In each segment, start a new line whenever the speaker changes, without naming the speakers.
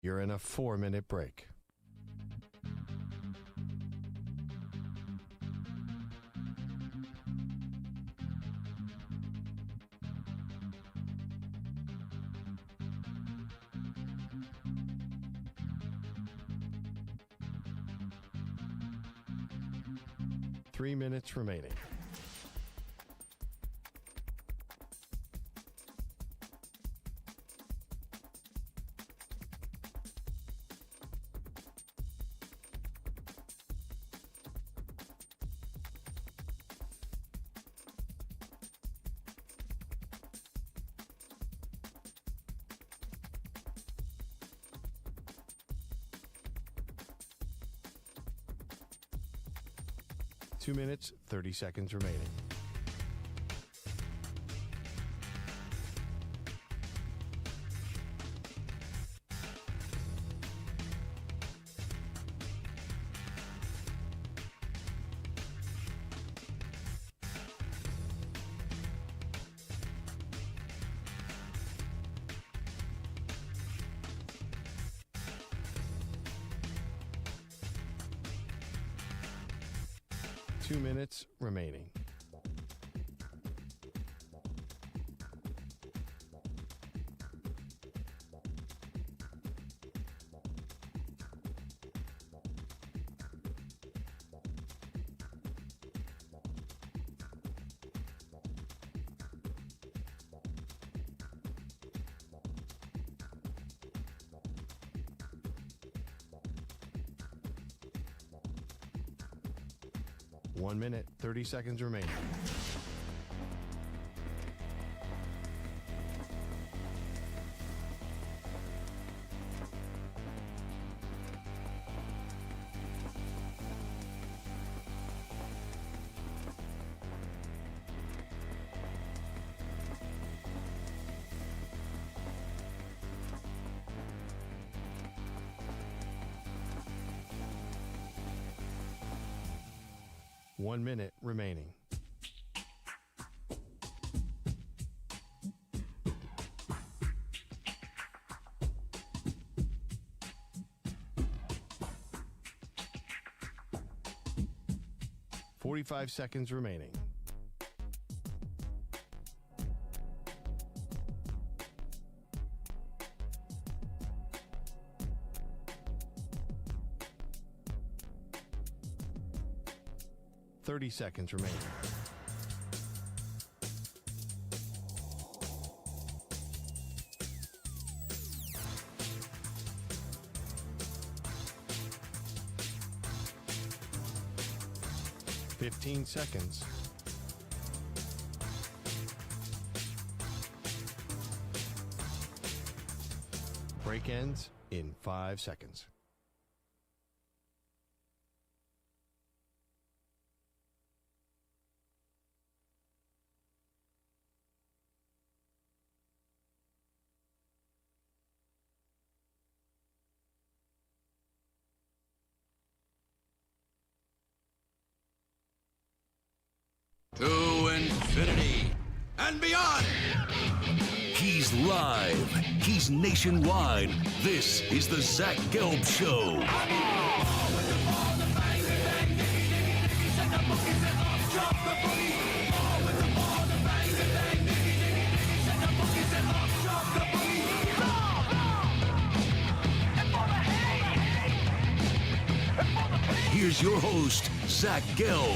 You're in a 4-minute break. Three minutes remaining. Two minutes, 30 seconds remaining. Two minutes remaining. One minute, 30 seconds remaining. One minute remaining. Forty-five seconds remaining. Thirty seconds remaining. Fifteen seconds. Break ends in 5 seconds.
To infinity and beyond.
He's live. He's nationwide. This is the Zach Gelb Show. Here's your host, Zach Gelb.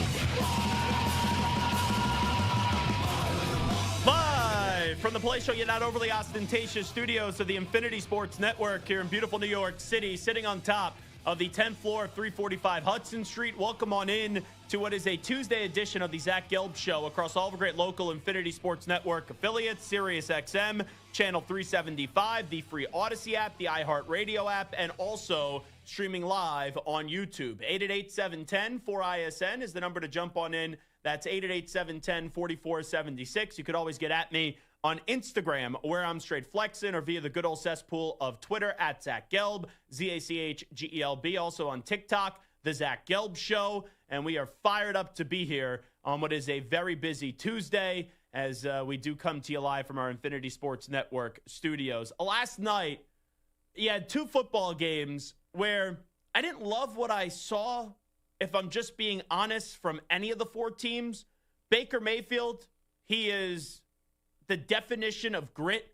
Live from the Play Show, yet not overly ostentatious studios of the Infinity Sports Network here in beautiful New York City, sitting on top of the 10th floor of 345 Hudson Street. Welcome on in to what is a Tuesday edition of the Zach Gelb Show across all the great local Infinity Sports Network affiliates, Sirius XM, Channel 375, the free Odyssey app, the iHeartRadio app, and also streaming live on YouTube. 888-710-4ISN is the number to jump on in. That's 888-710-4476. You could always get at me on Instagram, where I'm straight flexing, or via the good old cesspool of Twitter at Zach Gelb, ZachGelb. Also on TikTok, the Zach Gelb Show. And we are fired up to be here on what is a very busy Tuesday as we do come to you live from our Infinity Sports Network studios. Last night You had 2 football games where I didn't love what I saw, if I'm just being honest, from any of the 4 teams. Baker Mayfield, he is the definition of grit.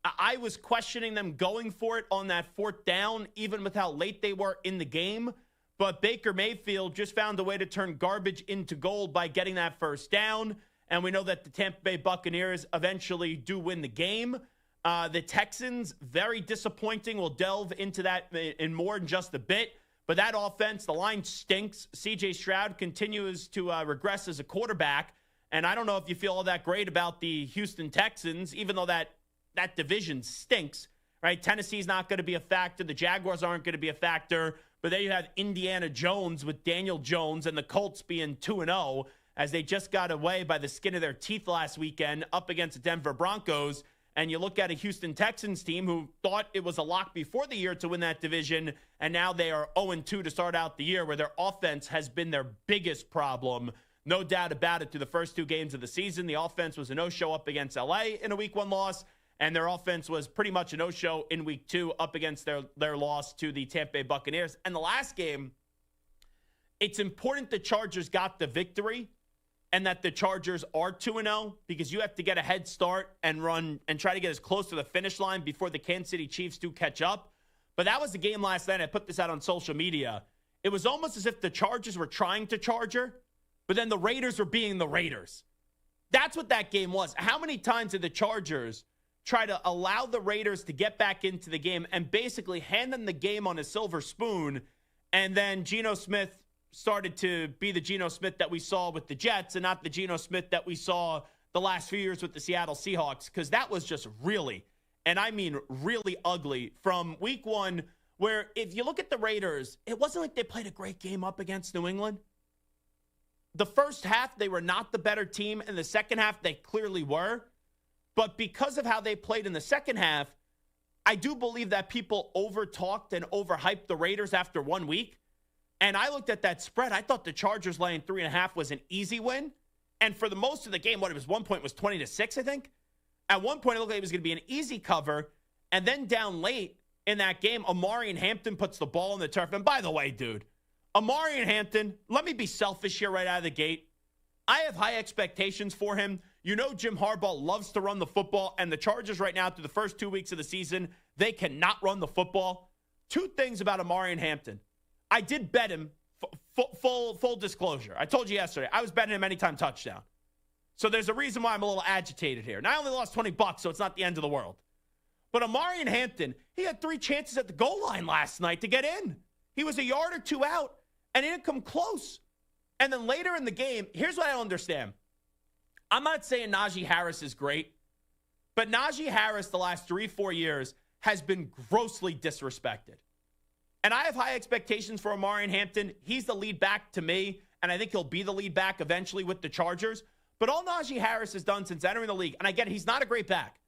I was questioning them going for it on that 4th down, even with how late they were in the game. But Baker Mayfield just found a way to turn garbage into gold by getting that 1st down. And we know that the Tampa Bay Buccaneers eventually do win the game. The Texans, very disappointing. We'll delve into that in more in just a bit. But that offense, the line stinks. CJ Stroud continues to regress as a quarterback. And I don't know if you feel all that great about the Houston Texans, even though that division stinks, right? Tennessee's not going to be a factor. The Jaguars aren't going to be a factor. But there you have Indiana Jones with Daniel Jones and the Colts being 2-0 as they just got away by the skin of their teeth last weekend up against the Denver Broncos. And you look at a Houston Texans team who thought it was a lock before the year to win that division, and now they are 0-2 to start out the year, where their offense has been their biggest problem. No doubt about it through the first 2 games of the season. The offense was a no-show up against LA in a Week 1 loss, and their offense was pretty much a no-show in Week 2 up against their loss to the Tampa Bay Buccaneers. And the last game, it's important the Chargers got the victory and that the Chargers are 2-0 because you have to get a head start and run and try to get as close to the finish line before the Kansas City Chiefs do catch up. But that was the game last night. I put this out on social media. It was almost as if the Chargers were trying to Charger, but then the Raiders were being the Raiders. That's what that game was. How many times did the Chargers try to allow the Raiders to get back into the game and basically hand them the game on a silver spoon, and then Geno Smith started to be the Geno Smith that we saw with the Jets and not the Geno Smith that we saw the last few years with the Seattle Seahawks, because that was just really, and I mean really ugly from Week 1, where if you look at the Raiders, it wasn't like they played a great game up against New England. The first half, they were not the better team, and the second half, they clearly were. But because of how they played in the second half, I do believe that people over-talked and overhyped the Raiders after 1 week. And I looked at that spread. I thought the Chargers laying 3.5 was an easy win. And for the most of the game, what it was, 1 point was 20-6, I think. At one point, it looked like it was going to be an easy cover. And then down late in that game, Amari and Hampton puts the ball on the turf. And by the way, dude, Amari and Hampton, let me be selfish here right out of the gate. I have high expectations for him. You know Jim Harbaugh loves to run the football, and the Chargers right now through the first 2 weeks of the season, they cannot run the football. 2 things about Amari and Hampton. I did bet him, full disclosure. I told you yesterday, I was betting him anytime touchdown. So there's a reason why I'm a little agitated here. And I only lost $20, so it's not the end of the world. But Amari and Hampton, he had 3 chances at the goal line last night to get in. He was a yard or 2 out, and he didn't come close. And then later in the game, here's what I don't understand. I'm not saying Najee Harris is great, but Najee Harris the last 3-4 years has been grossly disrespected. And I have high expectations for Amari and Hampton. He's the lead back to me, and I think he'll be the lead back eventually with the Chargers. But all Najee Harris has done since entering the league, and I get it, he's not a great back,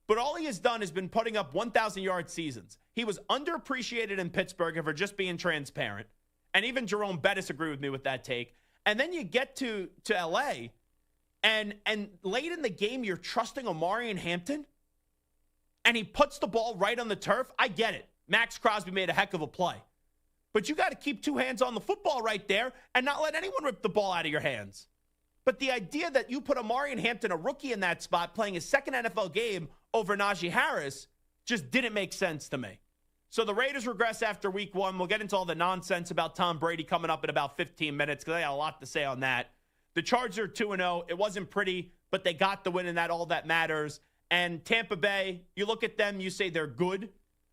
but all he has done has been putting up 1,000-yard seasons. He was underappreciated in Pittsburgh for just being transparent, and even Jerome Bettis agreed with me with that take. And then you get to L.A., and late in the game, you're trusting Amari and Hampton, and he puts the ball right on the turf. I get it. Max Crosby made a heck of a play. But you got to keep 2 hands on the football right there and not let anyone rip the ball out of your hands. But the idea that you put Amari and Hampton, a rookie in that spot, playing his second NFL game over Najee Harris just didn't make sense to me. So the Raiders regress after Week 1. We'll get into all the nonsense about Tom Brady coming up in about 15 minutes because I got a lot to say on that. The Chargers are 2-0. It wasn't pretty, but they got the win, and that all that matters. And Tampa Bay, you look at them, you say they're good.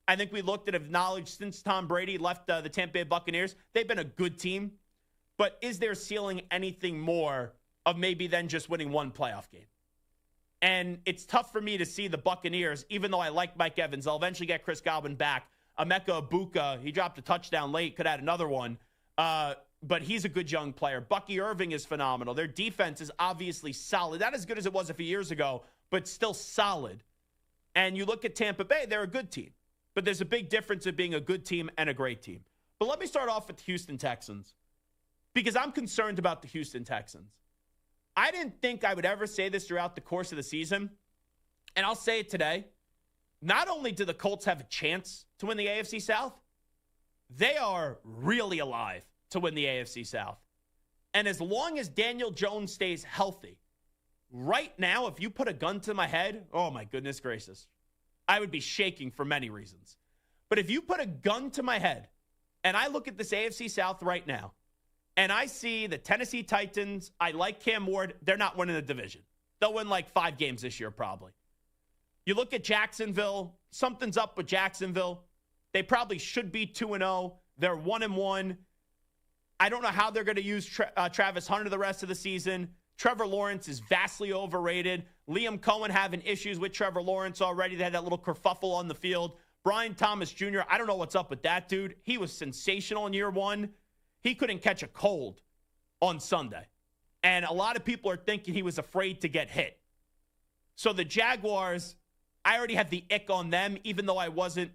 I think we looked at acknowledged since Tom Brady left the Tampa Bay Buccaneers, they've been a good team. But is their ceiling anything more of maybe than just winning 1 playoff game? And it's tough for me to see the Buccaneers, even though I like Mike Evans. I'll eventually get Chris Godwin back. Emeka Ibuka, he dropped a touchdown late, could add another one. But he's a good young player. Bucky Irving is phenomenal. Their defense is obviously solid. Not as good as it was a few years ago, but still solid. And you look at Tampa Bay, they're a good team. But there's a big difference of being a good team and a great team. But let me start off with the Houston Texans, because I'm concerned about the Houston Texans. I didn't think I would ever say this throughout the course of the season, and I'll say it today. Not only do the Colts have a chance to win the AFC South? They are really alive to win the AFC South. And as long as Daniel Jones stays healthy, right now, if you put a gun to my head, oh my goodness gracious, I would be shaking for many reasons. But if you put a gun to my head and I look at this AFC South right now and I see the Tennessee Titans, I like Cam Ward, they're not winning the division. They'll win like 5 games this year probably. You look at Jacksonville, something's up with Jacksonville. They probably should be 2-0. They're 1-1. I don't know how they're going to use Travis Hunter the rest of the season. Trevor Lawrence is vastly overrated. Liam Cohen having issues with Trevor Lawrence already. They had that little kerfuffle on the field. Brian Thomas Jr., I don't know what's up with that dude. He was sensational in year 1. He couldn't catch a cold on Sunday. And a lot of people are thinking he was afraid to get hit. So the Jaguars, I already have the ick on them, even though I wasn't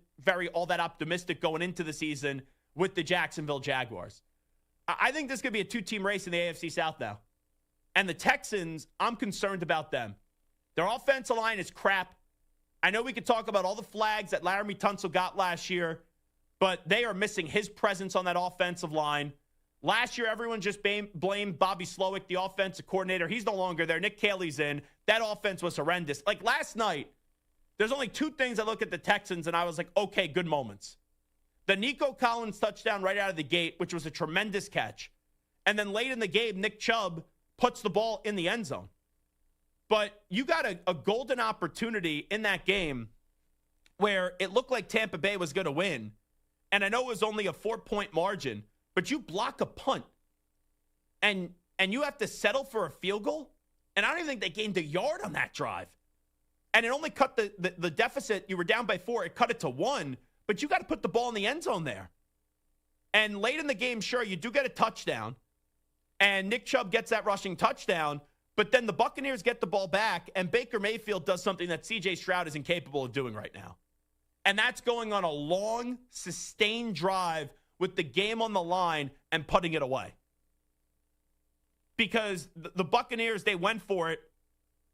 all that optimistic going into the season with the Jacksonville Jaguars. I think this could be a 2-team race in the AFC South now. And the Texans, I'm concerned about them. Their offensive line is crap. I know we could talk about all the flags that Laramie Tunsil got last year, but they are missing his presence on that offensive line. Last year, everyone just blamed Bobby Slowick, the offensive coordinator. He's no longer there. Nick Caley's in. That offense was horrendous. Like last night, there's only 2 things I look at the Texans, and I was like, okay, good moments. The Nico Collins touchdown right out of the gate, which was a tremendous catch. And then late in the game, Nick Chubb puts the ball in the end zone. But you got a golden opportunity in that game where it looked like Tampa Bay was going to win. And I know it was only a 4-point margin, but you block a punt and you have to settle for a field goal. And I don't even think they gained a yard on that drive. And it only cut the deficit. You were down by 4. It cut it to 1. But you got to put the ball in the end zone there. And late in the game, sure, you do get a touchdown. And Nick Chubb gets that rushing touchdown. But then the Buccaneers get the ball back, and Baker Mayfield does something that CJ Stroud is incapable of doing right now. And that's going on a long, sustained drive with the game on the line and putting it away. Because the Buccaneers, they went for it,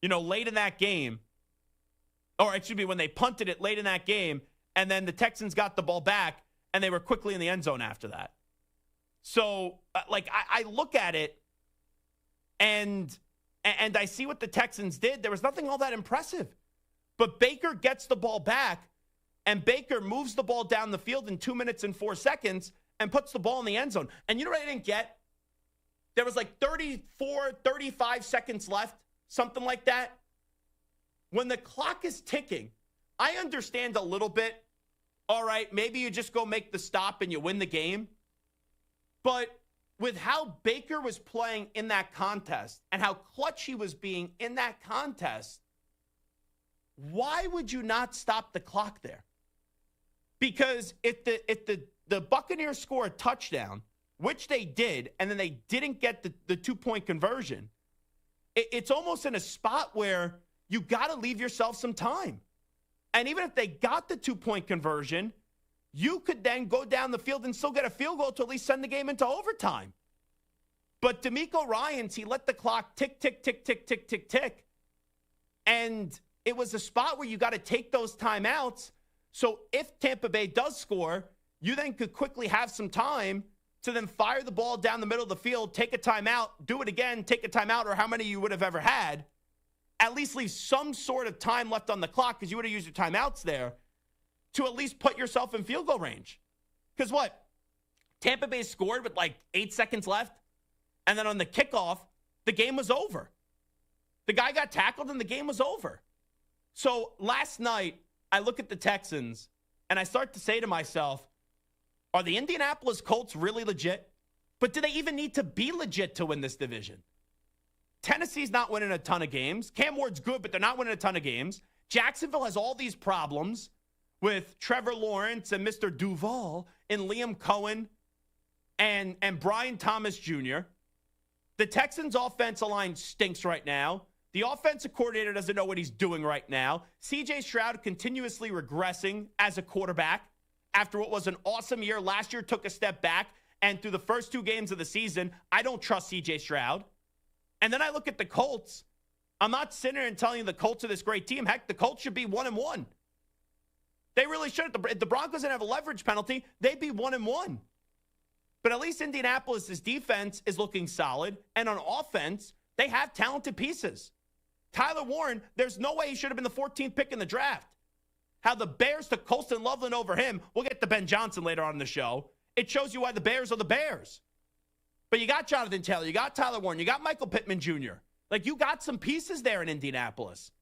late in that game. Or, excuse me, when they punted it late in that game. And then the Texans got the ball back, and they were quickly in the end zone after that. So, I look at it, and I see what the Texans did. There was nothing all that impressive. But Baker gets the ball back, and Baker moves the ball down the field in 2 minutes and 4 seconds and puts the ball in the end zone. And you know what I didn't get? There was like 34, 35 seconds left, something like that. When the clock is ticking, I understand a little bit. All right, maybe you just go make the stop and you win the game. But with how Baker was playing in that contest and how clutch he was being in that contest, why would you not stop the clock there? Because if the Buccaneers score a touchdown, which they did, and then they didn't get the 2-point conversion, it's almost in a spot where you got to leave yourself some time. And even if they got the 2-point conversion, you could then go down the field and still get a field goal to at least send the game into overtime. But DeMeco Ryans, he let the clock tick, tick, tick, tick, tick, tick, tick. And it was a spot where you got to take those timeouts. So if Tampa Bay does score, you then could quickly have some time to then fire the ball down the middle of the field, take a timeout, do it again, take a timeout, or how many you would have ever had. At least leave some sort of time left on the clock because you would have used your timeouts there to at least put yourself in field goal range. Because what? Tampa Bay scored with like 8 seconds left. And then on the kickoff, the game was over. The guy got tackled and the game was over. So last night, I look at the Texans and I start to say to myself, are the Indianapolis Colts really legit? But do they even need to be legit to win this division? Tennessee's not winning a ton of games. Cam Ward's good, but they're not winning a ton of games. Jacksonville has all these problems with Trevor Lawrence and Mr. Duval and Liam Cohen and Brian Thomas Jr. The Texans' offensive line stinks right now. The offensive coordinator doesn't know what he's doing right now. CJ Stroud continuously regressing as a quarterback after what was an awesome year. Last year took a step back, and through the first 2 games of the season, I don't trust CJ Stroud. And then I look at the Colts. I'm not sitting here and telling you the Colts are this great team. Heck, the Colts should be 1-1. They really should. If the Broncos didn't have a leverage penalty, they'd be 1-1. But at least Indianapolis' defense is looking solid. And on offense, they have talented pieces. Tyler Warren, there's no way he should have been the 14th pick in the draft. How the Bears took Colston Loveland over him. We'll get to Ben Johnson later on in the show. It shows you why the Bears are the Bears. But you got Jonathan Taylor. You got Tyler Warren. You got Michael Pittman Jr. Like, you got some pieces there in Indianapolis.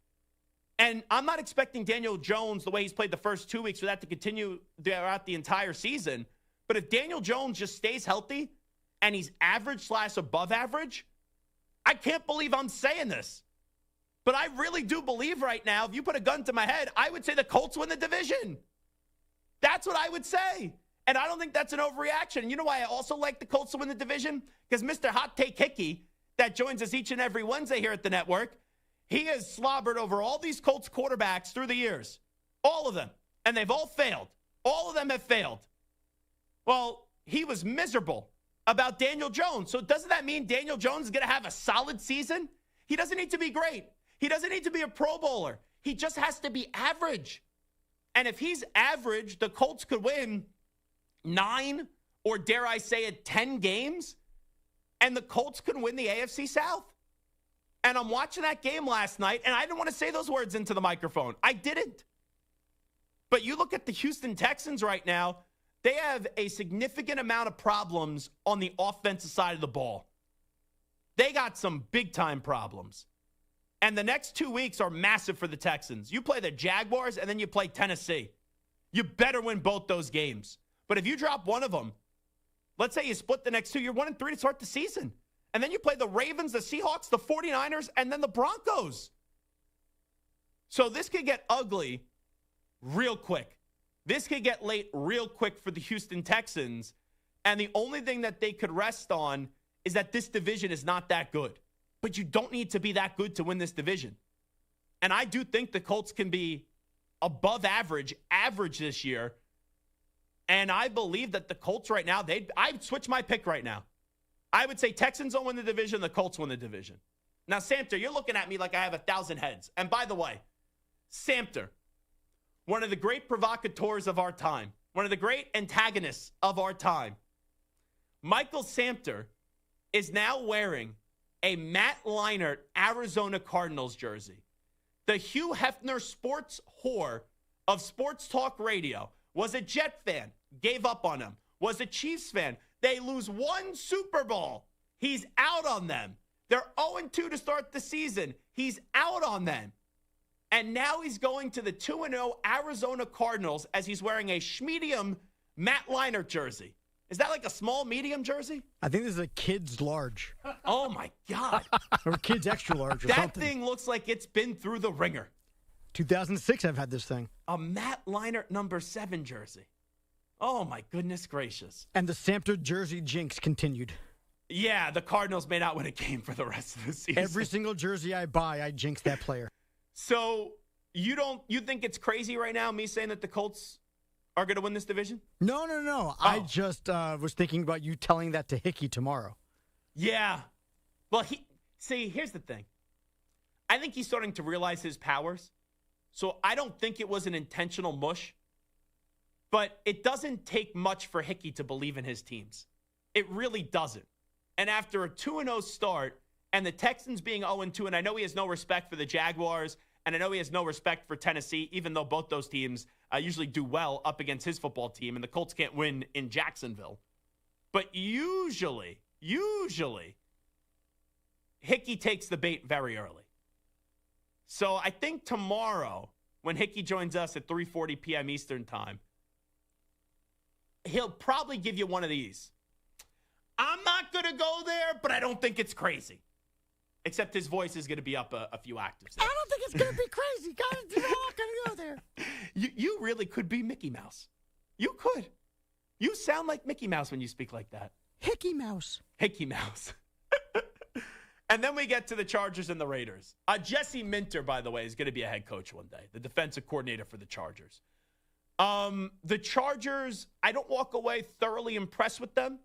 And I'm not expecting Daniel Jones, the way he's played the first 2 weeks, for that to continue throughout the entire season. But if Daniel Jones just stays healthy and he's average/above average, I can't believe I'm saying this. But I really do believe right now, if you put a gun to my head, I would say the Colts win the division. That's what I would say. And I don't think that's an overreaction. And you know why I also like the Colts to win the division? Because Mr. Hot Take Hickey, that joins us each and every Wednesday here at the network, he has slobbered over all these Colts quarterbacks through the years. All of them. And they've all failed. All of them have failed. Well, he was miserable about Daniel Jones. So doesn't that mean Daniel Jones is going to have a solid season? He doesn't need to be great. He doesn't need to be a Pro Bowler. He just has to be average. And if he's average, the Colts could win 9 or dare I say it, 10 games. And the Colts could win the AFC South. And I'm watching that game last night, and I didn't want to say those words into the microphone. I didn't. But you look at the Houston Texans right now, they have a significant amount of problems on the offensive side of the ball. They got some big-time problems. And the next 2 weeks are massive for the Texans. You play the Jaguars, and then you play Tennessee. You better win both those games. But if you drop one of them, let's say you split the next 2, you're 1-3 to start the season. And then you play the Ravens, the Seahawks, the 49ers, and then the Broncos. So this could get ugly real quick. This could get late real quick for the Houston Texans. And the only thing that they could rest on is that this division is not that good. But you don't need to be that good to win this division. And I do think the Colts can be above average this year. And I believe that the Colts right now, I'd switch my pick right now. I would say Texans will win the division, the Colts win the division. Now, Samter, you're looking at me like I have 1,000 heads. And by the way, Samter, one of the great provocateurs of our time, one of the great antagonists of our time, Michael Samter is now wearing a Matt Leinart Arizona Cardinals jersey. The Hugh Hefner sports whore of sports talk radio was a Jet fan, gave up on him, was a Chiefs fan. They lose one Super Bowl. He's out on them. They're 0-2 to start the season. He's out on them. And now he's going to the 2-0 Arizona Cardinals as he's wearing a schmedium Matt Leinart jersey. Is that like a small, medium jersey?
I think this is a kid's large.
Oh, my God.
Or kid's extra large or
that
something.
Thing looks like it's been through the ringer.
2006 I've had this thing.
A Matt Leinart number 7 jersey. Oh, my goodness gracious.
And the Samter jersey jinx continued.
Yeah, the Cardinals may not win a game for the rest of the season.
Every single jersey I buy, I jinx that player.
So you think it's crazy right now, me saying that the Colts are going to win this division?
No. Oh. I just was thinking about you telling that to Hickey tomorrow.
Yeah. Well, here's the thing. I think he's starting to realize his powers. So I don't think it was an intentional mush. But it doesn't take much for Hickey to believe in his teams. It really doesn't. And after a 2-0 start and the Texans being 0-2, and I know he has no respect for the Jaguars, and I know he has no respect for Tennessee, even though both those teams usually do well up against his football team, and the Colts can't win in Jacksonville. But usually, Hickey takes the bait very early. So I think tomorrow, when Hickey joins us at 3:40 p.m. Eastern time, he'll probably give you one of these. I'm not going to go there, but I don't think it's crazy. Except his voice is going to be up a few octaves there.
I don't think it's going to be crazy, guys. You're not going to go there.
You really could be Mickey Mouse. You could. You sound like Mickey Mouse when you speak like that.
Hickey Mouse.
Hickey Mouse. And then we get to the Chargers and the Raiders. Jesse Minter, by the way, is going to be a head coach one day, the defensive coordinator for the Chargers. The Chargers, I don't walk away thoroughly impressed with them,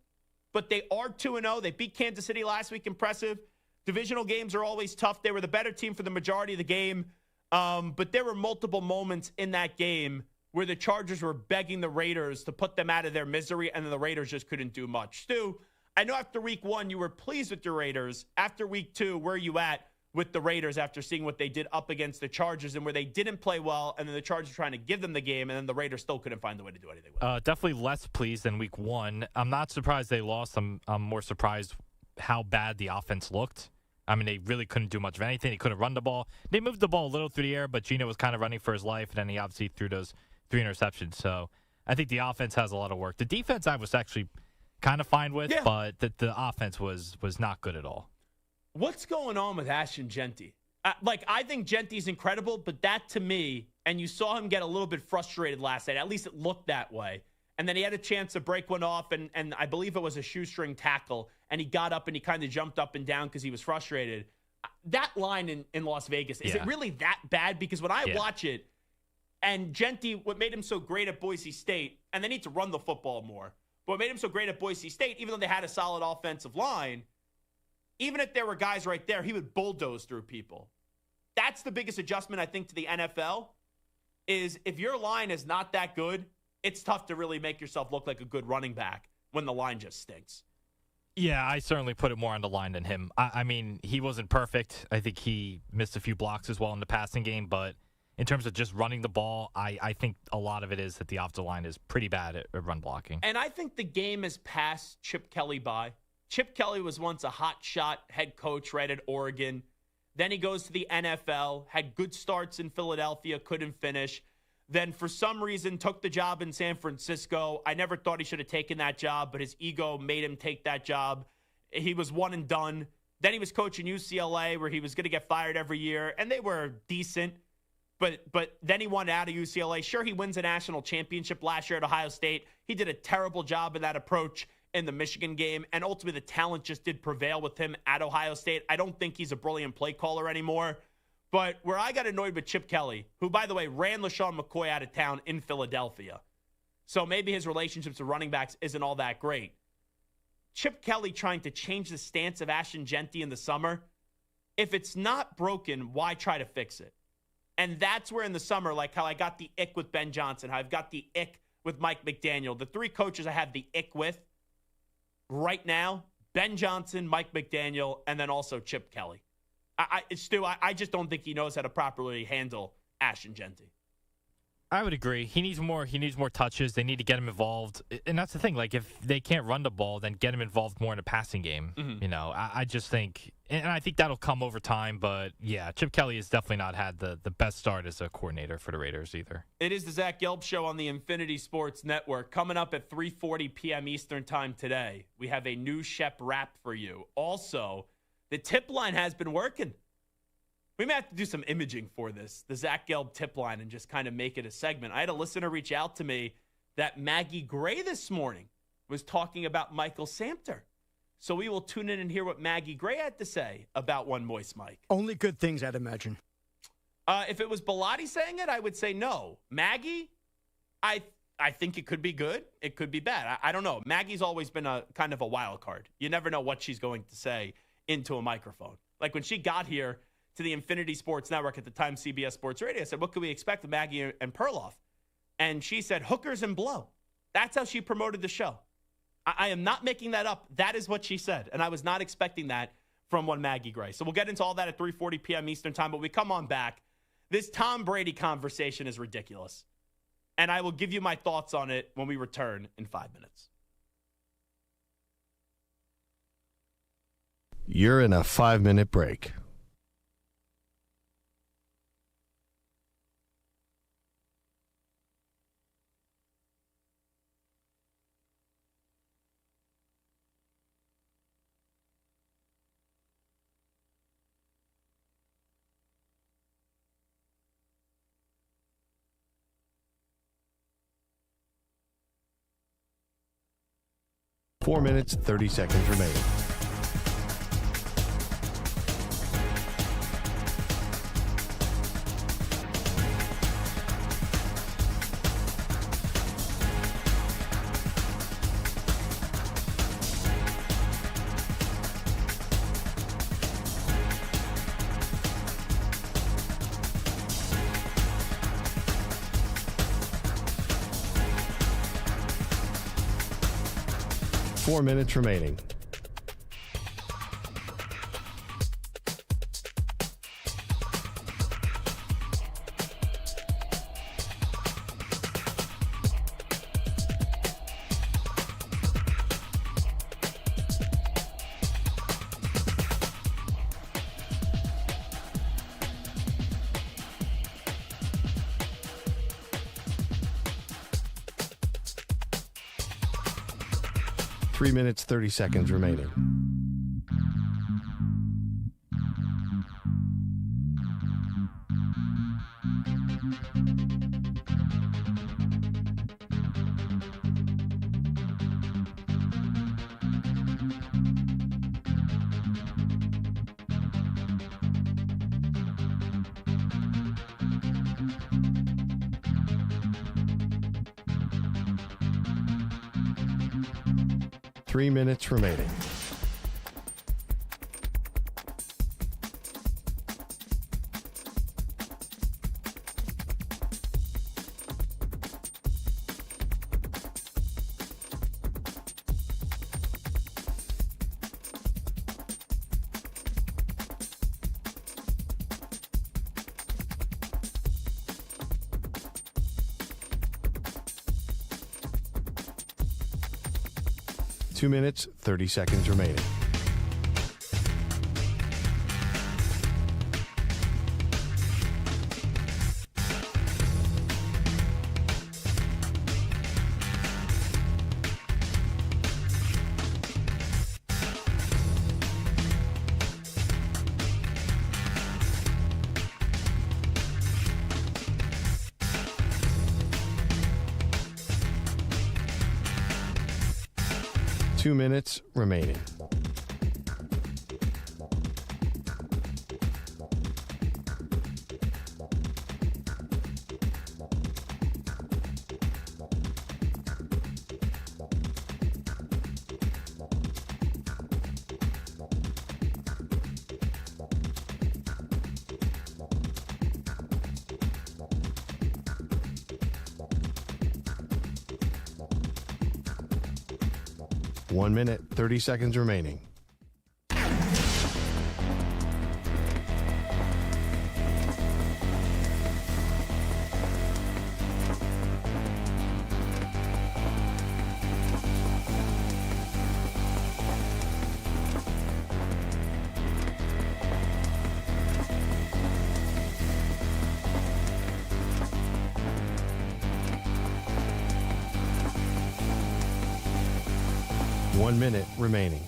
but they are 2-0. They beat Kansas City last week. Impressive. Divisional games are always tough. They were the better team for the majority of the game, but there were multiple moments in that game where the Chargers were begging the Raiders to put them out of their misery, and then the Raiders just couldn't do much. Stu, I know after week 1 you were pleased with your Raiders. After week 2, where are you at with the Raiders after seeing what they did up against the Chargers and where they didn't play well, and then the Chargers were trying to give them the game, and then the Raiders still couldn't find a way to do anything with it?
Definitely less pleased than week 1. I'm not surprised they lost. I'm more surprised how bad the offense looked. I mean, they really couldn't do much of anything. They couldn't run the ball. They moved the ball a little through the air, but Geno was kind of running for his life, and then he obviously threw those 3 interceptions. So I think the offense has a lot of work. The defense I was actually kind of fine with, but the offense was not good at all.
What's going on with Ashton Genty? I think Genty's incredible, but that to me, and you saw him get a little bit frustrated last night. At least it looked that way. And then he had a chance to break one off, and I believe it was a shoestring tackle, and he got up and he kind of jumped up and down because he was frustrated. That line in Las Vegas, is it really that bad? Because when I watch it, and Genty, what made him so great at Boise State, and they need to run the football more, but what made him so great at Boise State, even though they had a solid offensive line, even if there were guys right there, he would bulldoze through people. That's the biggest adjustment, I think, to the NFL, is if your line is not that good, it's tough to really make yourself look like a good running back when the line just stinks.
Yeah, I certainly put it more on the line than him. I mean, he wasn't perfect. I think he missed a few blocks as well in the passing game, but in terms of just running the ball, I think a lot of it is that the offensive line is pretty bad at run blocking.
And I think the game has passed Chip Kelly by. Chip Kelly was once a hot shot head coach right at Oregon. Then he goes to the NFL, had good starts in Philadelphia, couldn't finish. Then for some reason took the job in San Francisco. I never thought he should have taken that job, but his ego made him take that job. He was one and done. Then he was coaching UCLA, where he was going to get fired every year, and they were decent. But then he wanted out of UCLA. Sure, he wins a national championship last year at Ohio State. He did a terrible job in that approach in the Michigan game, and ultimately the talent just did prevail with him at Ohio State. I don't think he's a brilliant play caller anymore. But where I got annoyed with Chip Kelly, who, by the way, ran LaShawn McCoy out of town in Philadelphia, so maybe his relationships with running backs isn't all that great. Chip Kelly trying to change the stance of Ashton Genty in the summer, if it's not broken, why try to fix it? And that's where in the summer, like how I got the ick with Ben Johnson, how I've got the ick with Mike McDaniel, the 3 coaches I have the ick with right now, Ben Johnson, Mike McDaniel, and then also Chip Kelly. Stu, I just don't think he knows how to properly handle Ashton Genty.
I would agree. He needs more touches. They need to get him involved. And that's the thing. Like, if they can't run the ball, then get him involved more in the passing game. Mm-hmm. You know, I just think, and I think that'll come over time. But, yeah, Chip Kelly has definitely not had the best start as a coordinator for the Raiders either. It
is the Zach Gelb Show on the Infinity Sports Network. Coming up at 3:40 p.m. Eastern Time today, we have a new Shep wrap for you. Also, the tip line has been working. We may have to do some imaging for this, the Zach Gelb tip line, and just kind of make it a segment. I had a listener reach out to me that Maggie Gray this morning was talking about Michael Samter. So we will tune in and hear what Maggie Gray had to say about One Moist Mike.
Only good things, I'd imagine.
If it was Bilotti saying it, I would say no. Maggie, I think it could be good. It could be bad. I don't know. Maggie's always been a kind of a wild card. You never know what she's going to say into a microphone. Like when she got here to the Infinity Sports Network, at the time CBS Sports Radio, I said, what could we expect with Maggie and Perloff? And she said, hookers and blow. That's how she promoted the show. I am not making that up. That is what she said. And I was not expecting that from one Maggie Gray. So we'll get into all that at 3:40 p.m. Eastern Time. But we come on back. This Tom Brady conversation is ridiculous. And I will give you my thoughts on it when we return in 5 minutes.
You're in a 5-minute break. Four minutes, 30 seconds remaining. 4 minutes remaining. Three minutes, 30 seconds remaining. Three minutes remaining. Two minutes, 30 seconds remaining. Two minutes remaining. One minute, 30 seconds remaining. One minute remaining.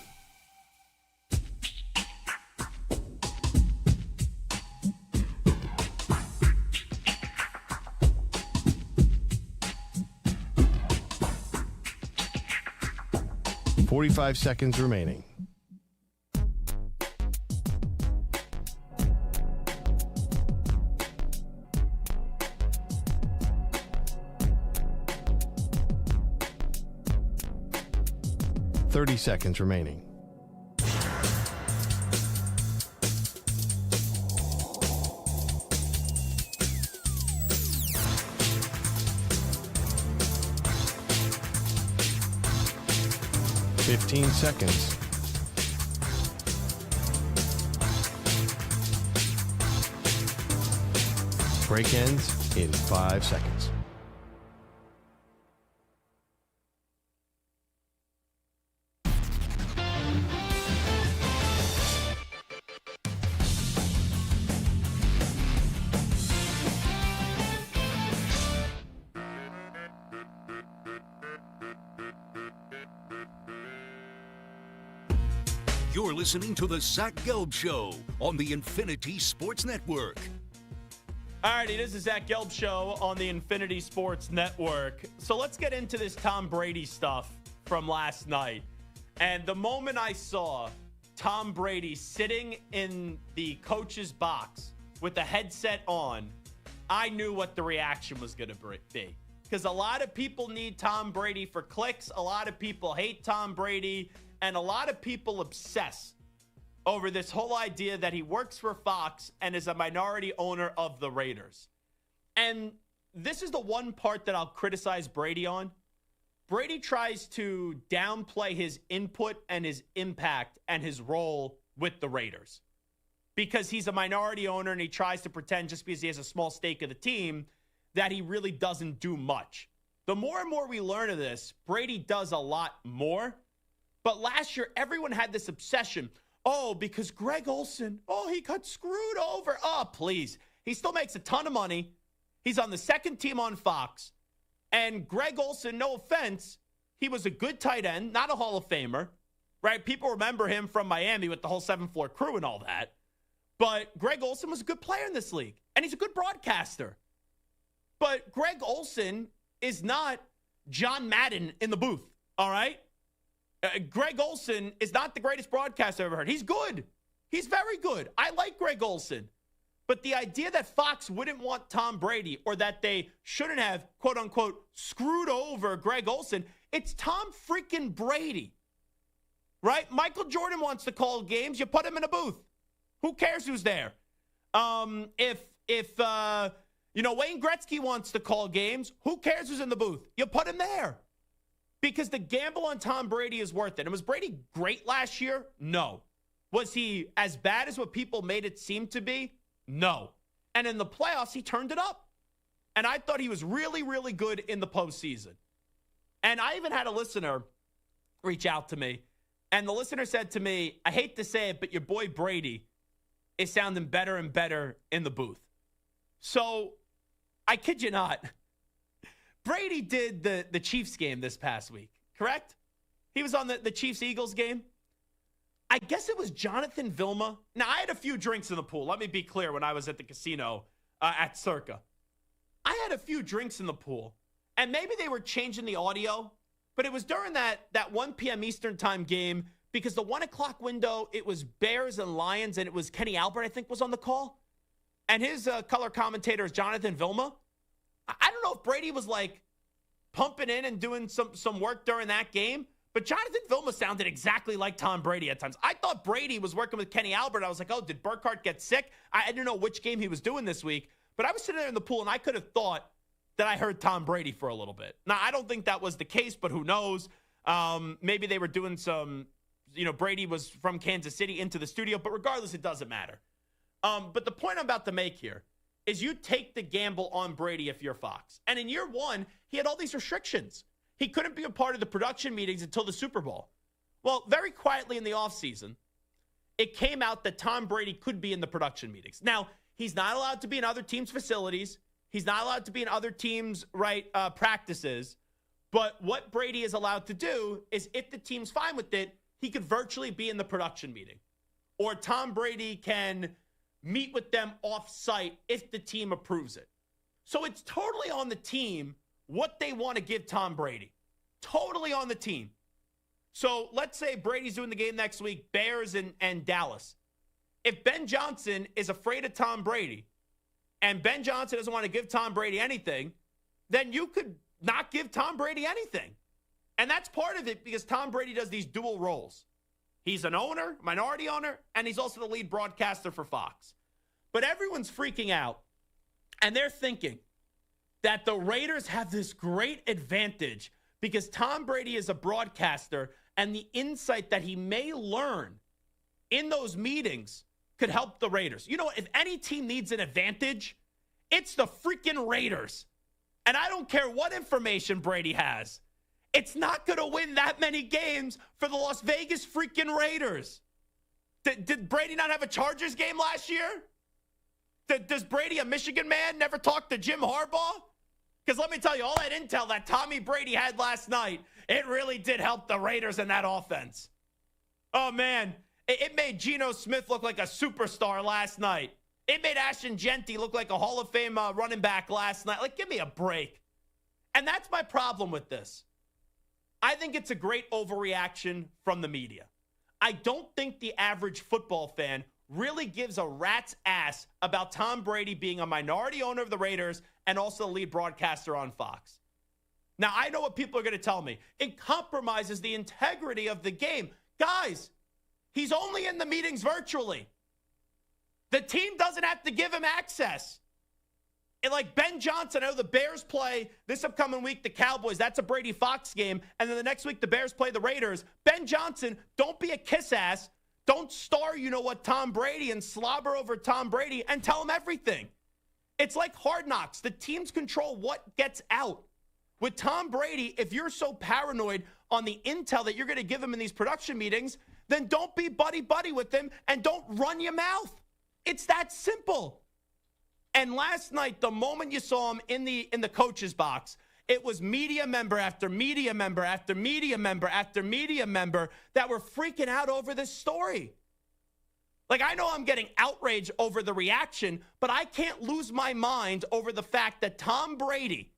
Forty-five seconds remaining. Thirty seconds remaining. Fifteen seconds. Break ends in 5 seconds.
You're listening to the Zach Gelb Show on the Infinity Sports Network.
Alrighty, this is Zach Gelb Show on the Infinity Sports Network. So let's get into this Tom Brady stuff from last night. And the moment I saw Tom Brady sitting in the coach's box with the headset on, I knew what the reaction was going to be. Because a lot of people need Tom Brady for clicks. A lot of people hate Tom Brady. And a lot of people obsess over this whole idea that he works for Fox and is a minority owner of the Raiders. And this is the one part that I'll criticize Brady on. Brady tries to downplay his input and his impact and his role with the Raiders because he's a minority owner and he tries to pretend just because he has a small stake of the team that he really doesn't do much. The more and more we learn of this, Brady does a lot more. But last year, everyone had this obsession. Oh, because Greg Olsen, he got screwed over. Oh, please. He still makes a ton of money. He's on the second team on Fox. And Greg Olsen, no offense, he was a good tight end, not a Hall of Famer, right? People remember him from Miami with the whole 7th-floor crew and all that. But Greg Olsen was a good player in this league, and he's a good broadcaster. But Greg Olsen is not John Madden in the booth, all right? Greg Olsen is not the greatest broadcaster I've ever heard. He's good. He's very good. I like Greg Olsen. But the idea that Fox wouldn't want Tom Brady or that they shouldn't have, quote unquote, screwed over Greg Olsen, it's Tom freaking Brady, right? Michael Jordan wants to call games. You put him in a booth. Who cares who's there? If Wayne Gretzky wants to call games, who cares who's in the booth? You put him there. Because the gamble on Tom Brady is worth it. And was Brady great last year? No. Was he as bad as what people made it seem to be? No. And in the playoffs, he turned it up. And I thought he was really, really good in the postseason. And I even had a listener reach out to me. And the listener said to me, I hate to say it, but your boy Brady is sounding better and better in the booth. So, I kid you not. Brady did the Chiefs game this past week, correct? He was on the Chiefs-Eagles game. I guess it was Jonathan Vilma. Now, I had a few drinks in the pool. Let me be clear when I was at the casino at Circa. I had a few drinks in the pool, and maybe they were changing the audio, but it was during that 1 p.m. Eastern time game because the 1 o'clock window, it was Bears and Lions, and it was Kenny Albert, I think, was on the call. And his color commentator is Jonathan Vilma. I don't know if Brady was, like, pumping in and doing some work during that game, but Jonathan Vilma sounded exactly like Tom Brady at times. I thought Brady was working with Kenny Albert. I was like, oh, did Burkhardt get sick? I didn't know which game he was doing this week, but I was sitting there in the pool, and I could have thought that I heard Tom Brady for a little bit. Now, I don't think that was the case, but who knows? Maybe they were doing some, Brady was from Kansas City into the studio, but regardless, it doesn't matter. But the point I'm about to make here is you take the gamble on Brady if you're Fox. And in year one, he had all these restrictions. He couldn't be a part of the production meetings until the Super Bowl. Well, very quietly in the offseason, it came out that Tom Brady could be in the production meetings. Now, he's not allowed to be in other teams' facilities. He's not allowed to be in other teams' practices. But what Brady is allowed to do is if the team's fine with it, he could virtually be in the production meeting. Or Tom Brady can meet with them off-site if the team approves it. So it's totally on the team what they want to give Tom Brady. Totally on the team. So let's say Brady's doing the game next week, Bears and Dallas. If Ben Johnson is afraid of Tom Brady and Ben Johnson doesn't want to give Tom Brady anything, then you could not give Tom Brady anything. And that's part of it because Tom Brady does these dual roles. He's an owner, minority owner, and he's also the lead broadcaster for Fox. But everyone's freaking out, and they're thinking that the Raiders have this great advantage because Tom Brady is a broadcaster, and the insight that he may learn in those meetings could help the Raiders. You know, if any team needs an advantage, it's the freaking Raiders. And I don't care what information Brady has. It's not going to win that many games for the Las Vegas freaking Raiders. Did Brady not have a Chargers game last year? Does Brady, a Michigan man, never talk to Jim Harbaugh? Because let me tell you, all that intel that Tommy Brady had last night, it really did help the Raiders in that offense. Oh, man. It made Geno Smith look like a superstar last night. It made Ashton Genty look like a Hall of Fame running back last night. Like, give me a break. And that's my problem with this. I think it's a great overreaction from the media. I don't think the average football fan really gives a rat's ass about Tom Brady being a minority owner of the Raiders and also the lead broadcaster on Fox. Now, I know what people are going to tell me. It compromises the integrity of the game. Guys, he's only in the meetings virtually. The team doesn't have to give him access. And like Ben Johnson, I know the Bears play this upcoming week the Cowboys. That's a Brady Fox game. And then the next week the Bears play the Raiders. Ben Johnson, don't be a kiss ass. Don't star, Tom Brady and slobber over Tom Brady and tell him everything. It's like Hard Knocks. The teams control what gets out. With Tom Brady, if you're so paranoid on the intel that you're going to give him in these production meetings, then don't be buddy-buddy with him and don't run your mouth. It's that simple. And last night, the moment you saw him in the coach's box, it was media member after media member after media member after media member that were freaking out over this story. Like, I know I'm getting outraged over the reaction, but I can't lose my mind over the fact that Tom Brady,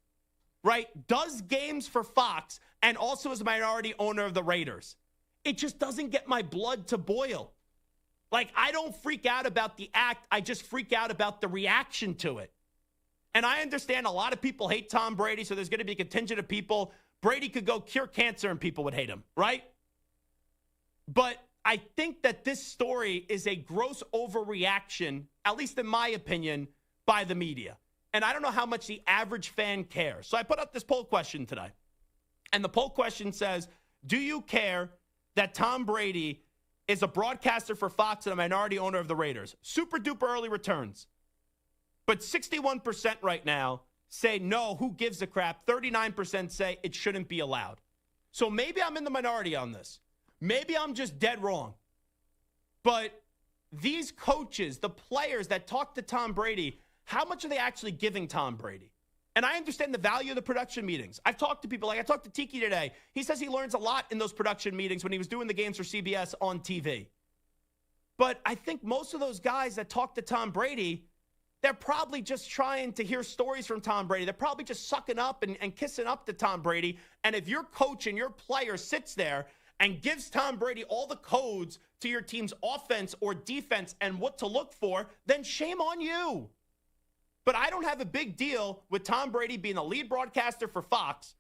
right, does games for Fox and also is a minority owner of the Raiders. It just doesn't get my blood to boil. Like, I don't freak out about the act. I just freak out about the reaction to it. And I understand a lot of people hate Tom Brady, so there's going to be a contingent of people. Brady could go cure cancer and people would hate him, right? But I think that this story is a gross overreaction, at least in my opinion, by the media. And I don't know how much the average fan cares. So I put up this poll question today. And the poll question says, do you care that Tom Brady is a broadcaster for Fox and a minority owner of the Raiders? Super duper early returns. But 61% right now say no, who gives a crap? 39% say it shouldn't be allowed. So maybe I'm in the minority on this. Maybe I'm just dead wrong. But these coaches, the players that talk to Tom Brady, how much are they actually giving Tom Brady? And I understand the value of the production meetings. I've talked to people, like I talked to Tiki today. He says he learns a lot in those production meetings when he was doing the games for CBS on TV. But I think most of those guys that talk to Tom Brady, they're probably just trying to hear stories from Tom Brady. They're probably just sucking up and kissing up to Tom Brady. And if your coach and your player sits there and gives Tom Brady all the codes to your team's offense or defense and what to look for, then shame on you. But I don't have a big deal with Tom Brady being a lead broadcaster for Fox,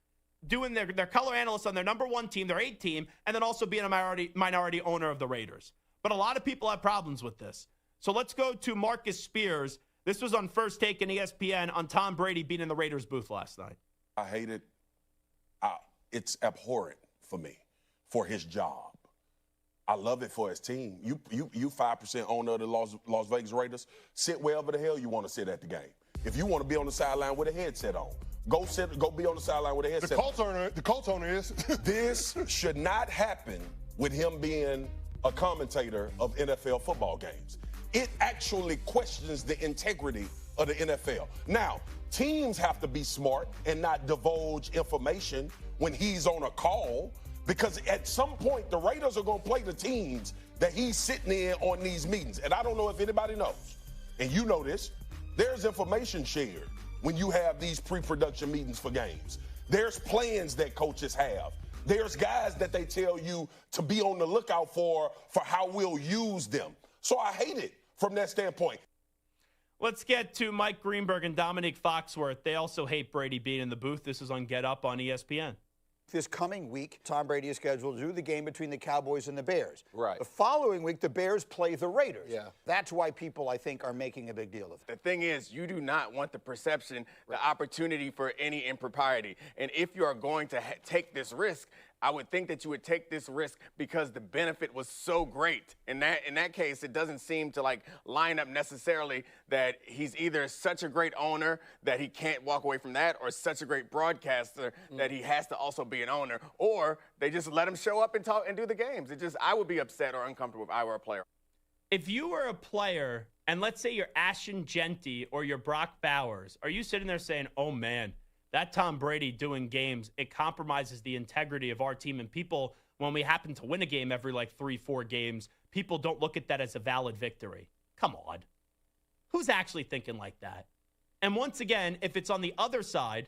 doing their color analyst on their number one team, their 8 team, and then also being a minority owner of the Raiders. But a lot of people have problems with this. So let's go to Marcus Spears. This was on First Take and ESPN on Tom Brady being in the Raiders booth last night.
I hate it. It's abhorrent for me, for his job. I love it for his team. You 5% owner of the Las Vegas Raiders. Sit wherever the hell you want to sit at the game. If you want to be on the sideline with a headset on, go be on the sideline with a headset on.
The Colts owner is.
This should not happen with him being a commentator of NFL football games. It actually questions the integrity of the NFL. Now, teams have to be smart and not divulge information when he's on a call, because at some point, the Raiders are going to play the teams that he's sitting in on these meetings. And I don't know if anybody knows, and you know this, there's information shared when you have these pre-production meetings for games. There's plans that coaches have. There's guys that they tell you to be on the lookout for how we'll use them. So I hate it from that standpoint.
Let's get to Mike Greenberg and Dominique Foxworth. They also hate Brady being in the booth. This is on Get Up on ESPN.
This coming week, Tom Brady is scheduled to do the game between the Cowboys and the Bears.
Right.
The following week, the Bears play the Raiders.
Yeah.
That's why people, I think, are making a big deal of it.
The thing is, you do not want the perception, the opportunity for any impropriety. And if you are going to take this risk, I would think that you would take this risk because the benefit was so great. In that case, it doesn't seem to line up necessarily that he's either such a great owner that he can't walk away from that, or such a great broadcaster that he has to also be an owner, or they just let him show up and talk and do the games. I would be upset or uncomfortable if I were a player.
If you were a player, and let's say you're Ashton Genty or you're Brock Bowers, are you sitting there saying, oh man, that Tom Brady doing games, it compromises the integrity of our team, and people, when we happen to win a game every 3-4 games, people don't look at that as a valid victory? Come on. Who's actually thinking like that? And once again, if it's on the other side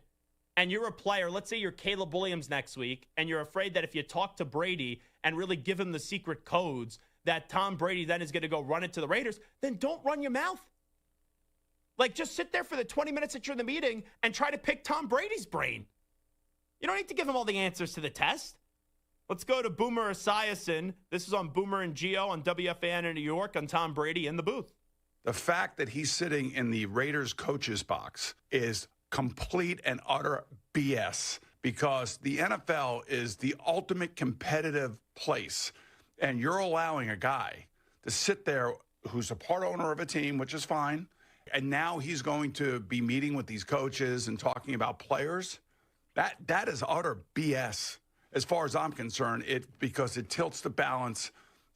and you're a player, let's say you're Caleb Williams next week, and you're afraid that if you talk to Brady and really give him the secret codes, that Tom Brady then is going to go run it to the Raiders, then don't run your mouth. Just sit there for the 20 minutes that you're in the meeting and try to pick Tom Brady's brain. You don't need to give him all the answers to the test. Let's go to Boomer Esiason. This is on Boomer and Gio on WFAN in New York on Tom Brady in the booth.
The fact that he's sitting in the Raiders coach's box is complete and utter BS, because the NFL is the ultimate competitive place. And you're allowing a guy to sit there who's a part owner of a team, which is fine, and now he's going to be meeting with these coaches and talking about players. That is utter BS as far as I'm concerned, because it tilts the balance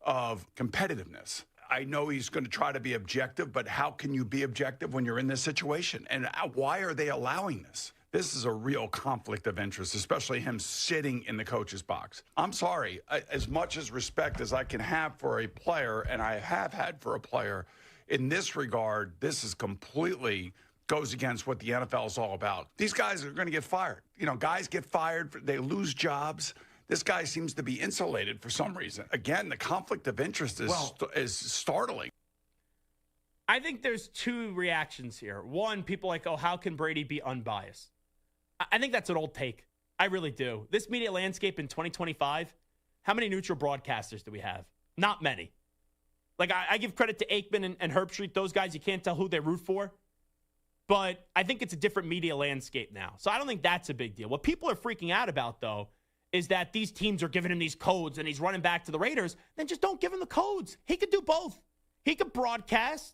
of competitiveness. I know he's going to try to be objective, but how can you be objective when you're in this situation? And why are they allowing this? This is a real conflict of interest, especially him sitting in the coach's box. I'm sorry, as much as respect as I can have for a player, and I have had for a player, in this regard, this is completely goes against what the NFL is all about. These guys are going to get fired. You know, guys get fired, they lose jobs. This guy seems to be insulated for some reason. Again, the conflict of interest is startling.
I think there's two reactions here. One, people like, oh, how can Brady be unbiased? I think that's an old take. I really do. This media landscape in 2025, how many neutral broadcasters do we have? Not many. Like, I give credit to Aikman and Herbstreit. Those guys, you can't tell who they root for. But I think it's a different media landscape now. So I don't think that's a big deal. What people are freaking out about, though, is that these teams are giving him these codes and he's running back to the Raiders. Then just don't give him the codes. He could do both. He could broadcast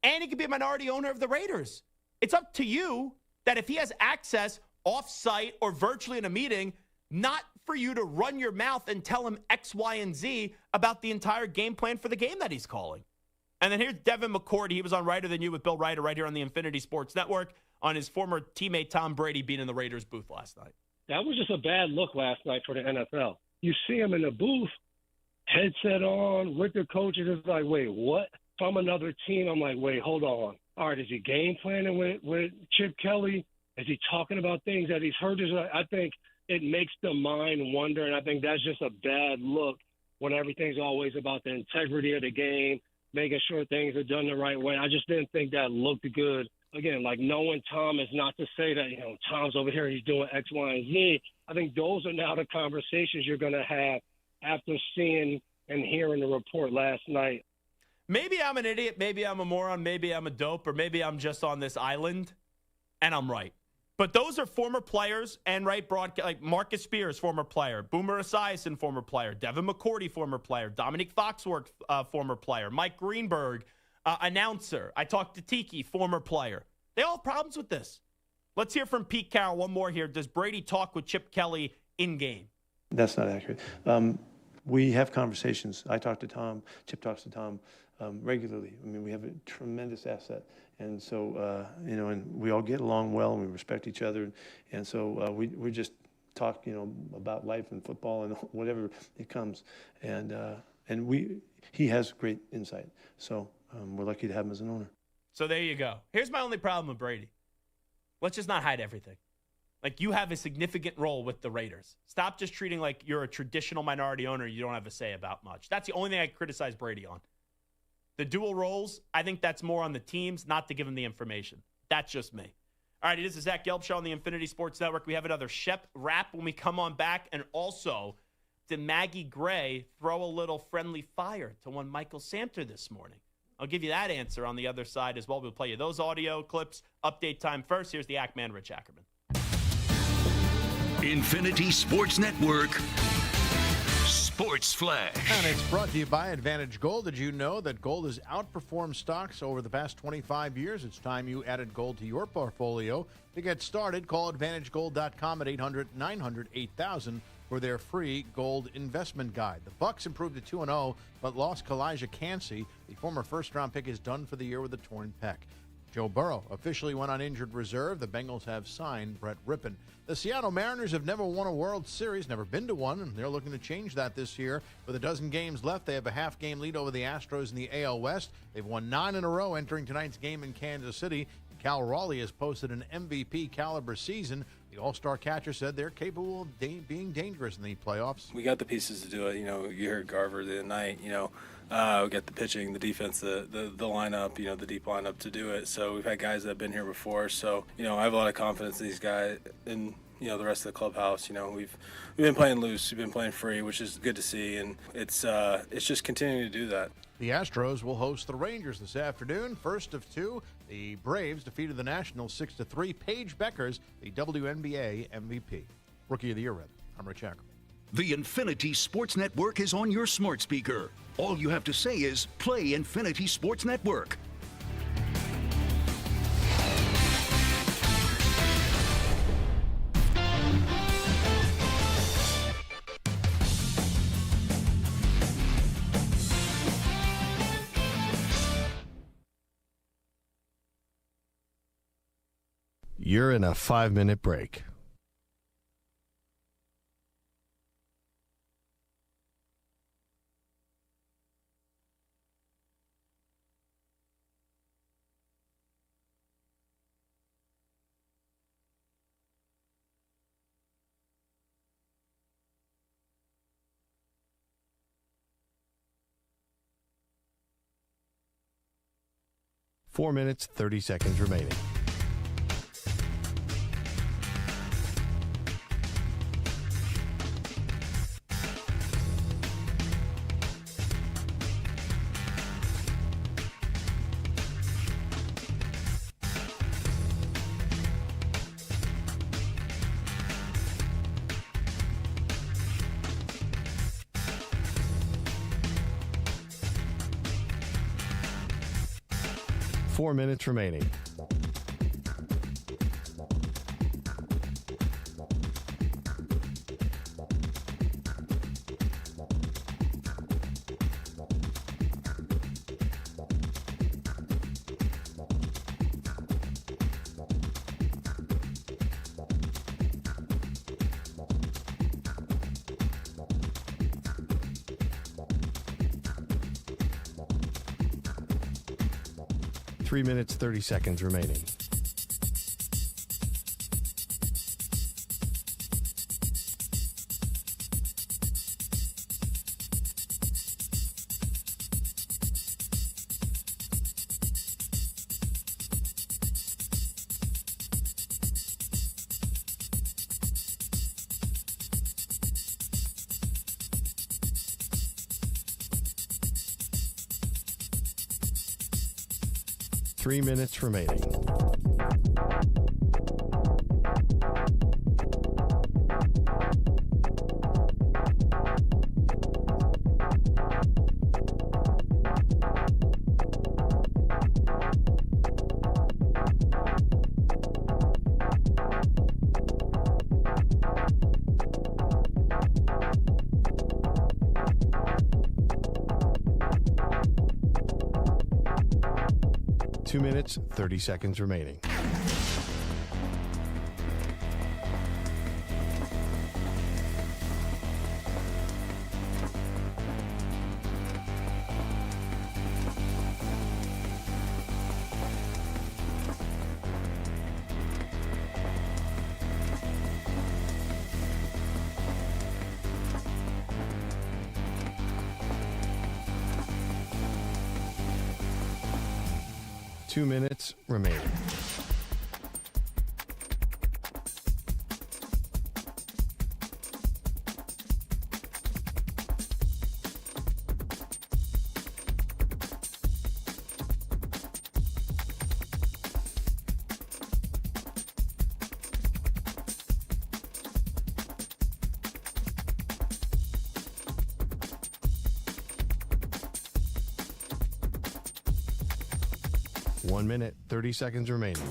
and he could be a minority owner of the Raiders. It's up to you that if he has access off-site or virtually in a meeting, not for you to run your mouth and tell him X, Y, and Z about the entire game plan for the game that he's calling. And then here's Devin McCourty. He was on Writer Than You with Bill Ryder right here on the Infinity Sports Network on his former teammate Tom Brady being in the Raiders booth last night.
That was just a bad look last night for the NFL. You see him in the booth, headset on, with the coaches. It's like, wait, what? If I'm another team, I'm like, wait, hold on. All right, is he game planning with Chip Kelly? Is he talking about things that he's heard? I think it makes the mind wonder, and I think that's just a bad look when everything's always about the integrity of the game, making sure things are done the right way. I just didn't think that looked good. Again, like knowing Tom is not to say that, Tom's over here, he's doing X, Y, and Z. I think those are now the conversations you're going to have after seeing and hearing the report last night.
Maybe I'm an idiot, maybe I'm a moron, maybe I'm a dope, or maybe I'm just on this island, and I'm right. But those are former players and like Marcus Spears, former player, Boomer Esiason, former player, Devin McCourty, former player, Dominique Foxworth, former player, Mike Greenberg, announcer. I talked to Tiki, former player. They all have problems with this. Let's hear from Pete Carroll. One more here. Does Brady talk with Chip Kelly in game?
That's not accurate. We have conversations. I talk to Tom. Chip talks to Tom regularly. I mean, we have a tremendous asset. And so, and we all get along well and we respect each other. And so we just talk, about life and football and whatever it comes. And he has great insight. So we're lucky to have him as an owner.
So there you go. Here's my only problem with Brady. Let's just not hide everything. Like, you have a significant role with the Raiders. Stop just treating like you're a traditional minority owner you don't have a say about much. That's the only thing I criticize Brady on. The dual roles, I think that's more on the teams, not to give them the information. That's just me. All right, it is the Zach Gelb Show on the Infinity Sports Network. We have another Shep wrap when we come on back. And also, did Maggie Gray throw a little friendly fire to one Michael Samter this morning? I'll give you that answer on the other side as well. We'll play you those audio clips. Update time first. Here's the Ackman, Rich Ackerman.
Infinity Sports Network. Sports Flash.
And it's brought to you by Advantage Gold. Did you know that gold has outperformed stocks over the past 25 years? It's time you added gold to your portfolio. To get started, call AdvantageGold.com at 800-900-8000 for their free gold investment guide. The Bucks improved to 2-0, but lost Kalijah Cansey. The former first-round pick is done for the year with a torn pec. Joe Burrow officially went on injured reserve. The Bengals have signed Brett Rippon. The Seattle Mariners have never won a World Series, never been to one, and they're looking to change that this year. With a dozen games left, they have a half-game lead over the Astros in the AL West. They've won 9 in a row entering tonight's game in Kansas City. Cal Raleigh has posted an MVP-caliber season. The All-Star catcher said they're capable of being dangerous in the playoffs.
We got the pieces to do it. You heard Garver the other night, we got the pitching, the defense, the lineup, the deep lineup to do it. So we've had guys that have been here before. So, I have a lot of confidence in these guys and, the rest of the clubhouse. We've been playing loose. We've been playing free, which is good to see. And it's just continuing to do that.
The Astros will host the Rangers this afternoon. First of two, the Braves defeated the Nationals 6-3. Paige Beckers, the WNBA MVP. Rookie of the Year, rather. I'm Rich Ackerman.
The Infinity Sports Network is on your smart speaker. All you have to say is, play Infinity Sports Network.
You're in a 5-minute break. Four minutes, 30 seconds remaining. Four minutes remaining. Three minutes, 30 seconds remaining. Three minutes remaining. Two minutes, 30 seconds remaining. Two minutes remaining. One minute, 30 seconds remaining.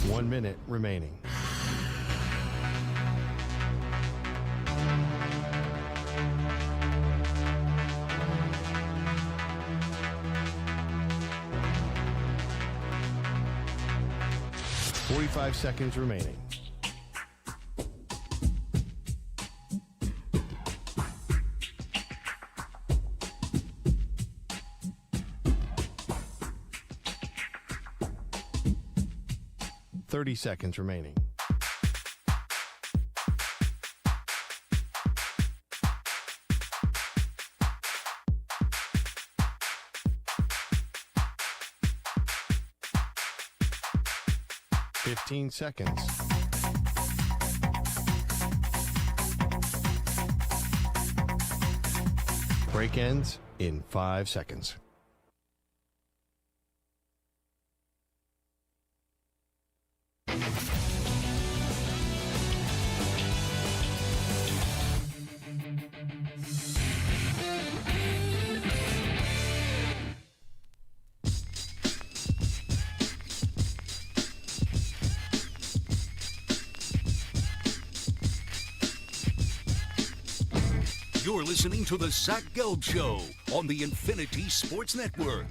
One minute remaining. Five seconds remaining. 30 seconds remaining. Fifteen seconds. Break ends in 5 seconds.
You're listening to the Zach Gelb Show on the Infinity Sports Network.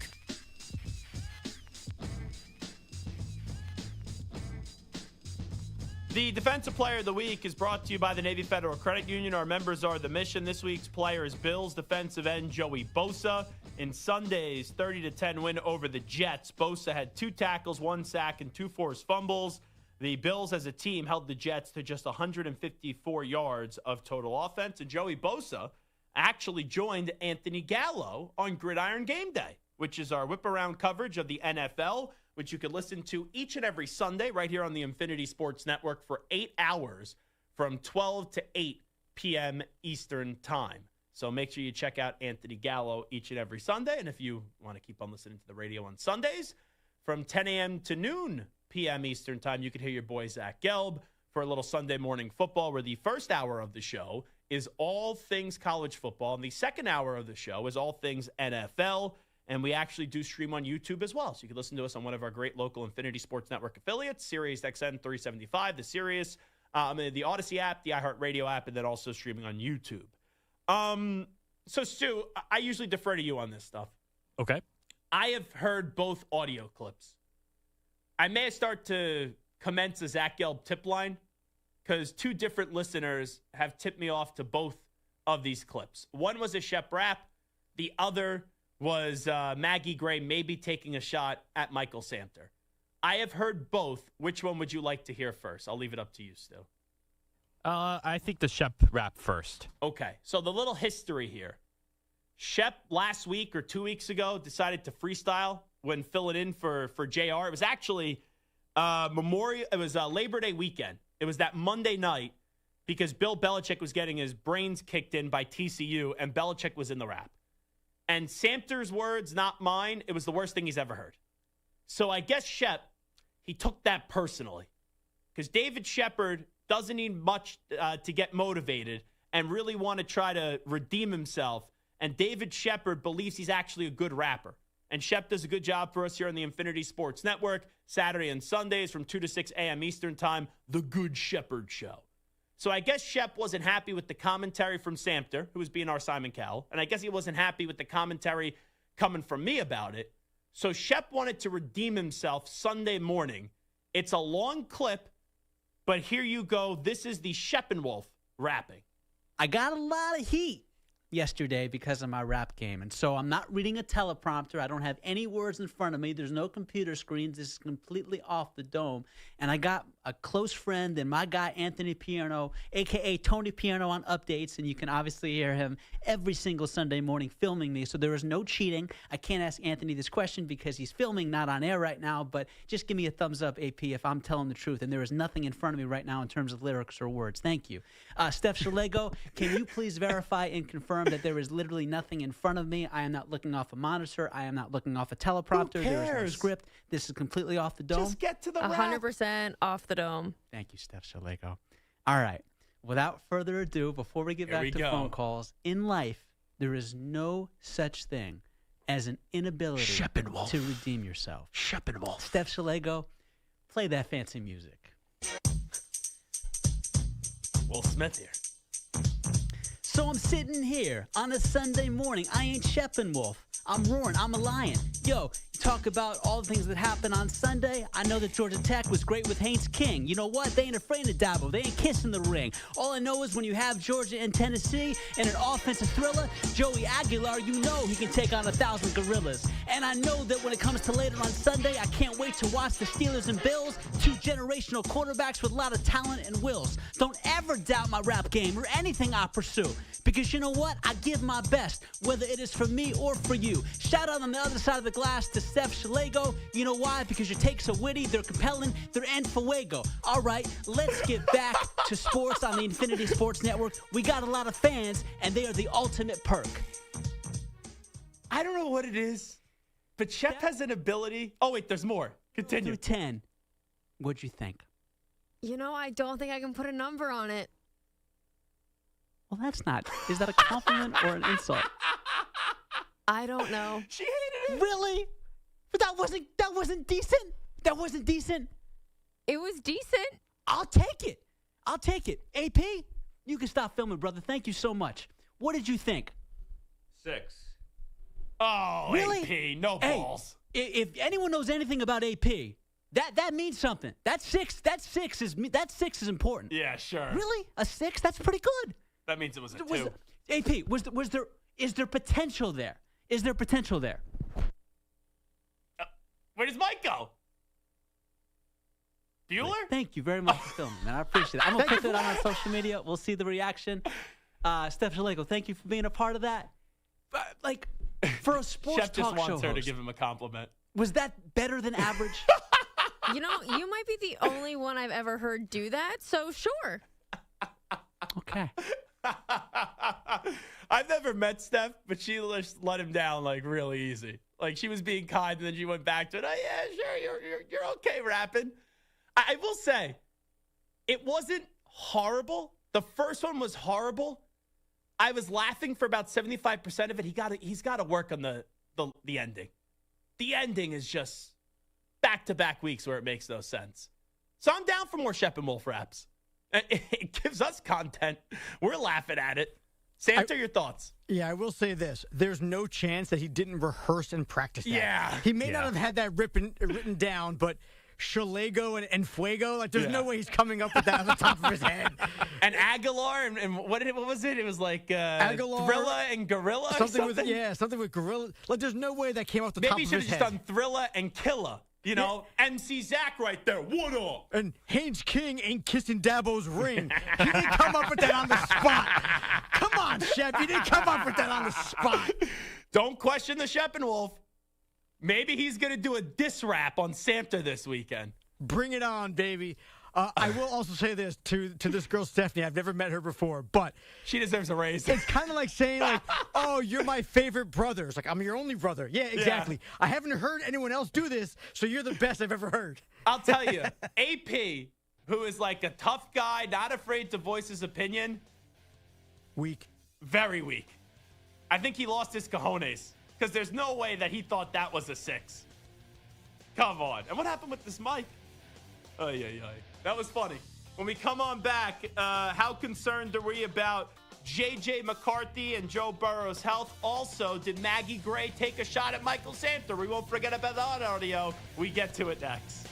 The Defensive Player of the Week is brought to you by the Navy Federal Credit Union. Our members are the mission. This week's player is Bills defensive end Joey Bosa. In Sunday's 30-10 win over the Jets, Bosa had 2 tackles, 1 sack, and 2 forced fumbles. The Bills as a team held the Jets to just 154 yards of total offense. And Joey Bosa actually joined Anthony Gallo on Gridiron Game Day, which is our whip-around coverage of the NFL, which you can listen to each and every Sunday right here on the Infinity Sports Network for 8 hours from 12 to 8 p.m. Eastern Time. So make sure you check out Anthony Gallo each and every Sunday. And if you want to keep on listening to the radio on Sundays, from 10 a.m. to noon p.m. Eastern Time, you can hear your boy Zach Gelb for a little Sunday morning football, where the first hour of the show is all things college football, and the second hour of the show is all things NFL. And we actually do stream on YouTube as well. So you can listen to us on one of our great local Infinity Sports Network affiliates, Sirius XM 375, the Sirius, the Odyssey app, the iHeartRadio app, and then also streaming on YouTube. So, Stu, I usually defer to you on this stuff.
Okay.
I have heard both audio clips. I may start to commence a Zach Gelb tip line because 2 different listeners have tipped me off to both of these clips. One was a Shep rap. The other was Maggie Gray maybe taking a shot at Michael Samter. I have heard both. Which one would you like to hear first? I'll leave it up to you, Stu.
I think the Shep rap first.
Okay, so the little history here. Shep last week or 2 weeks ago decided to freestyle when filling in for JR. It was actually Labor Day weekend. It was that Monday night because Bill Belichick was getting his brains kicked in by TCU, and Belichick was in the rap. And Samter's words, not mine, it was the worst thing he's ever heard. So I guess Shep, he took that personally. Because David Shepard doesn't need much to get motivated and really want to try to redeem himself. And David Shepard believes he's actually a good rapper. And Shep does a good job for us here on the Infinity Sports Network, Saturday and Sundays from 2 to 6 a.m. Eastern Time, The Good Shepherd Show. So I guess Shep wasn't happy with the commentary from Samter, who was being our Simon Cowell. And I guess he wasn't happy with the commentary coming from me about it. So Shep wanted to redeem himself Sunday morning. It's a long clip, but here you go. This is the Sheppenwolf rapping.
I got a lot of heat yesterday because of my rap game. And so I'm not reading a teleprompter. I don't have any words in front of me. There's no computer screens. This is completely off the dome. And I got a close friend and my guy, Anthony Piano, a.k.a. Tony Piano on updates. And you can obviously hear him every single Sunday morning filming me. So there is no cheating. I can't ask Anthony this question because he's filming, not on air right now. But just give me a thumbs up, AP, if I'm telling the truth. And there is nothing in front of me right now in terms of lyrics or words. Thank you. Steph Shalego, can you please verify and confirm that there is literally nothing in front of me? I am not looking off a monitor. I am not looking off a teleprompter. There is no script. This is completely off the dome.
Just get to the
100% off the dome.
Thank you, Steph Shalego. All right. Without further ado, before we get back to phone calls, in life, there is no such thing as an inability to redeem yourself.
Sheppenwolf.
Steph Shalego, play that fancy music.
Will Smith here.
So I'm sitting here on a Sunday morning. I ain't Sheppenwolf. I'm roaring. I'm a lion. Yo, talk about all the things that happened on Sunday, I know that Georgia Tech was great with Haynes King. You know what? They ain't afraid of Dabo. They ain't kissing the ring. All I know is when you have Georgia and Tennessee in an offensive thriller, Joey Aguilar, you know he can take on 1,000 gorillas. And I know that when it comes to later on Sunday, I can't wait to watch the Steelers and Bills, two generational quarterbacks with a lot of talent and wills. Don't ever doubt my rap game or anything I pursue. Because you know what? I give my best, whether it is for me or for you. Shout out on the other side of the glass to Steph Shalego. You know why? Because your takes are witty, they're compelling, they're en fuego. All right, let's get back to sports on the Infinity Sports Network. We got a lot of fans, and they are the ultimate perk.
I don't know what it is, but Shep has an ability. Oh, wait, there's more. Continue.
Through 10. What'd you think?
You know, I don't think I can put a number on it.
Well, that's not. Is that a compliment or an insult?
I don't know.
She hated it.
Really? But that wasn't decent. That wasn't decent.
It was decent.
I'll take it. I'll take it. AP, you can stop filming, brother. Thank you so much. What did you think?
6. Oh,
really?
AP, no balls.
Hey, if anyone knows anything about AP, that means something. That six is important.
Yeah, sure.
Really? A 6? That's pretty good.
That means it was a 2.
AP, is there potential there? Is there potential there?
Where does Mike go? Bueller?
Thank you very much for filming, man. I appreciate it. I'm going to put that on social media. We'll see the reaction. Steph Shalego, thank you for being a part of that. Like, for a sports
Chef
talk
just
show
wants her
host,
to give him a compliment.
was that better than average?
You know, you might be the only one I've ever heard do that, so sure.
Okay.
I've never met Steph, but she just let him down like really easy. Like she was being kind, and then she went back to it. Oh yeah, sure, you're okay rapping. I will say, it wasn't horrible. The first one was horrible. I was laughing for about 75% of it. He's got to work on the ending. The ending is just back-to-back weeks where it makes no sense. So I'm down for more Shep and Wolf raps. It gives us content. We're laughing at it. Santa, your thoughts?
Yeah, I will say this. There's no chance that he didn't rehearse and practice that.
Yeah.
He may not have had that written down, but Shalego and Fuego, like there's no way he's coming up with that on the top of his head.
And Aguilar, and what was it? It was like
Aguilar,
Thrilla and Gorilla or something?
Something with Gorilla. Like there's no way that came off the
Maybe
top
he
of
should
his
have
head.
just done Thrilla and Killa. You know, MC Zach right there. What up?
And Haynes King ain't kissing Dabo's ring. He didn't come up with that on the spot. Come on, Shep. You didn't come up with that on the spot.
Don't question the Sheppenwolf. Maybe he's going to do a diss rap on Santa this weekend.
Bring it on, baby. I will also say this to this girl, Stephanie. I've never met her before, but
she deserves a raise.
It's kind of like saying, like, oh, you're my favorite brother. It's like, I'm your only brother. Yeah, exactly. Yeah. I haven't heard anyone else do this, so you're the best I've ever heard.
I'll tell you, AP, who is like a tough guy, not afraid to voice his opinion.
Weak.
Very weak. I think he lost his cojones because there's no way that he thought that was a 6. Come on. And what happened with this mic? Ay. That was funny. When we come on back, how concerned are we about J.J. McCarthy and Joe Burrow's health? Also, did Maggie Gray take a shot at Michael Santa? We won't forget about that audio. We get to it next.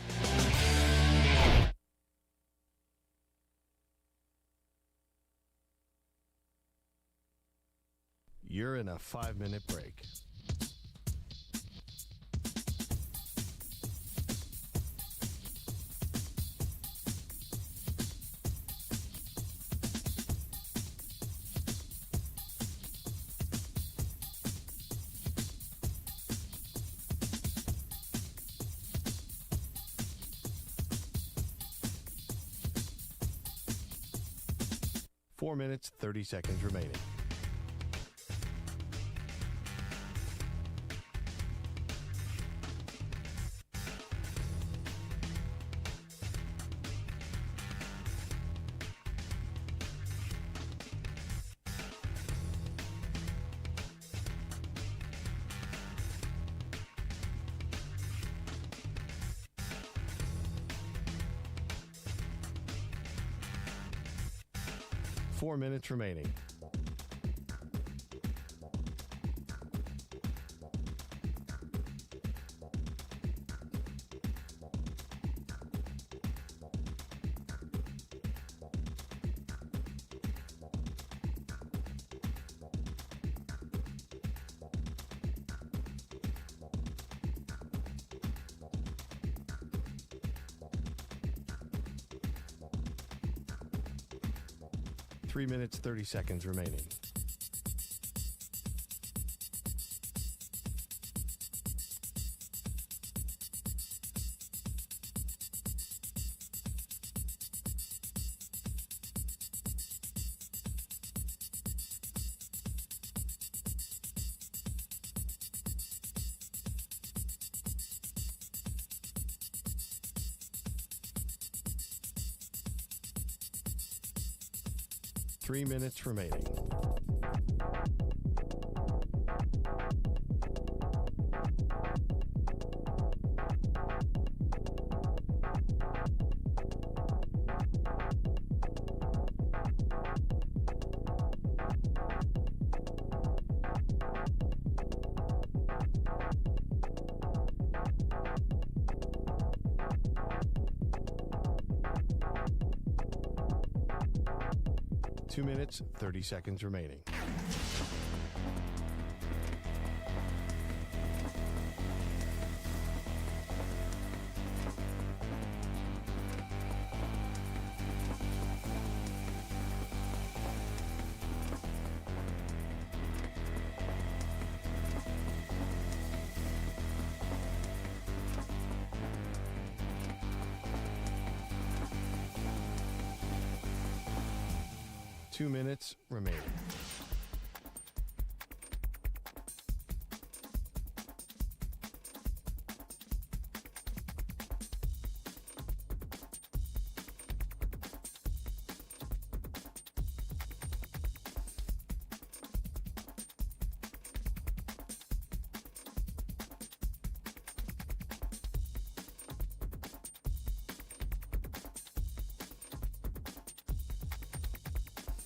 You're in a 5-minute break. Four minutes, 30 seconds remaining. Four minutes remaining. 3 minutes, 30 seconds remaining. Three minutes remaining. Two minutes, 30 seconds remaining. Two minutes remaining.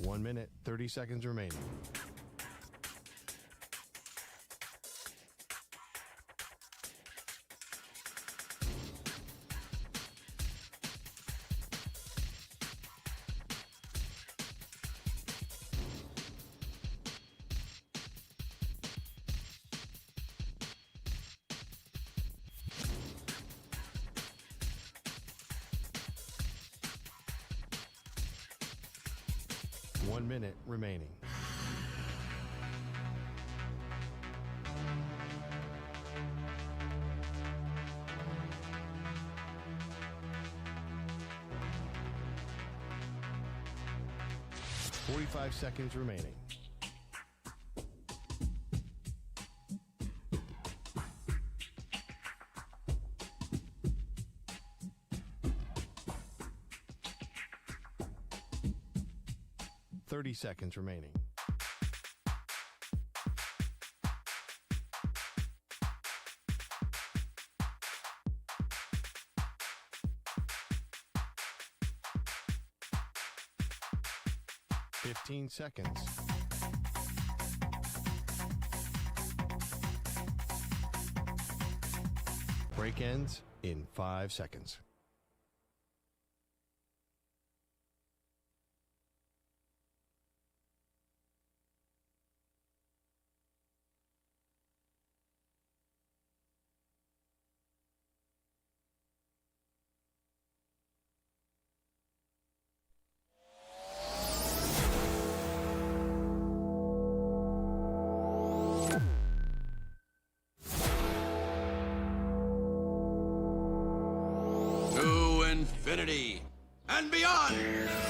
One minute, 30 seconds remaining. One minute remaining. Forty-five seconds remaining. Seconds remaining. Fifteen seconds. Break ends in 5 seconds.
Infinity and beyond.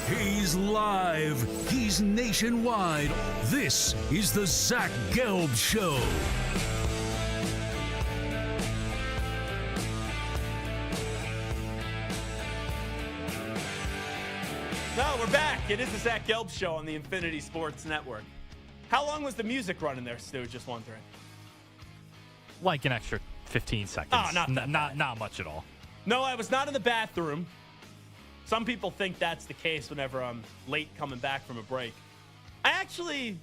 He's live. He's nationwide. This is the Zach Gelb Show.
No, we're back. It is the Zach Gelb Show on the Infinity Sports Network. How long was the music running there, Stu? Just wondering.
Like an extra 15 seconds.
Oh, not
much at all.
No, I was not in the bathroom. Some people think that's the case whenever I'm late coming back from a break. I actually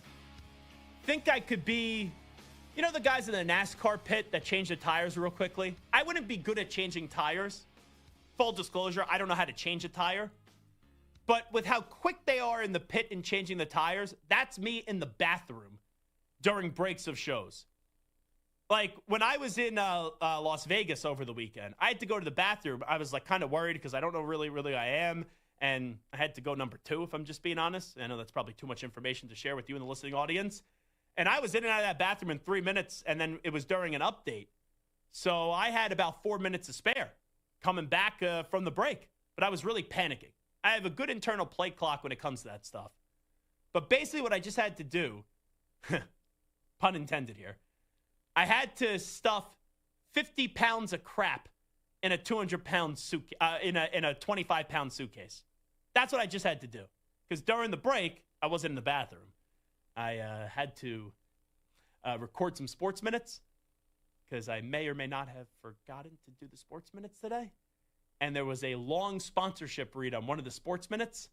think I could be, you know, the guys in the NASCAR pit that change the tires real quickly? I wouldn't be good at changing tires. Full disclosure, I don't know how to change a tire. But with how quick they are in the pit and changing the tires, that's me in the bathroom during breaks of shows. Like, when I was in Las Vegas over the weekend, I had to go to the bathroom. I was, like, kind of worried because I don't know really I am. and I had to go number 2, if I'm just being honest. I know that's probably too much information to share with you and the listening audience. And I was in and out of that bathroom in 3 minutes, and then it was during an update. So I had about 4 minutes to spare coming back from the break. But I was really panicking. I have a good internal play clock when it comes to that stuff. But basically what I just had to do, pun intended here, I had to stuff 50 pounds of crap in a 200-pound in a 25-pound suitcase. That's what I just had to do. Because during the break, I wasn't in the bathroom. I had to record some sports minutes because I may or may not have forgotten to do the sports minutes today. And there was a long sponsorship read on one of the sports minutes,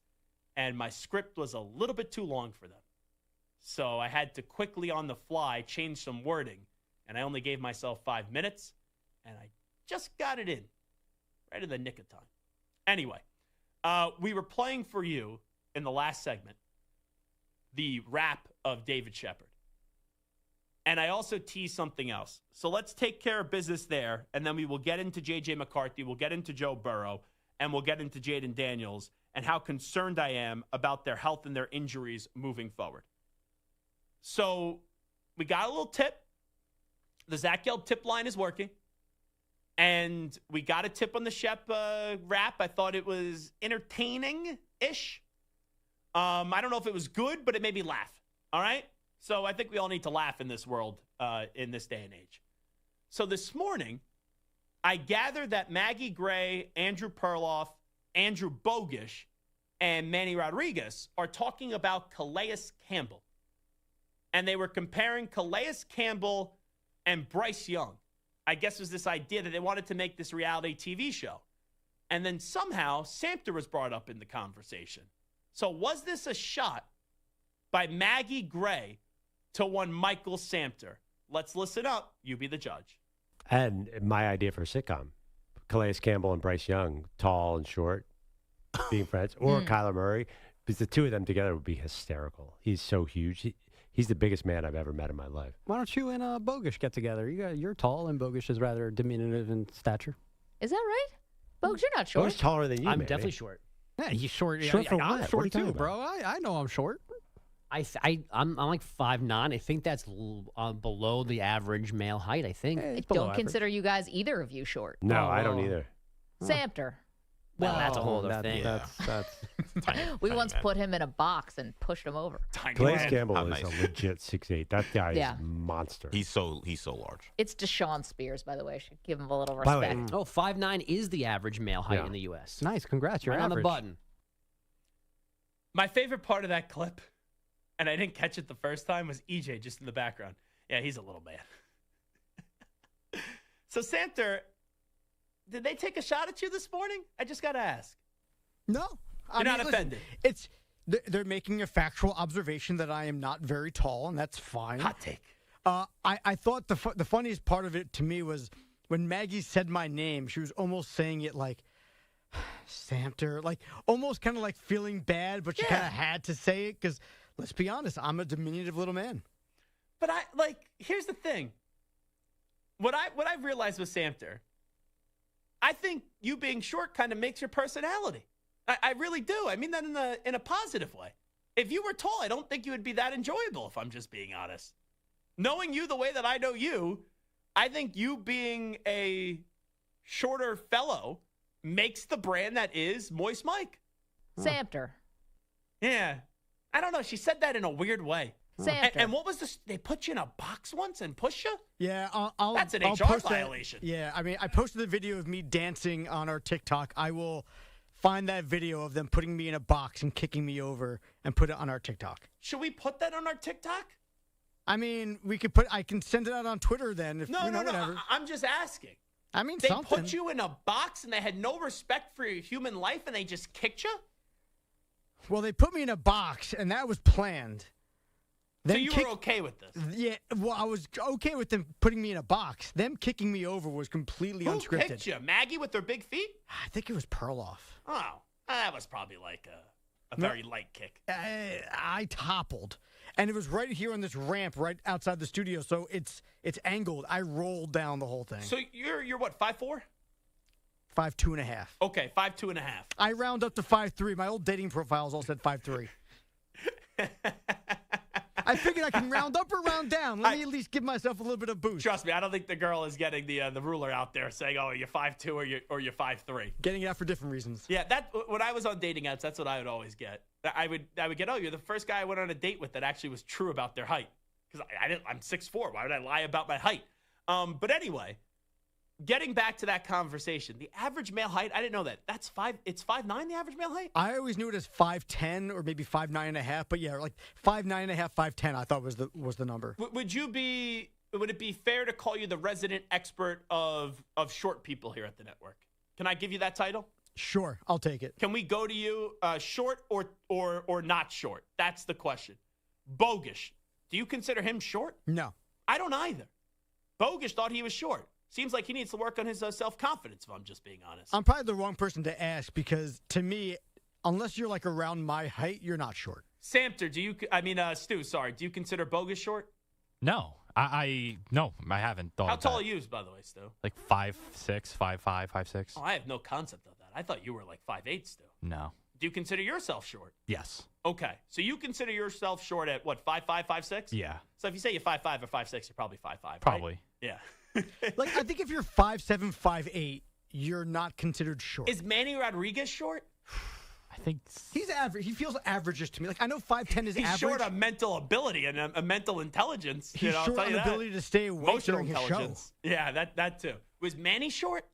and my script was a little bit too long for them. So I had to quickly on the fly change some wording, and I only gave myself 5 minutes, and I just got it in right in the nick of time. Anyway, we were playing for you in the last segment the rap of David Shepard. And I also teased something else. So let's take care of business there, and then we will get into J.J. McCarthy, we'll get into Joe Burrow, and we'll get into Jaden Daniels and how concerned I am about their health and their injuries moving forward. So we got a little tip. The Zach Gelb tip line is working. And we got a tip on the Shep rap. I thought it was entertaining-ish. I don't know if it was good, but it made me laugh. All right? So I think we all need to laugh in this world, in this day and age. So this morning, I gathered that Maggie Gray, Andrew Perloff, Andrew Bogish, and Manny Rodriguez are talking about Calais Campbell. And they were comparing Calais Campbell and Bryce Young. I guess it was this idea that they wanted to make this reality TV show. And then somehow Samter was brought up in the conversation. So was this a shot by Maggie Gray to one Michael Samter? Let's listen up. You be the judge.
And my idea for a sitcom, Calais Campbell and Bryce Young, tall and short, being friends, or Kyler Murray, because the two of them together would be hysterical. He's so huge. He's the biggest man I've ever met in my life.
Why don't you and Bogish get together? You're tall, and Bogish is rather diminutive in stature.
Is that right? Bogish, you're not short.
Bogish taller than you,
I'm
maybe.
definitely short. Yeah, he's short.
Short for
I'm
what?
short
What are you
too,
talking
bro. I know I'm short.
I'm like 5'9". I think that's below the average male height, I think.
I don't consider you guys, either of you, short.
No, I don't either.
Samter.
Well, that's a whole other thing.
That's
we once put him in a box and pushed him over.
Calais Campbell is a legit 6'8". That guy is
Yeah.
a monster.
He's so large.
It's Deshaun Spears, by the way. I should give him a little
By the way,
respect.
5'9" is the average male height
Yeah.
in the U.S.
Nice, congrats. You're
right on the
average.
button.
My favorite part of that clip, and I didn't catch it the first time, was EJ just in the background. Yeah, he's a little man. So, Samter, did they take a shot at you this morning? I just got to ask.
No.
You're not offended?
They're making a factual observation that I am not very tall, and that's fine.
Hot take.
I thought the funniest part of it to me was when Maggie said my name, she was almost saying it like, Samter, like almost kind of like feeling bad, but she kind of had to say it because, let's be honest, I'm a diminutive little man.
But here's the thing. What I've realized with Samter, I think you being short kind of makes your personality. I really do. I mean that in a positive way. If you were tall, I don't think you would be that enjoyable, if I'm just being honest. Knowing you the way that I know you, I think you being a shorter fellow makes the brand that is Moist Mike.
Samter.
Yeah. I don't know. She said that in a weird way.
Samter.
And what was this? They put you in a box once and push you?
Yeah,
That's an
I'll
HR
post that.
violation.
Yeah, I mean, I posted the video of me dancing on our TikTok. I will find that video of them putting me in a box and kicking me over and put it on our TikTok.
Should we put that on our TikTok?
I mean, I can send it out on Twitter then. If,
No.
whatever.
I'm just asking.
I mean,
They
something.
put you in a box and they had no respect for your human life and they just kicked you?
Well, they put me in a box, and that was planned.
So you were okay with this?
Yeah, well, I was okay with them putting me in a box. Them kicking me over was completely
Who
unscripted.
kicked you? Maggie with her big feet?
I think it was Perloff.
Oh, that was probably like a very light kick.
I toppled, and it was right here on this ramp right outside the studio, so it's angled. I rolled down the whole thing.
So you're what, 5'4"?
5'2.5".
Okay, 5'2.5".
I round up to 5'3". My old dating profiles all said 5'3". I figured I can round up or round down. Let me at least give myself a little bit of boost.
Trust me, I don't think the girl is getting the ruler out there saying, "Oh, you're 5'2" or you're 5'3".
Getting it out for different reasons.
Yeah, when I was on dating apps, that's what I would always get. I would get, "Oh, you're the first guy I went on a date with that actually was true about their height," because I'm 6'4". Why would I lie about my height? But anyway, getting back to that conversation, the average male height, I didn't know that. It's 5'9", the average male height?
I always knew it as 5'10" or maybe 5'9.5", but yeah, like 5'9.5", 5'10", I thought was the number.
Would it be fair to call you the resident expert of short people here at the network? Can I give you that title?
Sure, I'll take it.
Can we go to you short or not short? That's the question. Bogish, do you consider him short?
No.
I don't either. Bogish thought he was short. Seems like he needs to work on his self-confidence, if I'm just being honest.
I'm probably the wrong person to ask because, to me, unless you're like around my height, you're not short.
Samter, Stu, sorry. Do you consider Bogish short?
No. No, I haven't thought
How
of
tall
that.
are you, by the way, Stu?
Like 5'6", 5'5", 5'6".
Oh, I have no concept of that. I thought you were like 5'8", Stu.
No.
Do you consider yourself short?
Yes.
Okay. So you consider yourself short at what, 5'5", 5'6"?
Yeah.
So if you say you're 5'5" or 5'6", you're probably 5'5", right?
Probably.
Yeah.
Like, I think if you're 5'7", 5'8", you're not considered short.
Is Manny Rodriguez short?
I think
he's average. He feels average to me. Like, I know 5'10" is
He's
average.
short on mental ability and a mental intelligence.
He's
I'll
short
tell
on
you that.
ability to stay awake
Emotional
during his show.
intelligence. Yeah, that too. Was Manny short?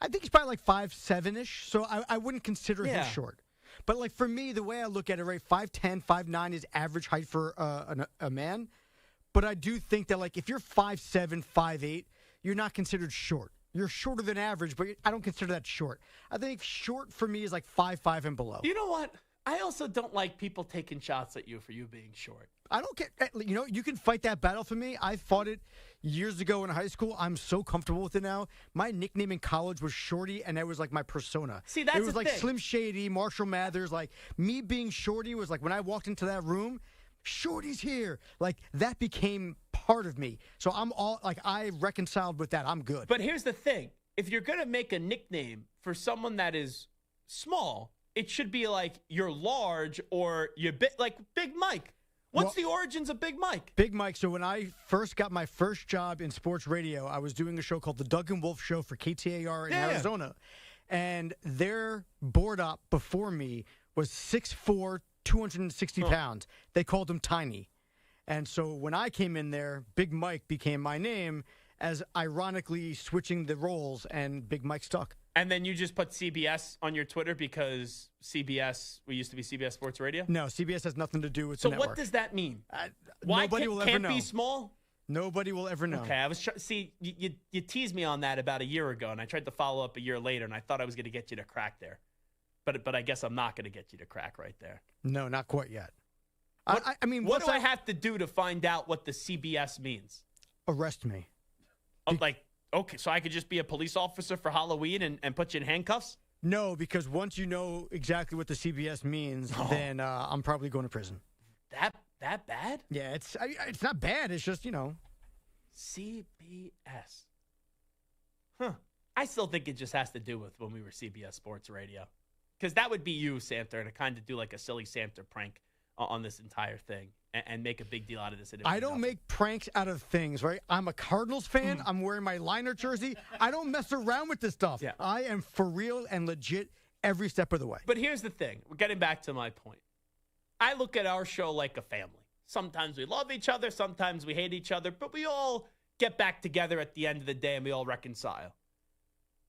I think he's probably like 5'7"-ish, so I wouldn't consider him
Yeah.
short. But, like, for me, the way I look at it, right, 5'10", 5'9" is average height for a man. But I do think that, like, if you're 5'7", 5'8", you're not considered short. You're shorter than average, but I don't consider that short. I think short for me is like 5'5" and below.
You know what? I also don't like people taking shots at you for you being short.
I don't get, you know, you can fight that battle for me. I fought it years ago in high school. I'm so comfortable with it now. My nickname in college was Shorty, and that was like my persona.
See, that's
it was
the
like
thing.
Slim Shady, Marshall Mathers. Like, me being Shorty was like when I walked into that room, Shorty's here. Like, that became part of me. So I'm all like, I reconciled with that. I'm good.
But here's the thing. If you're going to make a nickname for someone that is small, it should be like you're large or you're like Big Mike. What's the origins of Big Mike?
Big Mike. So when I first got my first job in sports radio, I was doing a show called The Doug and Wolf Show for KTAR in Arizona. And their board op before me was 6'4", 260 pounds. They called him Tiny. And so when I came in there, Big Mike became my name, as ironically switching the roles, and Big Mike stuck.
And then you just put CBS on your Twitter because we used to be CBS Sports Radio?
No, CBS has nothing to do with
So
the network.
what does that mean?
Why
Nobody
will
can't
ever know.
be small?
Nobody will ever know.
Okay, I was see you teased me on that about a year ago, and I tried to follow up a year later, and I thought I was going to get you to crack there, but I guess I'm not going to get you to crack right there.
No, not quite yet. I mean,
what do I have to do to find out what the CBS means?
Arrest me.
Okay, so I could just be a police officer for Halloween and put you in handcuffs?
No, because once you know exactly what the CBS means, then I'm probably going to prison.
That bad?
Yeah, it's not bad. It's just, you know.
CBS. Huh. I still think it just has to do with when we were CBS Sports Radio. Because that would be you, Samter, to kind of do like a silly Samter prank on this entire thing and make a big deal out of this.
I don't make pranks out of things, right? I'm a Cardinals fan. I'm wearing my Liner jersey. I don't mess around with this stuff.
Yeah.
I am for real and legit every step of the way.
But here's the thing. We're getting back to my point. I look at our show like a family. Sometimes we love each other. Sometimes we hate each other. But we all get back together at the end of the day and we all reconcile.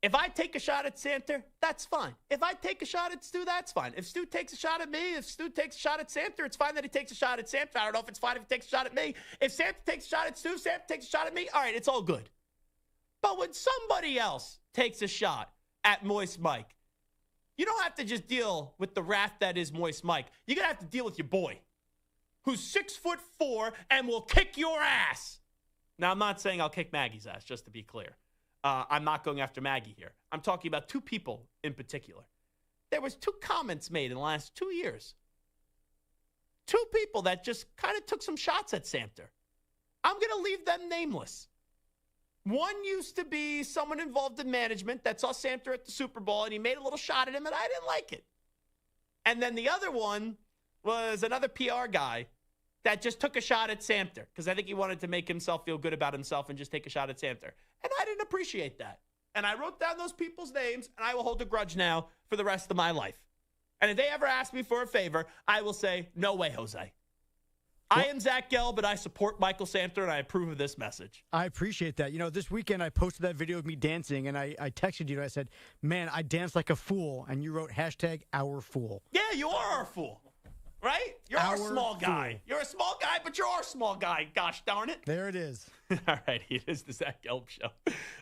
If I take a shot at Samter, that's fine. If I take a shot at Stu, that's fine. If Stu takes a shot at me, if Stu takes a shot at Samter, it's fine that he takes a shot at Samter. I don't know if it's fine if he takes a shot at me. If Samter takes a shot at Stu, Samter takes a shot at me, all right, it's all good. But when somebody else takes a shot at Moist Mike, you don't have to just deal with the wrath that is Moist Mike. You're going to have to deal with your boy, who's 6'4" and will kick your ass. Now, I'm not saying I'll kick Maggie's ass, just to be clear. I'm not going after Maggie here. I'm talking about two people in particular. There was two comments made in the last 2 years. Two people that just kind of took some shots at Samter. I'm going to leave them nameless. One used to be someone involved in management that saw Samter at the Super Bowl, and he made a little shot at him, and I didn't like it. And then the other one was another PR guy that just took a shot at Samter because I think he wanted to make himself feel good about himself and just take a shot at Samter. And I didn't appreciate that. And I wrote down those people's names, and I will hold a grudge now for the rest of my life. And if they ever ask me for a favor, I will say, no way, Jose. I am Zach Gelb, but I support Michael Samter, and I approve of this message.
I appreciate that. This weekend I posted that video of me dancing, and I texted you, and I said, man, I danced like a fool. And you wrote #OurFool.
Yeah, you are our fool, right? You're our small guy.
Fool.
You're a small guy, but you're our small guy. Gosh darn it.
There it is.
All right, it is the Zach Gelb Show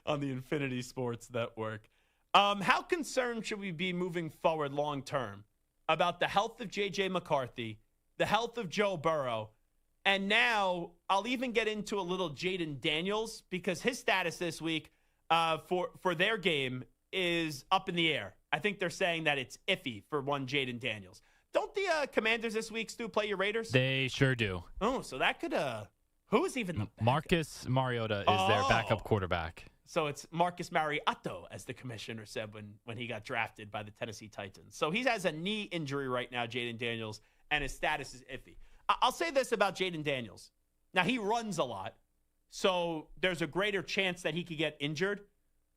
on the Infinity Sports Network. How concerned should we be moving forward long term about the health of J.J. McCarthy, the health of Joe Burrow, and now I'll even get into a little Jaden Daniels because his status this week for their game is up in the air. I think they're saying that it's iffy for one Jaden Daniels. Don't the Commanders this week, Stu, play your Raiders?
They sure do.
Oh, so that could who is even the backup?
Marcus Mariota is their backup quarterback.
So it's Marcus Mariota, as the commissioner said when he got drafted by the Tennessee Titans. So he has a knee injury right now, Jaden Daniels, and his status is iffy. I'll say this about Jaden Daniels. Now, he runs a lot, so there's a greater chance that he could get injured.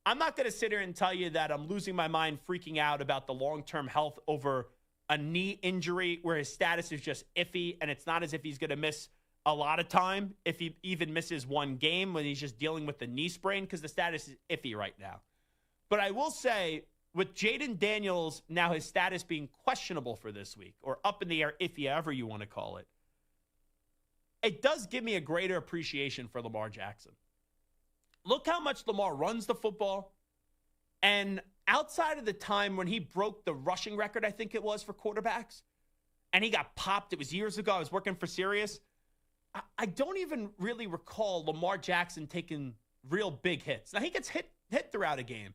I'm not going to sit here and tell you that I'm losing my mind freaking out about the long-term health over a knee injury where his status is just iffy, and it's not as if he's going to miss a lot of time if he even misses one game when he's just dealing with the knee sprain because the status is iffy right now. But I will say, with Jaden Daniels, now his status being questionable for this week, or up in the air, iffy, however you want to call it, it does give me a greater appreciation for Lamar Jackson. Look how much Lamar runs the football. And outside of the time when he broke the rushing record, I think it was, for quarterbacks, and he got popped, it was years ago, I was working for Sirius, I don't even really recall Lamar Jackson taking real big hits. Now, he gets hit throughout a game,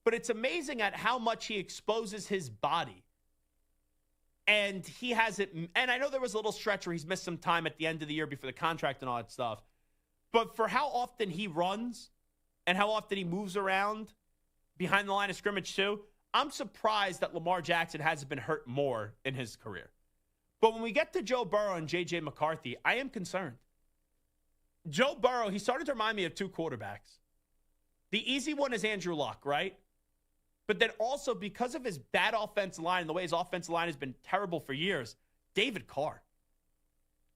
but it's amazing at how much he exposes his body. And he has it. And I know there was a little stretch where he's missed some time at the end of the year before the contract and all that stuff. But for how often he runs and how often he moves around behind the line of scrimmage too, I'm surprised that Lamar Jackson hasn't been hurt more in his career. But when we get to Joe Burrow and J.J. McCarthy, I am concerned. Joe Burrow, he started to remind me of two quarterbacks. The easy one is Andrew Luck, right? But then also, because of his bad offensive line and the way his offensive line has been terrible for years, David Carr.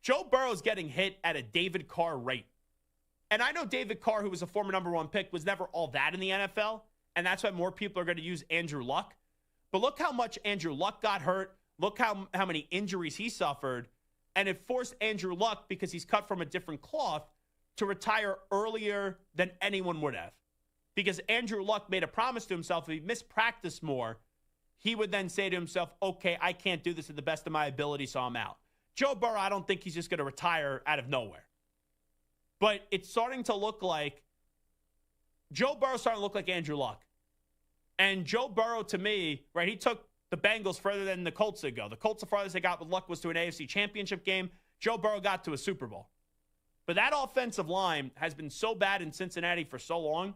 Joe Burrow's getting hit at a David Carr rate. And I know David Carr, who was a former #1 pick, was never all that in the NFL, and that's why more people are going to use Andrew Luck. But look how much Andrew Luck got hurt. Look how many injuries he suffered. And it forced Andrew Luck, because he's cut from a different cloth, to retire earlier than anyone would have. Because Andrew Luck made a promise to himself, if he missed practice more, he would then say to himself, okay, I can't do this to the best of my ability, so I'm out. Joe Burrow, I don't think he's just going to retire out of nowhere. But it's starting to look like Joe Burrow's starting to look like Andrew Luck. And Joe Burrow, to me, right, he took the Bengals further than the Colts did go. The Colts, the farthest they got with Luck was to an AFC Championship game. Joe Burrow got to a Super Bowl. But that offensive line has been so bad in Cincinnati for so long.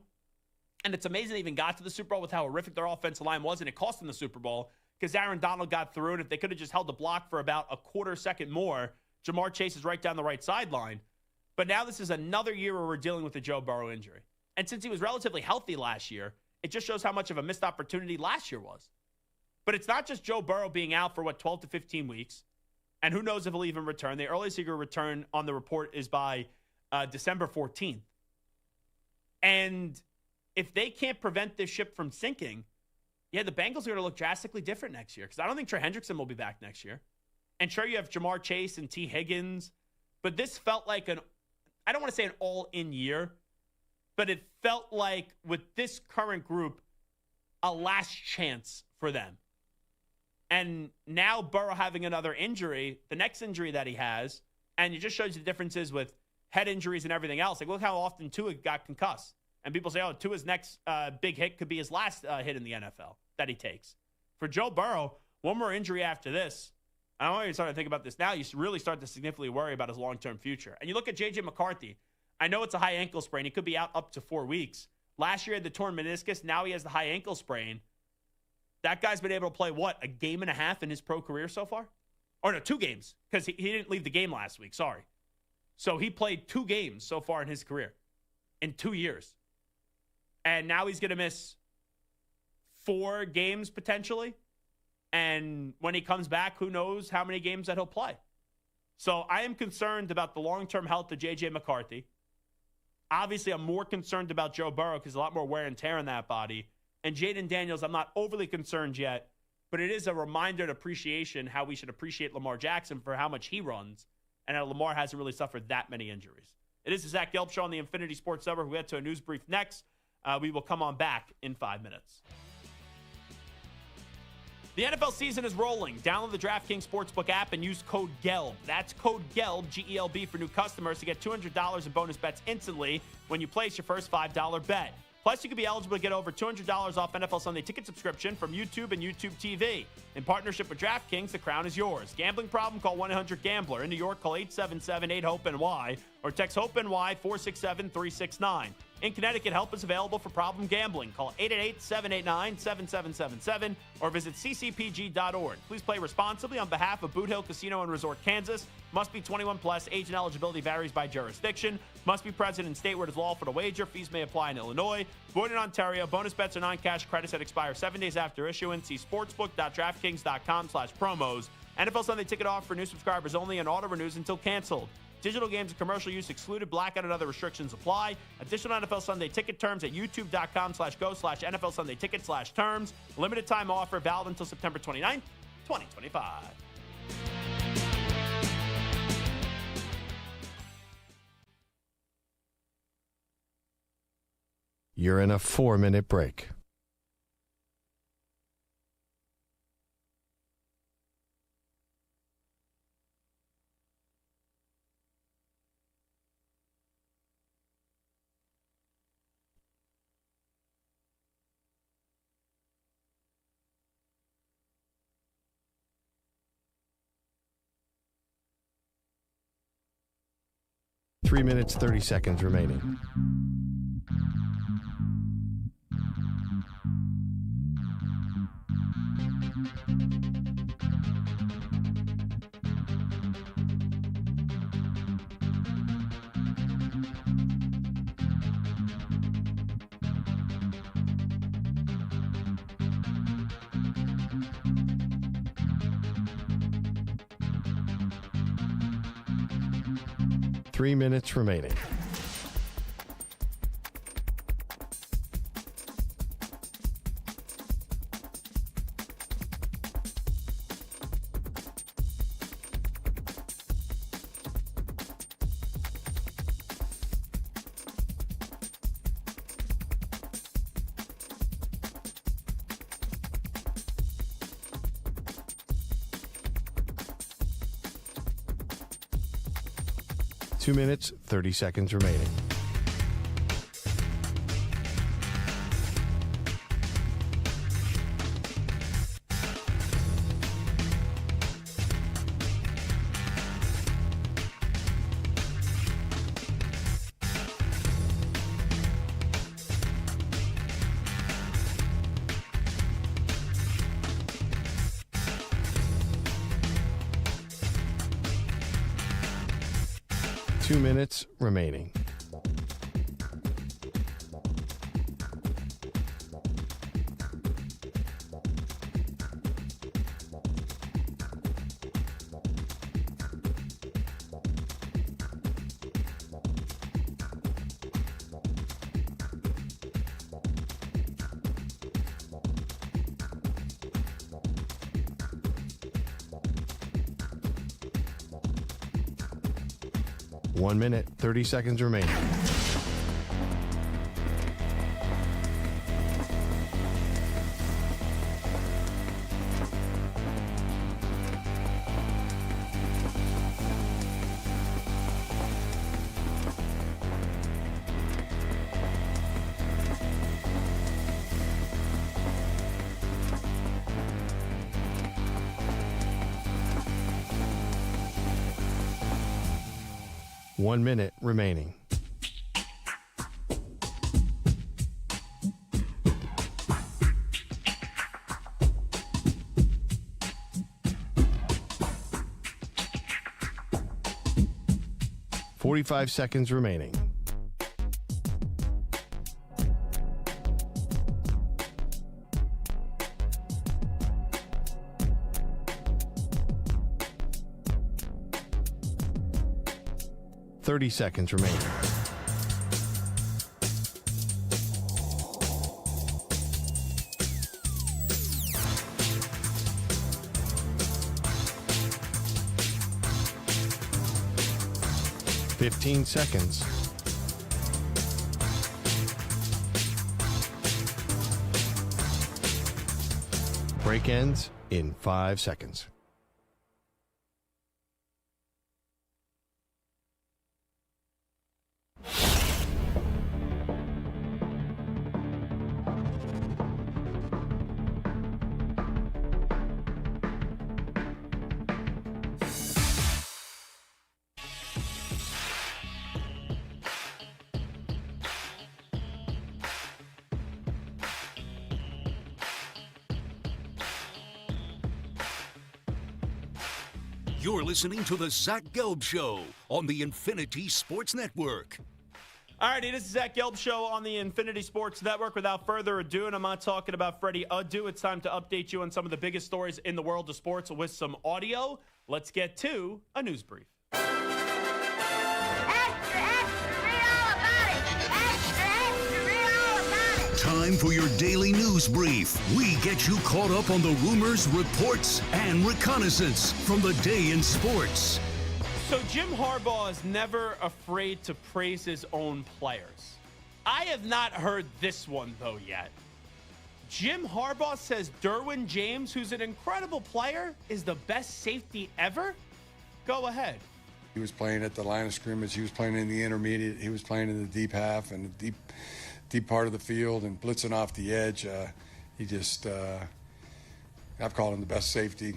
And it's amazing they even got to the Super Bowl with how horrific their offensive line was. And it cost them the Super Bowl because Aaron Donald got through. And if they could have just held the block for about a quarter second more, Jamar Chase is right down the right sideline. But now this is another year where we're dealing with a Joe Burrow injury. And since he was relatively healthy last year, it just shows how much of a missed opportunity last year was. But it's not just Joe Burrow being out for, 12 to 15 weeks. And who knows if he'll even return. The earliest he could return on the report is by December 14th. And if they can't prevent this ship from sinking, the Bengals are going to look drastically different next year. Because I don't think Trey Hendrickson will be back next year. And sure, you have Jamar Chase and T. Higgins. But this felt like I don't want to say an all-in year, but it felt like with this current group, a last chance for them. And now Burrow having another injury, the next injury that he has, and it just shows you the differences with head injuries and everything else. Like, look how often Tua got concussed. And people say, Tua's next big hit could be his last hit in the NFL that he takes. For Joe Burrow, one more injury after this, I don't know if you're starting to think about this now, you really start to significantly worry about his long-term future. And you look at J.J. McCarthy. I know it's a high ankle sprain. He could be out up to 4 weeks. Last year he had the torn meniscus. Now he has the high ankle sprain. That guy's been able to play, a game and a half in his pro career so far? Or no, 2 games, because he didn't leave the game last week. Sorry. So he played 2 games so far in his career in 2 years. And now he's going to miss 4 games potentially. And when he comes back, who knows how many games that he'll play. So I am concerned about the long-term health of J.J. McCarthy. Obviously, I'm more concerned about Joe Burrow because a lot more wear and tear in that body. And Jaden Daniels, I'm not overly concerned yet, but it is a reminder and appreciation how we should appreciate Lamar Jackson for how much he runs and how Lamar hasn't really suffered that many injuries. It is the Zach Gelb Show on the Infinity Sports Network. We head to a news brief next. We will come on back in 5 minutes. The NFL season is rolling. Download the DraftKings Sportsbook app and use code GELB. That's code GELB, G-E-L-B, for new customers to get $200 in bonus bets instantly when you place your first $5 bet. Plus, you could be eligible to get over $200 off NFL Sunday Ticket subscription from YouTube and YouTube TV. In partnership with DraftKings, the crown is yours. Gambling problem? Call 1-800-GAMBLER. In New York, call 877-8-HOPE-NY or text HOPE-NY 467-369. In Connecticut, help is available for problem gambling. Call 888-789-7777 or visit ccpg.org. Please play responsibly on behalf of Boot Hill Casino and Resort, Kansas. Must be 21 plus. Age and eligibility varies by jurisdiction. Must be present in state where it is lawful to wager. Fees may apply in Illinois. Void in Ontario. Bonus bets are non-cash credits that expire 7 days after issuance. See sportsbook.draftkings.com/promos. NFL Sunday Ticket offer for new subscribers only and auto renews until canceled. Digital games and commercial use excluded. Blackout and other restrictions apply. Additional NFL Sunday Ticket terms at youtube.com/go/NFL Sunday Ticket/terms. Limited time offer valid until September 29th, 2025.
You're in a 4-minute break. Three minutes, 30 seconds remaining. Three minutes remaining. Two minutes, 30 seconds remaining. Two minutes remaining. One minute, 30 seconds remaining. One minute remaining. 45 seconds remaining. Seconds remaining. Fifteen seconds. Break ends in 5 seconds.
You're listening to the Zach Gelb Show on the Infinity Sports Network.
All righty, this is Zach Gelb Show on the Infinity Sports Network. Without further ado, and I'm not talking about Freddie Adu, it's time to update you on some of the biggest stories in the world of sports with some audio. Let's get to a news brief.
Time for your daily news brief. We get you caught up on the rumors, reports, and reconnaissance from the day in sports.
So Jim Harbaugh is never afraid to praise his own players. I have not heard this one, though, yet. Jim Harbaugh says Derwin James, who's an incredible player, is the best safety ever? Go ahead.
He was playing at the line of scrimmage. He was playing in the intermediate. He was playing in the deep half and the deep part of the field and blitzing off the edge. I've called him the best safety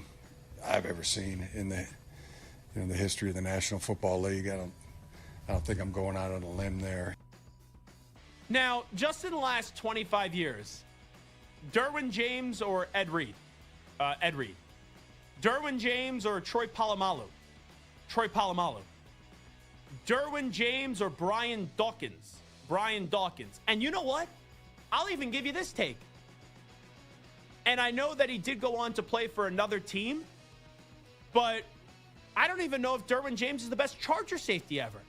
I've ever seen in the history of the National Football League. I don't think I'm going out on a limb there.
Now, just in the last 25 years, Derwin James or Ed Reed? Ed Reed. Derwin James or Troy Polamalu? Troy Polamalu. Derwin James or Brian Dawkins? Brian Dawkins. And you know what? I'll even give you this take. And I know that he did go on to play for another team, but I don't even know if Derwin James is the best Charger safety ever.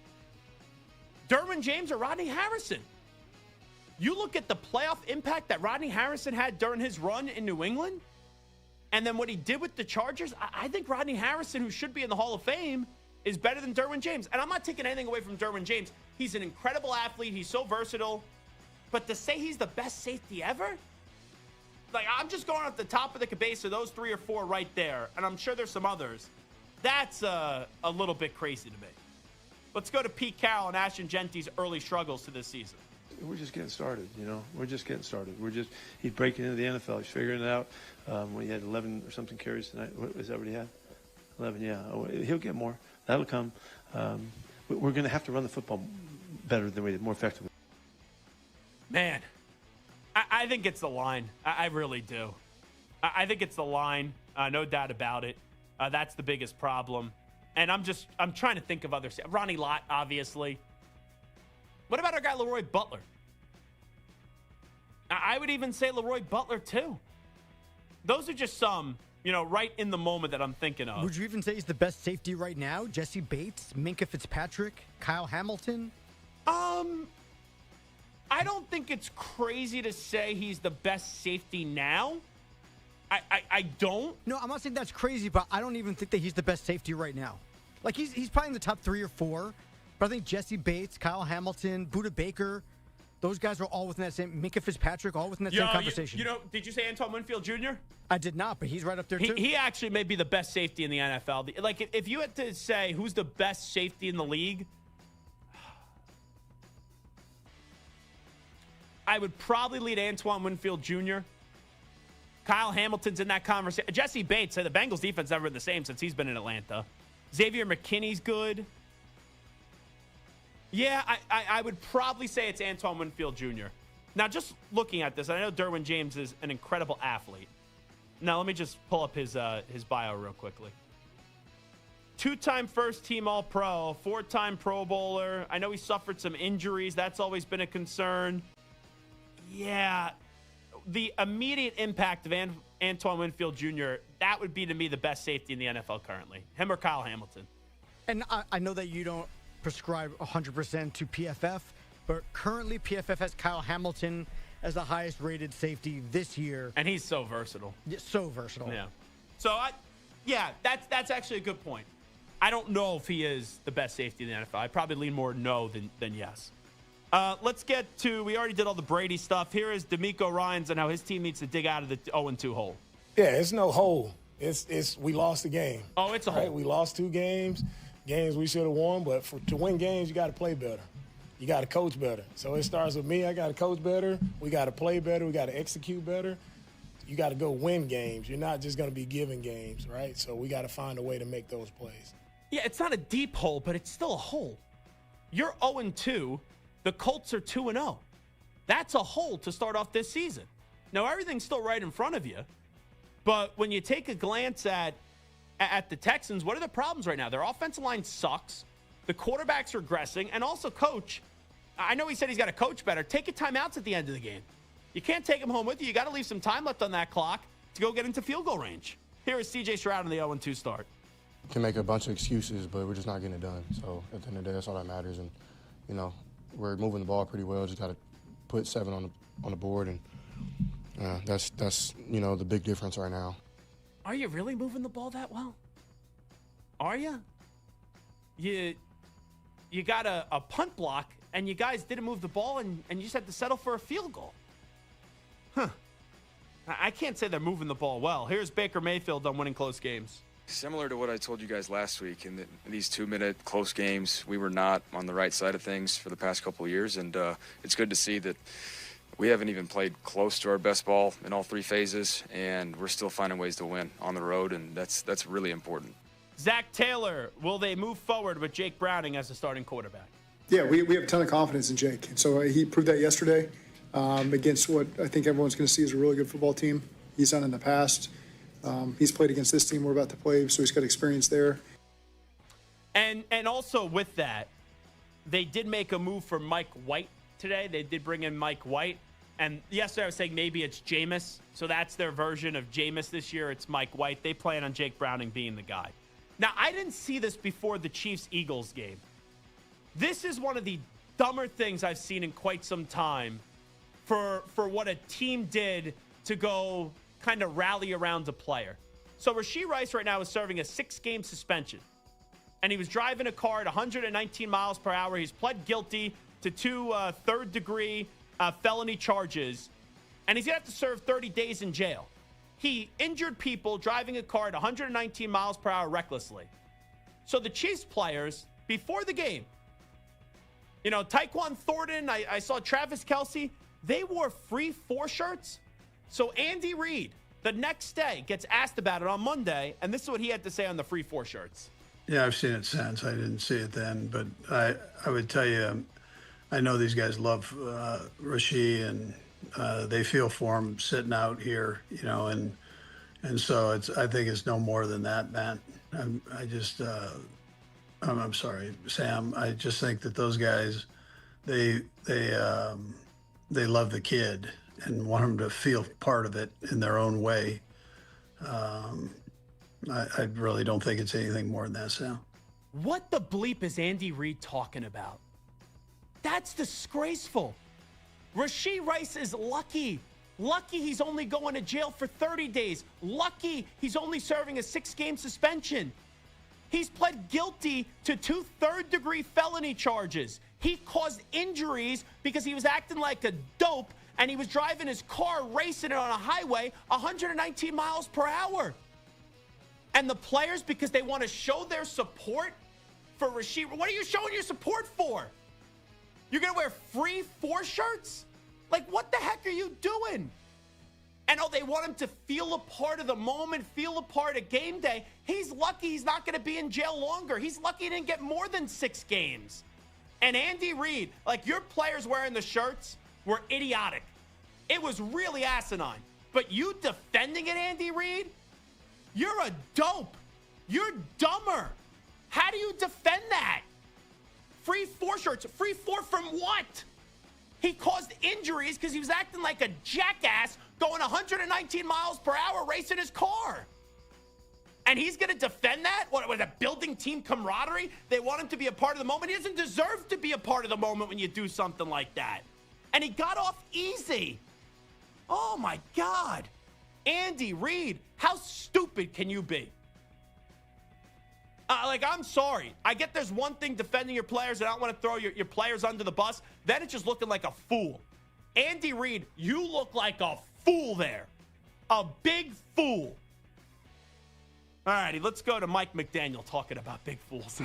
Derwin James or Rodney Harrison? You look at the playoff impact that Rodney Harrison had during his run in New England, and then what he did with the Chargers, I think Rodney Harrison, who should be in the Hall of Fame, is better than Derwin James. And I'm not taking anything away from Derwin James. He's an incredible athlete. He's so versatile. But to say he's the best safety ever? Like, I'm just going off the top of the cabase of those 3 or 4 right there, and I'm sure there's some others. That's a little bit crazy to me. Let's go to Pete Carroll and Ashton Genty's early struggles to this season.
We're just getting started, We're just getting started. He's breaking into the NFL. He's figuring it out. When he had 11 or something carries tonight. Is that what he had? 11, yeah. He'll get more. That'll come. We're going to have to run the football better than we did, more effectively.
Man, I think it's the line. I really do. I think it's the line. No doubt about it. That's the biggest problem. And I'm trying to think of others. Ronnie Lott, obviously. What about our guy, Leroy Butler? I would even say Leroy Butler, too. Those are just some, right in the moment that I'm thinking of.
Would you even say he's the best safety right now? Jesse Bates, Minkah Fitzpatrick, Kyle Hamilton?
I don't think it's crazy to say he's the best safety now. I don't.
No, I'm not saying that's crazy, but I don't even think that he's the best safety right now. Like, he's probably in the top 3 or 4. But I think Jesse Bates, Kyle Hamilton, Budda Baker, those guys are all within that same, Minkah Fitzpatrick, all within that same conversation.
Did you say Antoine Winfield Jr.?
I did not, but he's right up there, too.
He actually may be the best safety in the NFL. Like, if you had to say who's the best safety in the league, I would probably lead Antoine Winfield Jr. Kyle Hamilton's in that conversation. Jesse Bates, the Bengals defense never been the same since he's been in Atlanta. Xavier McKinney's good. Yeah, I would probably say it's Antoine Winfield Jr. Now, just looking at this, I know Derwin James is an incredible athlete. Now, let me just pull up his bio real quickly. two-time first-team All-Pro, four-time Pro Bowler. I know he suffered some injuries. That's always been a concern. Yeah, the immediate impact of Antoine Winfield Jr., that would be, to me, the best safety in the NFL currently. Him or Kyle Hamilton.
And I know that you don't prescribe 100% to PFF, but currently PFF has Kyle Hamilton as the highest-rated safety this year.
And he's so versatile.
Yeah, so versatile.
Yeah. So, that's actually a good point. I don't know if he is the best safety in the NFL. I probably lean more no than yes. Let's get to, we already did all the Brady stuff. Here is D'Amico Ryans and how his team needs to dig out of the 0-2 hole.
Yeah, it's no hole. It's we lost the game.
Oh, it's a hole.
We lost 2 games we should have won, but to win games, you got to play better. You got to coach better. So it starts with me. I got to coach better. We got to play better. We got to execute better. You got to go win games. You're not just going to be giving games, right? So we got to find a way to make those plays.
Yeah, it's not a deep hole, but it's still a hole. You're 0-2. The Colts are 2-0. That's a hole to start off this season. Now, everything's still right in front of you, but when you take a glance at the Texans, what are the problems right now? Their offensive line sucks. The quarterback's regressing. And also, coach, I know he said he's got to coach better. Take your timeouts at the end of the game. You can't take them home with you. You got to leave some time left on that clock to go get into field goal range. Here is CJ Stroud in the 0-2 start.
Can make a bunch of excuses, but we're just not getting it done. So at the end of the day, that's all that matters. And, we're moving the ball pretty well. Just got to put 7 on the board, and that's the big difference right now.
Are you really moving the ball that well? Are you? You got a punt block, and you guys didn't move the ball, and you just had to settle for a field goal. Huh. I can't say they're moving the ball well. Here's Baker Mayfield on winning close games.
Similar to what I told you guys last week, in these 2-minute close games, we were not on the right side of things for the past couple of years, and it's good to see that we haven't even played close to our best ball in all 3 phases, and we're still finding ways to win on the road, and that's really important.
Zach Taylor, will they move forward with Jake Browning as the starting quarterback?
Yeah, we have a ton of confidence in Jake, and so he proved that yesterday against what I think everyone's going to see as a really good football team. He's done in the past. He's played against this team we're about to play, so he's got experience there.
And also with that, they did make a move for Mike White today. They did bring in Mike White. And yesterday I was saying maybe it's Jameis. So that's their version of Jameis this year. It's Mike White. They plan on Jake Browning being the guy. Now, I didn't see this before the Chiefs-Eagles game. This is one of the dumber things I've seen in quite some time for what a team did to go kind of rally around a player. So Rashee Rice right now is serving a 6-game suspension. And he was driving a car at 119 miles per hour. He's pled guilty to 2 third-degree felony charges. And he's going to have to serve 30 days in jail. He injured people driving a car at 119 miles per hour recklessly. So the Chiefs players, before the game, Tyquan Thornton, I saw Travis Kelce, they wore free 4 shirts. So Andy Reid, the next day, gets asked about it on Monday, and this is what he had to say on the free 4 shirts.
Yeah, I've seen it since. I didn't see it then, but I would tell you, I know these guys love Rashee, and they feel for him sitting out here, and so I think it's no more than that, Matt. I'm sorry, Sam. I just think that those guys, they love the kid and want him to feel part of it in their own way. I really don't think it's anything more than that, Sam.
What the bleep is Andy Reid talking about? That's disgraceful. Rashee Rice is lucky. Lucky he's only going to jail for 30 days. Lucky he's only serving a 6-game suspension. He's pled guilty to 2 third-degree felony charges. He caused injuries because he was acting like a dope and he was driving his car, racing it on a highway 119 miles per hour. And the players, because they want to show their support for Rashee, what are you showing your support for? You're going to wear free 4 shirts? Like, what the heck are you doing? And they want him to feel a part of the moment, feel a part of game day. He's lucky he's not going to be in jail longer. He's lucky he didn't get more than 6 games. And Andy Reid, your players wearing the shirts were idiotic. It was really asinine. But you defending it, Andy Reid? You're a dope. You're dumber. shirts. Free 4 from what? He caused injuries because he was acting like a jackass going 119 miles per hour racing his car. And he's going to defend that? What, with a building team camaraderie? They want him to be a part of the moment. He doesn't deserve to be a part of the moment when you do something like that. And he got off easy. Oh, my God. Andy Reid, how stupid can you be? I'm sorry. I get there's one thing defending your players, and I don't want to throw your players under the bus. Then it's just looking like a fool. Andy Reid, you look like a fool there. A big fool. All righty, let's go to Mike McDaniel talking about big fools.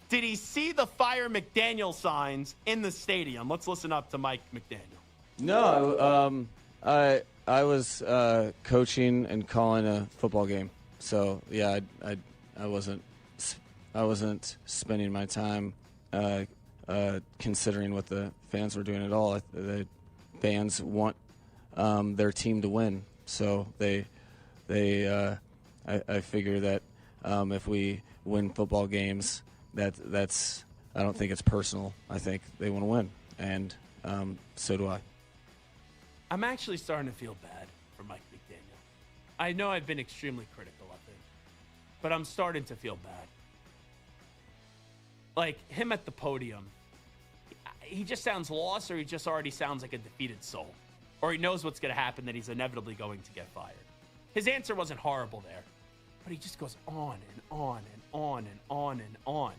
Did he see the Fire McDaniel signs in the stadium? Let's listen up to Mike McDaniel.
No, I was coaching and calling a football game. So yeah, I wasn't spending my time considering what the fans were doing at all. The fans want their team to win, so I figure that if we win football games, that's I don't think it's personal. I think they want to win, and so do I.
I'm actually starting to feel bad for Mike McDaniel. I know I've been extremely critical of him, but I'm starting to feel bad. Like, him at the podium, he just sounds lost, or he just already sounds like a defeated soul. Or he knows what's going to happen, that he's inevitably going to get fired. His answer wasn't horrible there, but he just goes on and on and on and on and on.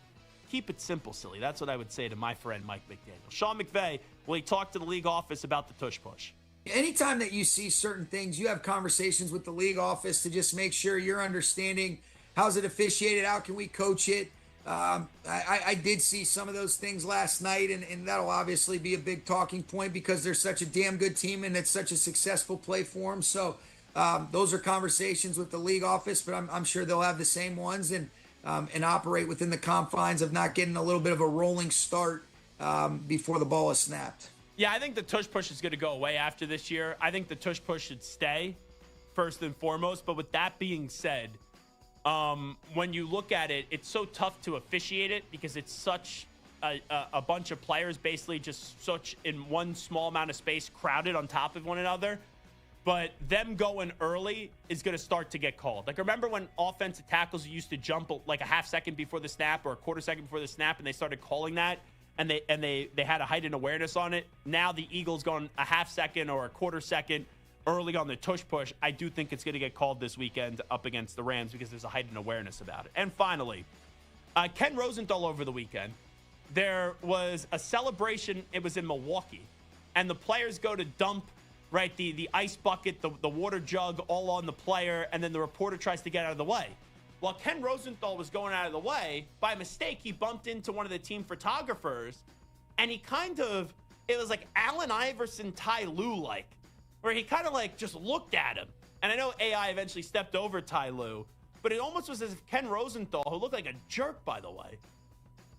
Keep it simple, silly. That's what I would say to my friend Mike McDaniel. Sean McVay, will he talk to the league office about the tush push?
Anytime that you see certain things, you have conversations with the league office to just make sure you're understanding how's it officiated, how can we coach it. I did see some of those things last night, and that'll obviously be a big talking point because they're such a damn good team and it's such a successful play for them. So those are conversations with the league office, but I'm sure they'll have the same ones and operate within the confines of not getting a little bit of a rolling start before the ball is snapped.
Yeah, I think the tush push is going to go away after this year. I think the tush push should stay first and foremost. But with that being said, when you look at it, it's so tough to officiate it because it's such a bunch of players basically just such in one small amount of space crowded on top of one another. But them going early is going to start to get called. Like, remember when offensive tackles used to jump like a half second before the snap or a quarter second before the snap, and they started calling that? And they had a heightened awareness on it. Now the Eagles going a half second or a quarter second early on the tush push. I do think it's going to get called this weekend up against the Rams because there's a heightened awareness about it. And finally, Ken Rosenthal over the weekend. There was a celebration. It was in Milwaukee. And the players go to dump, right, the ice bucket, the water jug all on the player. And then the reporter tries to get out of the way. While Ken Rosenthal was going out of the way, by mistake, he bumped into one of the team photographers, and he it was like Allen Iverson, Ty Lue-like, where he kind of like just looked at him. And I know AI eventually stepped over Ty Lue, but it almost was as if Ken Rosenthal, who looked like a jerk, by the way,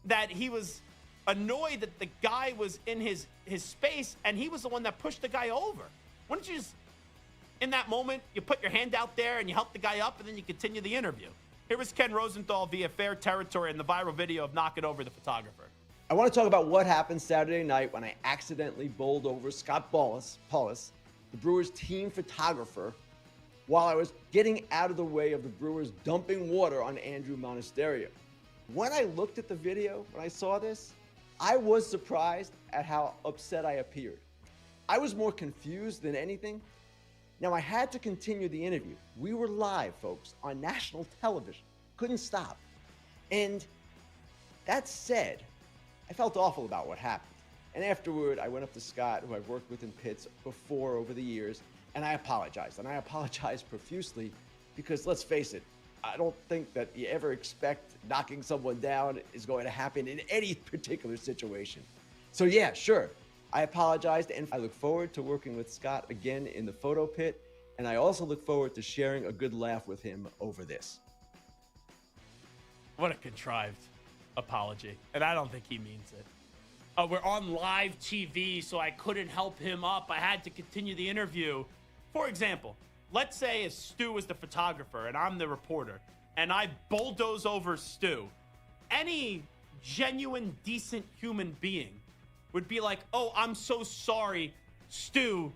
that he was annoyed that the guy was in his space, and he was the one that pushed the guy over. Why don't you just, in that moment, you put your hand out there and you help the guy up, and then you continue the interview. Here was Ken Rosenthal via Fair Territory in the viral video of knocking over the photographer.
I want to talk about what happened Saturday night when I accidentally bowled over Scott Paulus, the Brewers team photographer, while I was getting out of the way of the Brewers dumping water on Andrew Monasterio. When I looked at the video, when I saw this, I was surprised at how upset I appeared. I was more confused than anything. Now, I had to continue the interview. We were live, folks, on national television. Couldn't stop. And that said, I felt awful about what happened. And afterward, I went up to Scott, who I've worked with in pits before over the years, and I apologized. And I apologized profusely because, let's face it, I don't think that you ever expect knocking someone down is going to happen in any particular situation. So yeah, sure. I apologized, and I look forward to working with Scott again in the photo pit, and I also look forward to sharing a good laugh with him over this.
What a contrived apology, and I don't think he means it. We're on live TV, so I couldn't help him up. I had to continue the interview. For example, let's say if Stu was the photographer and I'm the reporter, and I bulldoze over Stu. Any genuine, decent human being would be like, oh, I'm so sorry, Stu.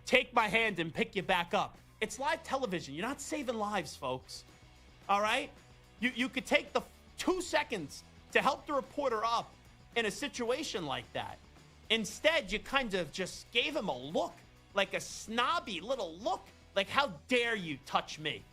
Take my hand and pick you back up. It's live television. You're not saving lives, folks. All right? You could take the 2 seconds to help the reporter up in a situation like that. Instead, you kind of just gave him a look, like a snobby little look, like, how dare you touch me?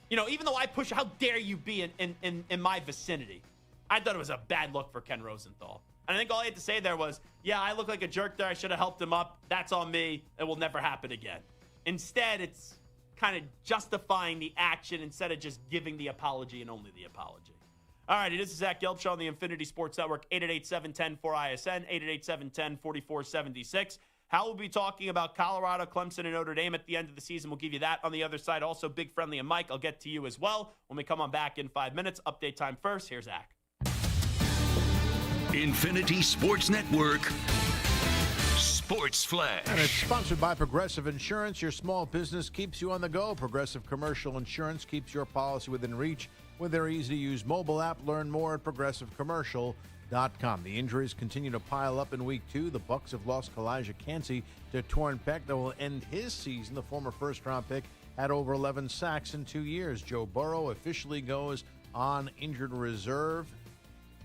You know, even though I push, how dare you be in my vicinity? I thought it was a bad look for Ken Rosenthal. And I think all I had to say there was, yeah, I look like a jerk there. I should have helped him up. That's on me. It will never happen again. Instead, it's kind of justifying the action instead of just giving the apology and only the apology. All right, it is the Zach Gelb Show on the Infinity Sports Network, 888-710-4ISN, 888-710-4476. Hal will be talking about Colorado, Clemson, and Notre Dame at the end of the season. We'll give you that on the other side. Also, Big Friendly and Mike, I'll get to you as well when we come on back in 5 minutes. Update time first. Here's Zach.
Infinity Sports Network Sports Flash.
And it's sponsored by Progressive Insurance. Your small business keeps you on the go. Progressive Commercial Insurance keeps your policy within reach with their easy-to-use mobile app. Learn more at progressivecommercial.com. The injuries continue to pile up in Week 2. The Bucs have lost Kalijah Kancey to torn pec that will end his season. The former first-round pick had over 11 sacks in 2 years. Joe Burrow officially goes on injured reserve.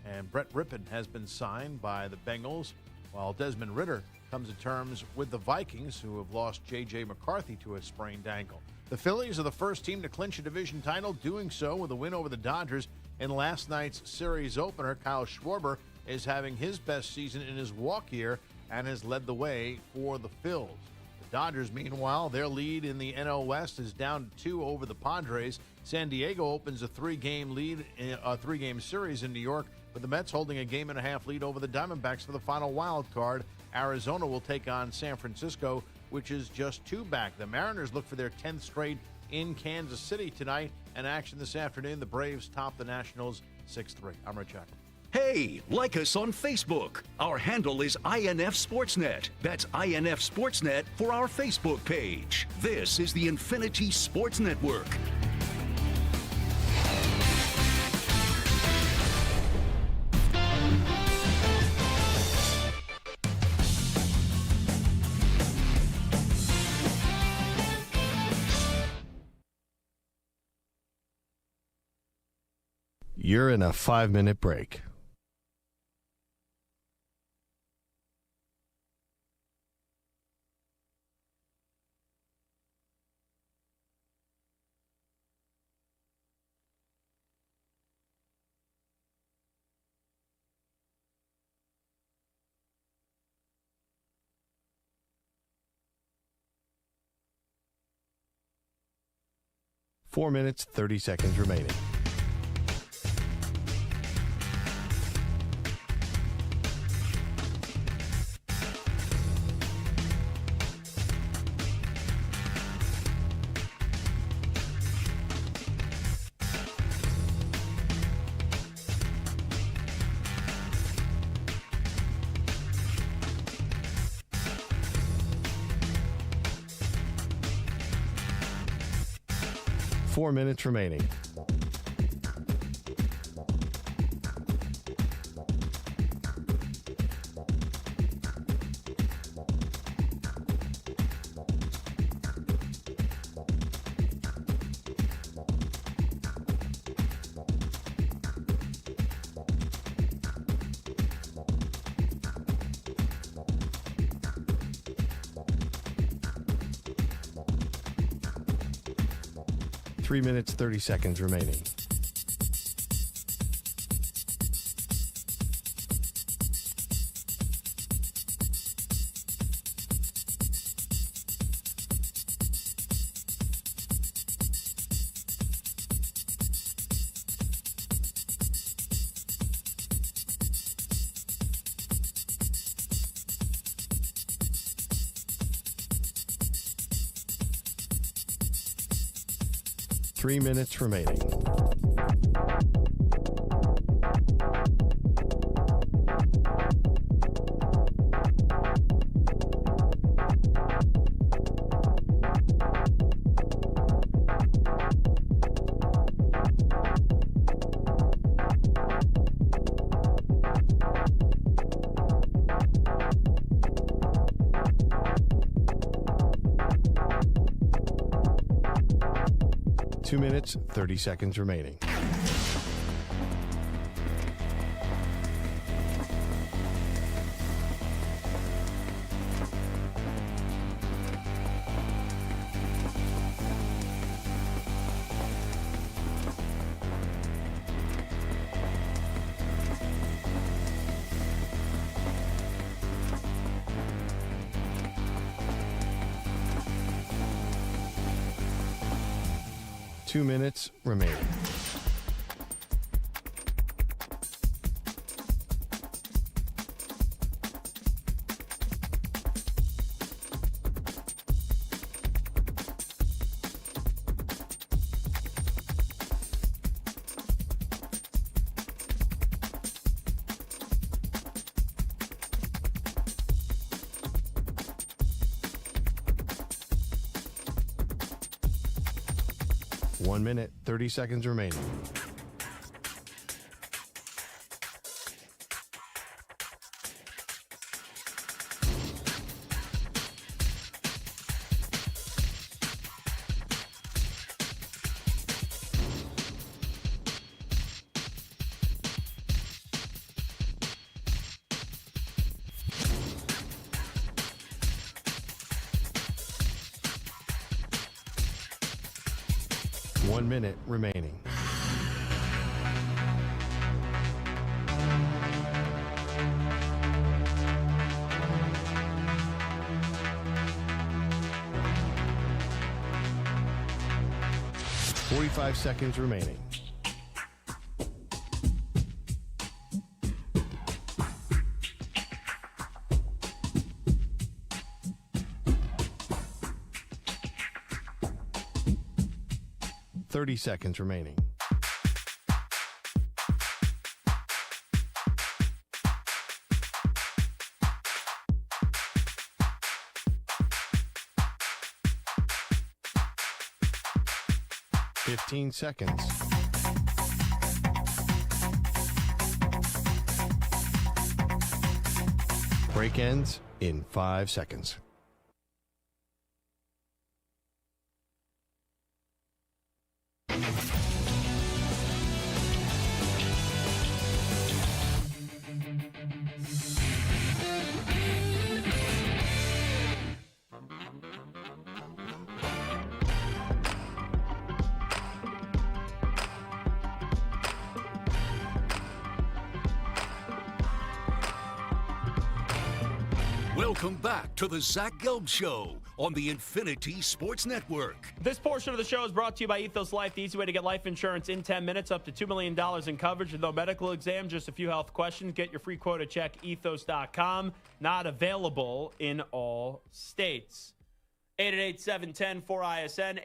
And Brett Rippon has been signed by the Bengals, while Desmond Ridder comes to terms with the Vikings, who have lost J.J. McCarthy to a sprained ankle. The Phillies are the first team to clinch a division title, doing so with a win over the Dodgers in last night's series opener. Kyle Schwarber is having his best season in his walk year and has led the way for the Phils. The Dodgers, meanwhile, their lead in the NL West is down to 2 over the Padres. San Diego opens a 3-game lead, a 3-game series in New York, with the Mets holding a 1.5-game lead over the Diamondbacks for the final wild card. Arizona will take on San Francisco, which is just 2 back. The Mariners look for their 10th straight in Kansas City tonight. And action this afternoon, the Braves top the Nationals 6-3. I'm Rich Hacker.
Hey, like us on Facebook. Our handle is INF Sportsnet. That's INF Sportsnet for our Facebook page. This is the Infinity Sports Network.
You're in a 5-minute break. Four minutes, 30 seconds remaining. Four minutes remaining. Three minutes, 30 seconds remaining. Three minutes remaining. 2 minutes, 30 seconds remaining. Two minutes remaining. One minute, 30 seconds remaining. One minute remaining. Forty-five seconds remaining. Thirty seconds remaining. Fifteen seconds. Break ends in 5 seconds.
Welcome back to the Zach Gelb Show on the Infinity Sports Network.
This portion of the show is brought to you by Ethos Life, the easy way to get life insurance in 10 minutes, up to $2 million in coverage with no medical exam, just a few health questions. Get your free quote at checkethos.com. Not available in all states. 888-710-4ISN,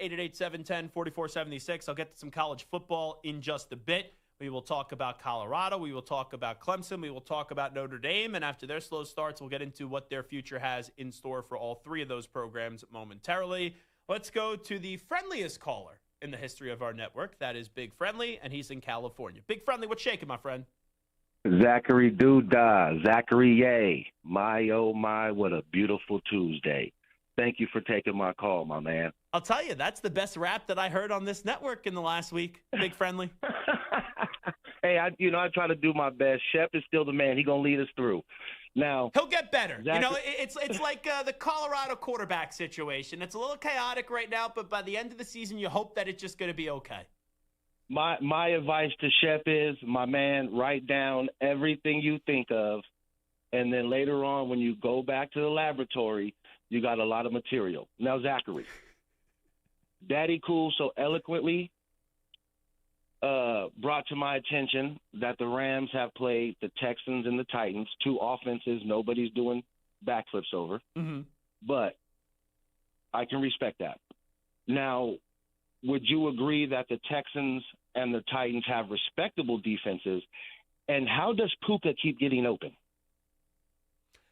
888-710-4476. I'll get to some college football in just a bit. We will talk about Colorado. We will talk about Clemson. We will talk about Notre Dame. And after their slow starts, we'll get into what their future has in store for all three of those programs momentarily. Let's go to the friendliest caller in the history of our network. That is Big Friendly, and he's in California. Big Friendly, what's shaking, my friend?
Zachary Doodah, Zachary Yay. My, oh my, what a beautiful Tuesday. Thank you for taking my call, my man.
I'll tell you, that's the best rap that I heard on this network in the last week, Big Friendly.
Hey, I try to do my best. Shep is still the man. He's going to lead us through. Now
he'll get better. It's like the Colorado quarterback situation. It's a little chaotic right now, but by the end of the season, you hope that it's just going to be okay.
My advice to Shep is, my man, write down everything you think of, and then later on when you go back to the laboratory, you got a lot of material. Now, Zachary, Daddy Cool so eloquently brought to my attention that the Rams have played the Texans and the Titans, two offenses nobody's doing backflips over.
Mm-hmm.
But I can respect that. Now, would you agree that the Texans and the Titans have respectable defenses? And how does Puka keep getting open?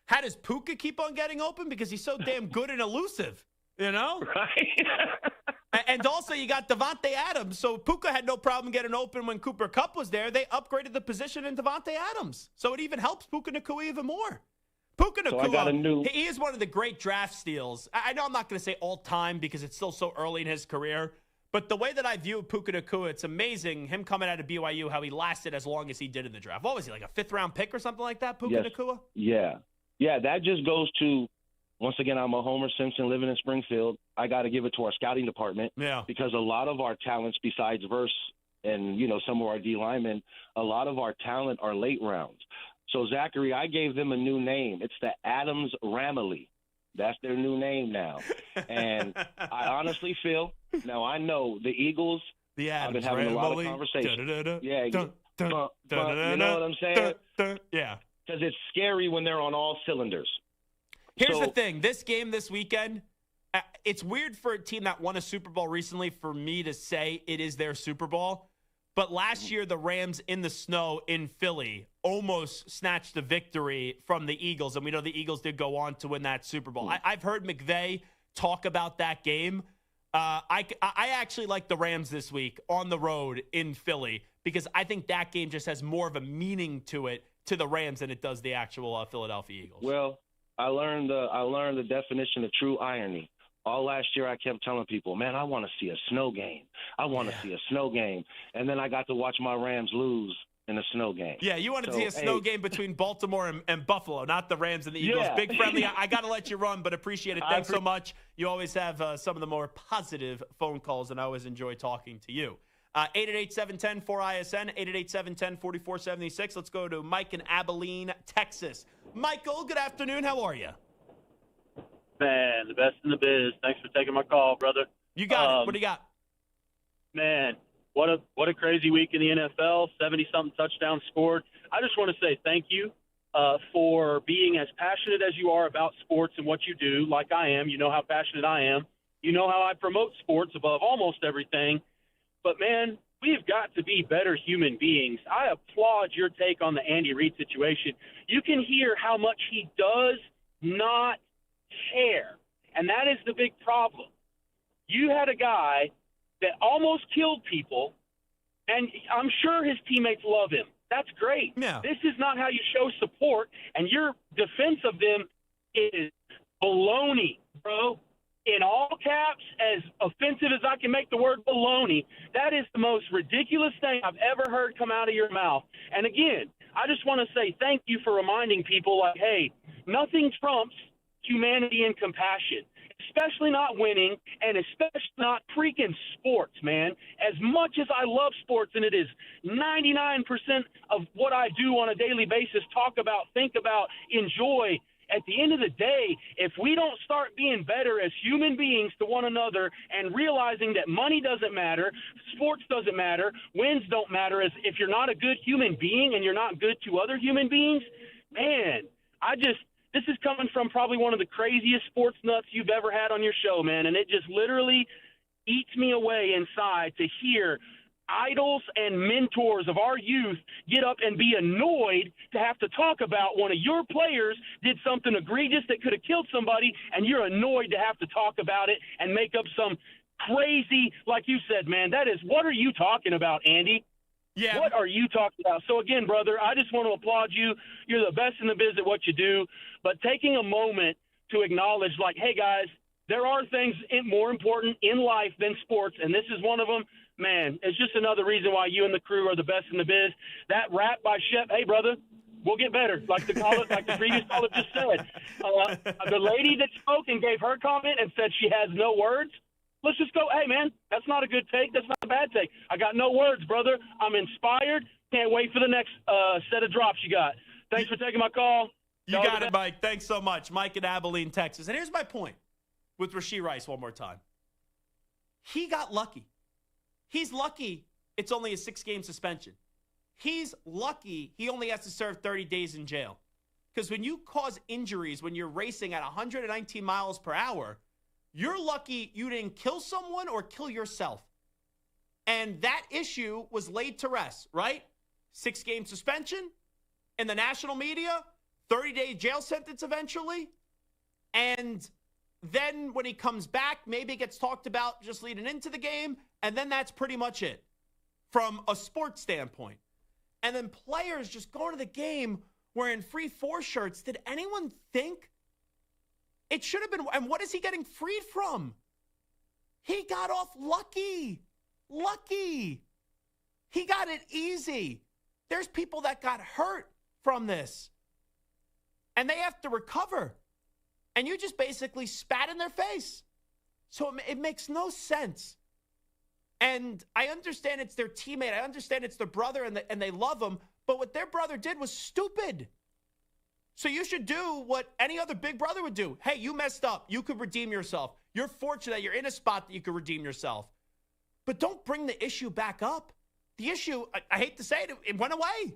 How does Puka keep on getting open? Because he's so damn good and elusive, you know?
Right.
And also, you got Devontae Adams. So Puka had no problem getting open when Cooper Kupp was there. They upgraded the position in Devontae Adams. So it even helps Puka Nacua even more. Puka Nacua, he is one of the great draft steals. I know I'm not going to say all time because it's still so early in his career, But the way that I view Puka Nacua, it's amazing him coming out of BYU, how he lasted as long as he did in the draft. What was he, like a 5th-round pick or something like that, Puka Nacua?
Yeah. Yeah, that just goes to, once again, I'm a Homer Simpson living in Springfield. I got to give it to our scouting department.
Yeah.
Because a lot of our talents besides Verse and, some of our D linemen, a lot of our talent are late rounds. So, Zachary, I gave them a new name. It's the Adams Ramily. That's their new name now. And I honestly feel, now I know the Eagles, I've been having a lot of conversations. Yeah, you know what I'm saying?
Yeah.
Because it's scary when they're on all cylinders.
Here's the thing. This game this weekend, it's weird for a team that won a Super Bowl recently for me to say it is their Super Bowl. But last year, the Rams in the snow in Philly almost snatched the victory from the Eagles. And we know the Eagles did go on to win that Super Bowl. I've heard McVay talk about that game. I actually like the Rams this week on the road in Philly because I think that game just has more of a meaning to it, to the Rams, than it does the actual Philadelphia Eagles.
Well, I learned the definition of true irony. All last year, I kept telling people, man, I want to see a snow game. I want to see a snow game. And then I got to watch my Rams lose in a snow game.
Yeah, you wanted to see a snow game between Baltimore and Buffalo, not the Rams and the Eagles.
Yeah.
Big friendly. I got to let you run, but appreciate it. Thanks so much. You always have some of the more positive phone calls, and I always enjoy talking to you. 888-710-4ISN, 888-710-4476. Let's go to Mike in Abilene, Texas. Michael, good afternoon. How are you?
Man, the best in the biz. Thanks for taking my call, brother.
You got it. What do you got?
Man, what a crazy week in the NFL. 70-something touchdowns scored. I just want to say thank you for being as passionate as you are about sports and what you do, like I am. You know how passionate I am. You know how I promote sports above almost everything. But, man, we've got to be better human beings. I applaud your take on the Andy Reid situation. You can hear how much he does not care, and that is the big problem. You had a guy that almost killed people, and I'm sure his teammates love him. That's great.
Yeah.
This is not how you show support, and your defense of them is baloney, bro. In all caps, as offensive as I can make the word baloney, that is the most ridiculous thing I've ever heard come out of your mouth. And again, I just want to say thank you for reminding people, like, hey, nothing trumps humanity and compassion, especially not winning, and especially not freaking sports, man. As much as I love sports, and it is 99% of what I do on a daily basis, talk about, think about, enjoy, at the end of the day, if we don't start being better as human beings to one another and realizing that money doesn't matter, sports doesn't matter, wins don't matter, as if you're not a good human being and you're not good to other human beings, man, this is coming from probably one of the craziest sports nuts you've ever had on your show, man, and it just literally eats me away inside to hear idols and mentors of our youth get up and be annoyed to have to talk about one of your players did something egregious that could have killed somebody, and you're annoyed to have to talk about it and make up some crazy, like you said, man, that is, what are you talking about, Andy?
Yeah.
What are you talking about? So, again, brother, I just want to applaud you. You're the best in the biz at what you do. But taking a moment to acknowledge, like, hey, guys, there are things more important in life than sports, and this is one of them. Man, it's just another reason why you and the crew are the best in the biz. That rap by Shep, hey, brother, we'll get better, like the previous caller just said. The lady that spoke and gave her comment and said she has no words, let's just go, hey, man, that's not a good take. That's not a bad take. I got no words, brother. I'm inspired. Can't wait for the next set of drops you got. Thanks for taking my call.
You got it, Mike. Thanks so much. Mike in Abilene, Texas. And here's my point with Rashee Rice one more time. He got lucky. He's lucky it's only a 6-game suspension. He's lucky he only has to serve 30 days in jail. Because when you cause injuries when you're racing at 119 miles per hour, you're lucky you didn't kill someone or kill yourself. And that issue was laid to rest, right? 6-game suspension in the national media, 30-day jail sentence eventually. And then when he comes back, maybe it gets talked about just leading into the game. And then that's pretty much it from a sports standpoint. And then players just going to the game wearing free 4 shirts. Did anyone think it should have been? And what is he getting freed from? He got off lucky. Lucky. He got it easy. There's people that got hurt from this. And they have to recover. And you just basically spat in their face. So it makes no sense. And I understand it's their teammate. I understand it's their brother and they love him. But what their brother did was stupid. So you should do what any other big brother would do. Hey, you messed up. You could redeem yourself. You're fortunate that you're in a spot that you could redeem yourself. But don't bring the issue back up. The issue, I hate to say it, it went away.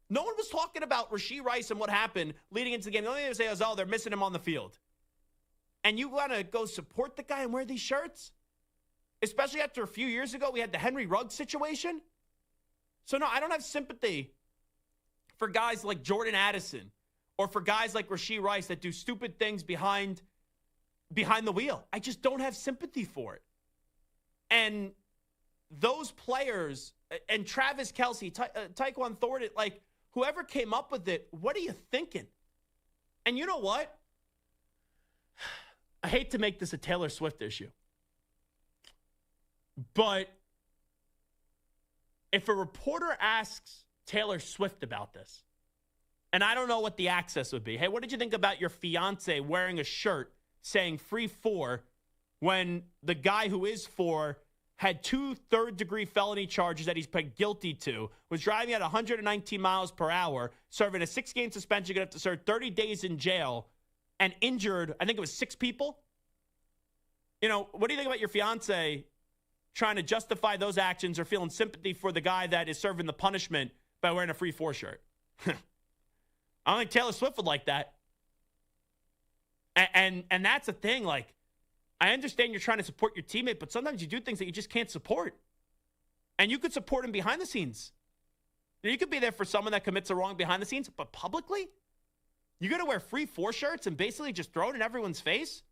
No one was talking about Rashee Rice and what happened leading into the game. The only thing they say is, oh, they're missing him on the field. And you want to go support the guy and wear these shirts? Especially after a few years ago, we had the Henry Ruggs situation. So, no, I don't have sympathy for guys like Jordan Addison or for guys like Rashee Rice that do stupid things behind the wheel. I just don't have sympathy for it. And those players, and Travis Kelce, Tyquan Thornton, like, whoever came up with it, what are you thinking? And you know what? I hate to make this a Taylor Swift issue. But if a reporter asks Taylor Swift about this, and I don't know what the access would be. Hey, what did you think about your fiance wearing a shirt saying free 4 when the guy who is 4 had 2 third-degree felony charges that he's pled guilty to, was driving at 119 miles per hour, serving a 6-game suspension, going to have to serve 30 days in jail, and injured, I think it was 6 people? You know, what do you think about your fiance trying to justify those actions or feeling sympathy for the guy that is serving the punishment by wearing a free 4 shirt? I don't think Taylor Swift would like that. And that's the thing. Like, I understand you're trying to support your teammate, but sometimes you do things that you just can't support. And you could support him behind the scenes. You could be there for someone that commits a wrong behind the scenes, but publicly? You're going to wear free 4 shirts and basically just throw it in everyone's face?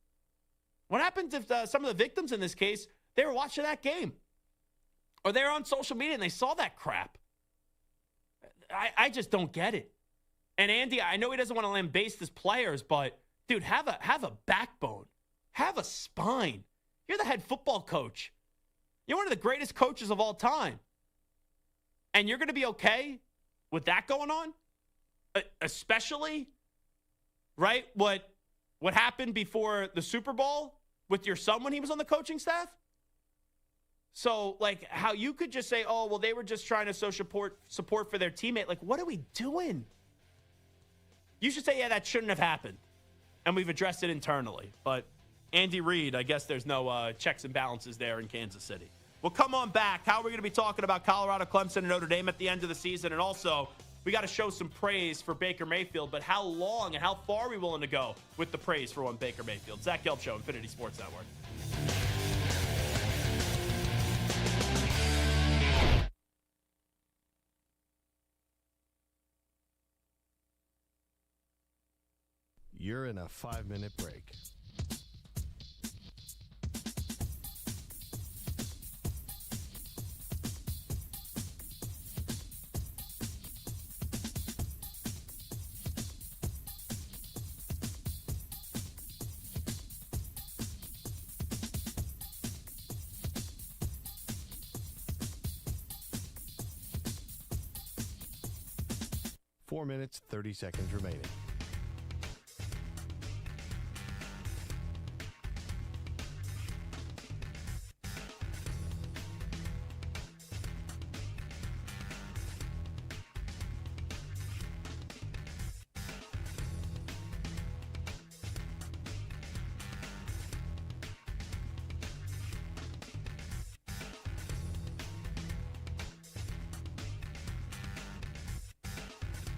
What happens if some of the victims in this case, they were watching that game? Or they were on social media and they saw that crap? I just don't get it. And Andy, I know he doesn't want to lambaste his players, but dude, have a backbone. Have a spine. You're the head football coach. You're one of the greatest coaches of all time. And you're going to be okay with that going on? Especially, right, what happened before the Super Bowl with your son when he was on the coaching staff? So, like, how you could just say, oh, well, they were just trying to show support for their teammate. Like, what are we doing? You should say, yeah, that shouldn't have happened. And we've addressed it internally. But Andy Reid, I guess there's no checks and balances there in Kansas City. Well, come on back. How are we going to be talking about Colorado, Clemson, and Notre Dame at the end of the season? And also, we got to show some praise for Baker Mayfield. But how long and how far are we willing to go with the praise for one Baker Mayfield? Zach Gelb Show, Infinity Sports Network.
You're in a 5-minute break. Four minutes, 30 seconds remaining.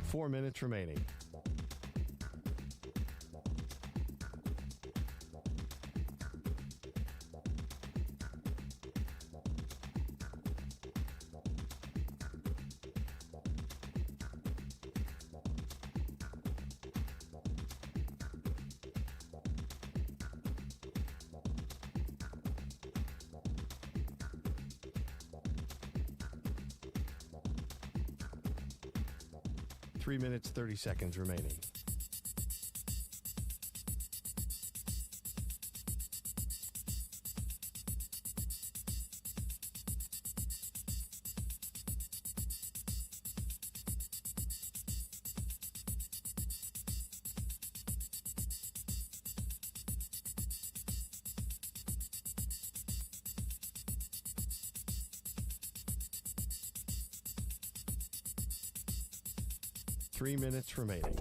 Four minutes remaining. Three minutes, 30 seconds remaining. 3 minutes remaining.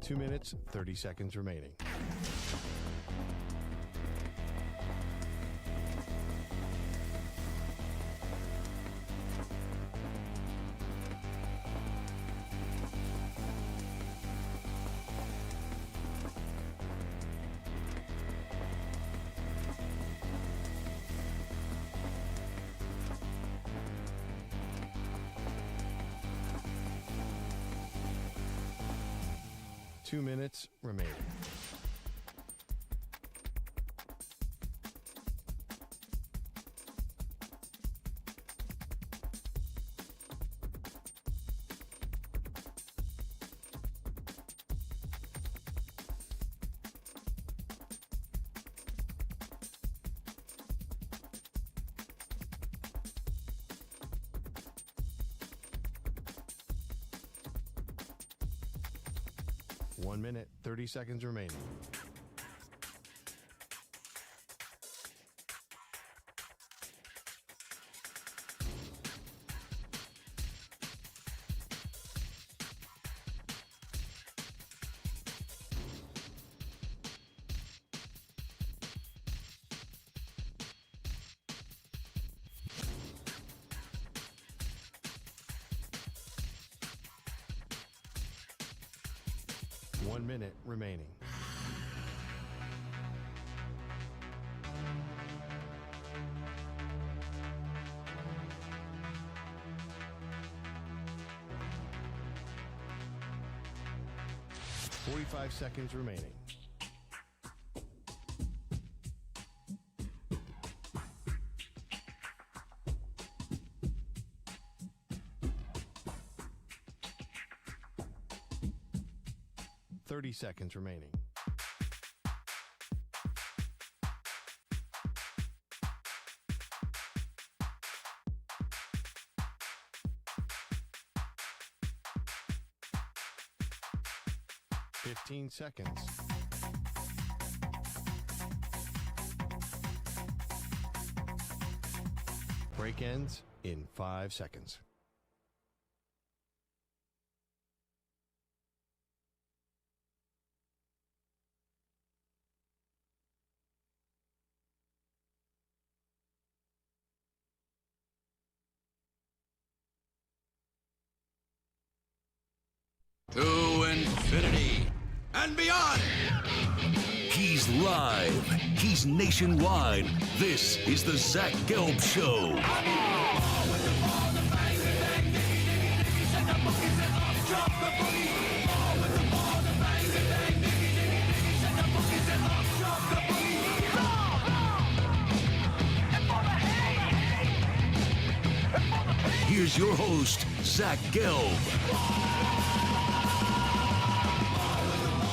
Two minutes, 30 seconds remaining. Two minutes remaining. One minute, 30 seconds remaining. One minute remaining. Forty-five seconds remaining. Seconds remaining. Fifteen seconds. Break ends in 5 seconds.
To infinity and beyond. He's live. He's nationwide. This is the Zach Gelb Show. Here's your host, Zach Gelb.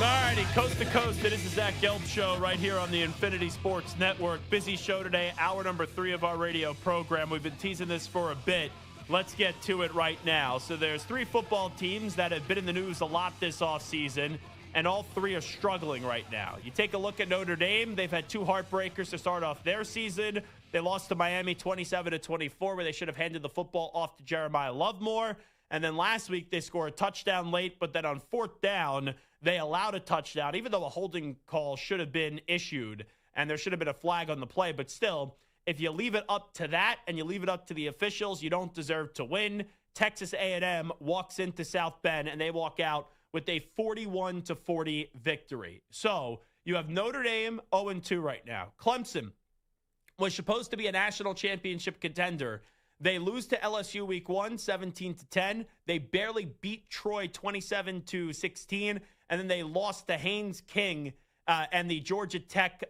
All righty, coast to coast, it is the Zach Gelb Show right here on the Infinity Sports Network. Busy show today, hour number 3 of our radio program. We've been teasing this for a bit. Let's get to it right now. So there's 3 football teams that have been in the news a lot this offseason, and all 3 are struggling right now. You take a look at Notre Dame. They've had 2 heartbreakers to start off their season. They lost to Miami 27-24, where they should have handed the football off to Jeremiah Lovemore. And then last week, they scored a touchdown late, but then on 4th down, they allowed a touchdown, even though a holding call should have been issued, and there should have been a flag on the play. But still, if you leave it up to that and you leave it up to the officials, you don't deserve to win. Texas A&M walks into South Bend, and they walk out with a 41-40 victory. So you have Notre Dame 0-2 right now. Clemson was supposed to be a national championship contender. They lose to LSU week 1, 17-10. They barely beat Troy 27-16. And then they lost to Haynes King and the Georgia Tech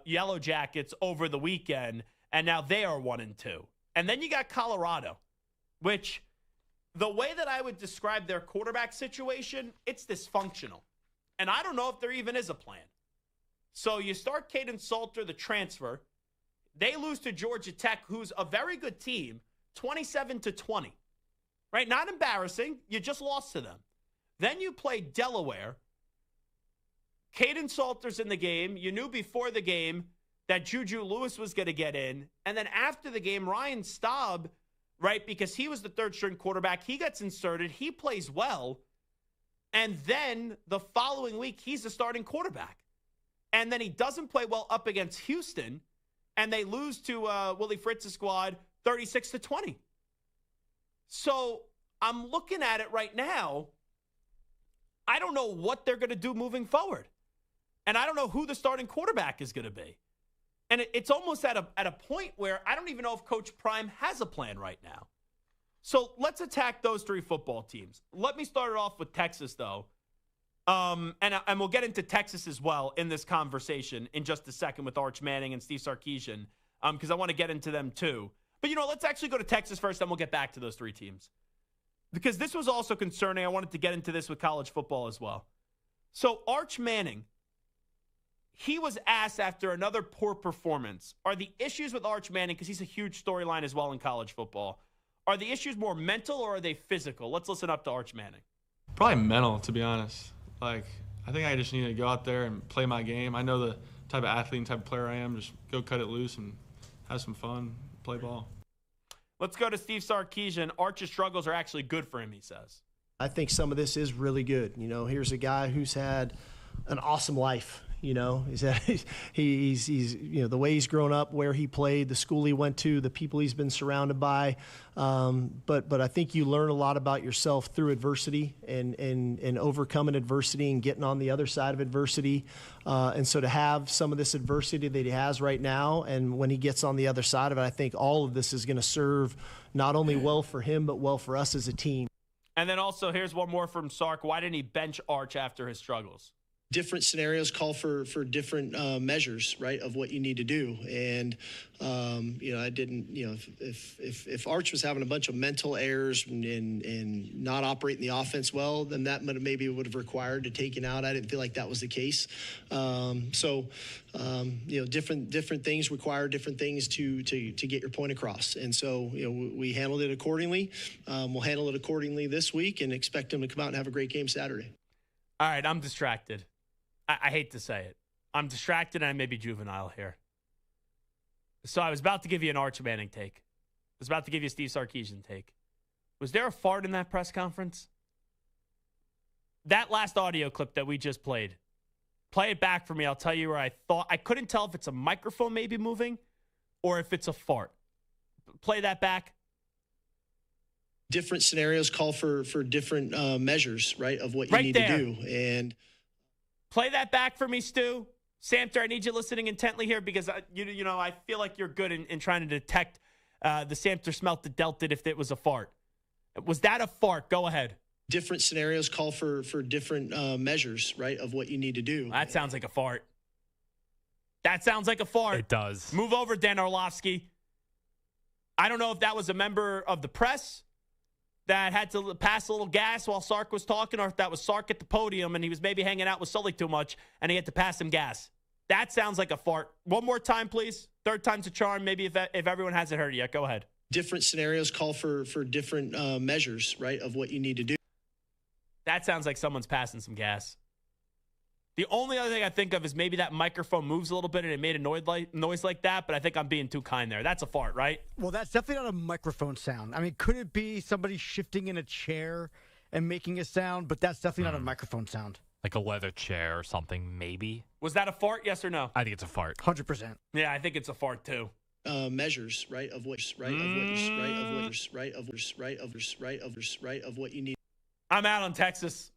Yellow Jackets over the weekend. And now they are 1-2. And then you got Colorado, which the way that I would describe their quarterback situation, it's dysfunctional. And I don't know if there even is a plan. So you start Caden Salter, the transfer. They lose to Georgia Tech, who's a very good team, 27-20. Right? Not embarrassing. You just lost to them. Then you play Delaware. Caden Salter's in the game. You knew before the game that Juju Lewis was going to get in. And then after the game, Ryan Staub, right, because he was the third-string quarterback, he gets inserted. He plays well. And then the following week, he's the starting quarterback. And then he doesn't play well up against Houston, and they lose to Willie Fritz's squad 36-20. So I'm looking at it right now. I don't know what they're going to do moving forward. And I don't know who the starting quarterback is going to be. And it's almost at a point where I don't even know if Coach Prime has a plan right now. So let's attack those three football teams. Let me start it off with Texas, though. And we'll get into Texas as well in this conversation in just a second with Arch Manning and Steve Sarkisian, because I want to get into them too. But, let's actually go to Texas first, then we'll get back to those three teams. Because this was also concerning. I wanted to get into this with college football as well. So Arch Manning, he was asked after another poor performance, are the issues with Arch Manning, because he's a huge storyline as well in college football, are the issues more mental or are they physical? Let's listen up to Arch Manning.
Probably mental, to be honest. I think I just need to go out there and play my game. I know the type of athlete and type of player I am. Just go cut it loose and have some fun, play ball.
Let's go to Steve Sarkisian. Arch's struggles are actually good for him, he says.
I think some of this is really good. Here's a guy who's had an awesome life. He's the way he's grown up, where he played, the school he went to, the people he's been surrounded by. But I think you learn a lot about yourself through adversity and overcoming adversity and getting on the other side of adversity. And so to have some of this adversity that he has right now, and when he gets on the other side of it, I think all of this is going to serve not only well for him, but well for us as a team.
And then also, here's one more from Sark. Why didn't he bench Arch after his struggles?
Different scenarios call for different measures, right, of what you need to do. And, I didn't, if Arch was having a bunch of mental errors and not operating the offense well, then that maybe would have required to take him out. I didn't feel like that was the case. Different things require different things to get your point across. And so, we handled it accordingly. We'll handle it accordingly this week and expect him to come out and have a great game Saturday.
All right, I'm distracted. I hate to say it. I'm distracted and I may be juvenile here. So I was about to give you an Arch Manning take. I was about to give you a Steve Sarkisian take. Was there a fart in that press conference? That last audio clip that we just played, play it back for me. I'll tell you where I thought. I couldn't tell if it's a microphone maybe moving or if it's a fart. Play that back.
Different scenarios call for different measures, right, of what you need to do. And
play that back for me, Stu. Samter, I need you listening intently here because I feel like you're good in trying to detect the Samter smelt that dealt it if it was a fart. Was that a fart? Go ahead.
Different scenarios call for different measures, right, of what you need to do.
That sounds like a fart. That sounds like a fart.
It does.
Move over, Dan Orlovsky. I don't know if that was a member of the press that had to pass a little gas while Sark was talking, or if that was Sark at the podium and he was maybe hanging out with Sully too much and he had to pass him gas. That sounds like a fart. One more time, please. Third time's a charm. Maybe if everyone hasn't heard it yet, go ahead.
Different scenarios call for different measures, right, of what you need to do.
That sounds like someone's passing some gas. The only other thing I think of is maybe that microphone moves a little bit and it made a noise like that, but I think I'm being too kind there. That's a fart, right?
Well, that's definitely not a microphone sound. I mean, could it be somebody shifting in a chair and making a sound? But that's definitely not a microphone sound.
Like a leather chair or something, maybe.
Was that a fart, yes or no?
I think it's a fart.
100%.
Yeah, I think it's a fart too.
Measures, right, of what you need.
I'm out on Texas.